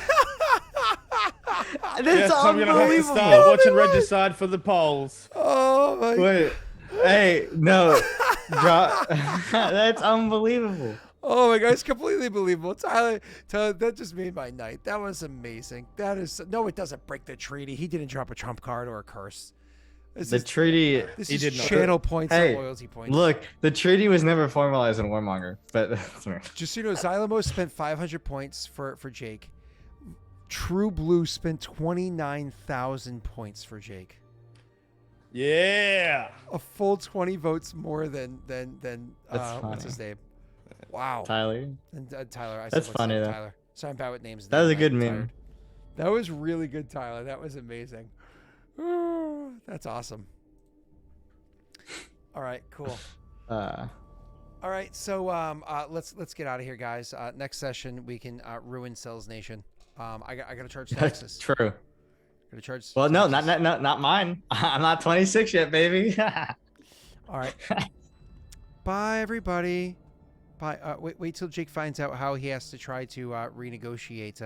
That's Yes, I'm gonna have to unbelievable. start watching Regicide for the polls. Oh my god. Wait, hey, no, drop. That's unbelievable. Oh my god, it's completely believable. Tyler, that just made my night. That was amazing. That is no, it doesn't break the treaty. He didn't drop a trump card or a curse. The treaty. This he is did not. channel points Hey, and loyalty points. Look, the treaty was never formalized in Warmonger, but Just so you know, Xylemos spent 500 points for Jake. True Blue spent 29,000 points for Jake. Yeah. A full 20 votes more than That's what's his name? Wow. Tyler. And Tyler. I said That's what's funny, name, though. Tyler. Sorry, I'm bad with names. That was a I'm good meme. tired. That was really good, Tyler. That was amazing. Ooh, that's awesome. All right, cool. All right, so let's get out of here, guys. Next session we can ruin Cells Nation. I got to charge taxes. True. Gotta charge. Well, no, taxes. not mine. I'm not 26 yet, baby. All right. Bye, everybody. Bye. Wait till Jake finds out how he has to try to renegotiate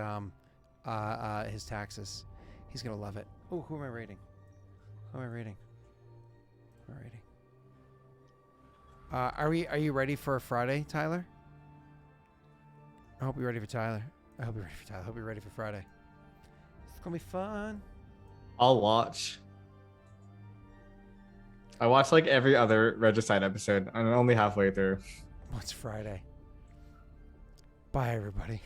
his taxes. He's gonna love it. Oh, who am I rating? Who am I rating? Who am I rating? Are you ready for Friday, Tyler? I hope you're ready for Tyler. I hope you're ready for Tyler. I hope you're ready for Friday. It's gonna be fun. I'll watch. I watched like every other Regicide episode. I'm only halfway through. What's Friday? Bye, everybody.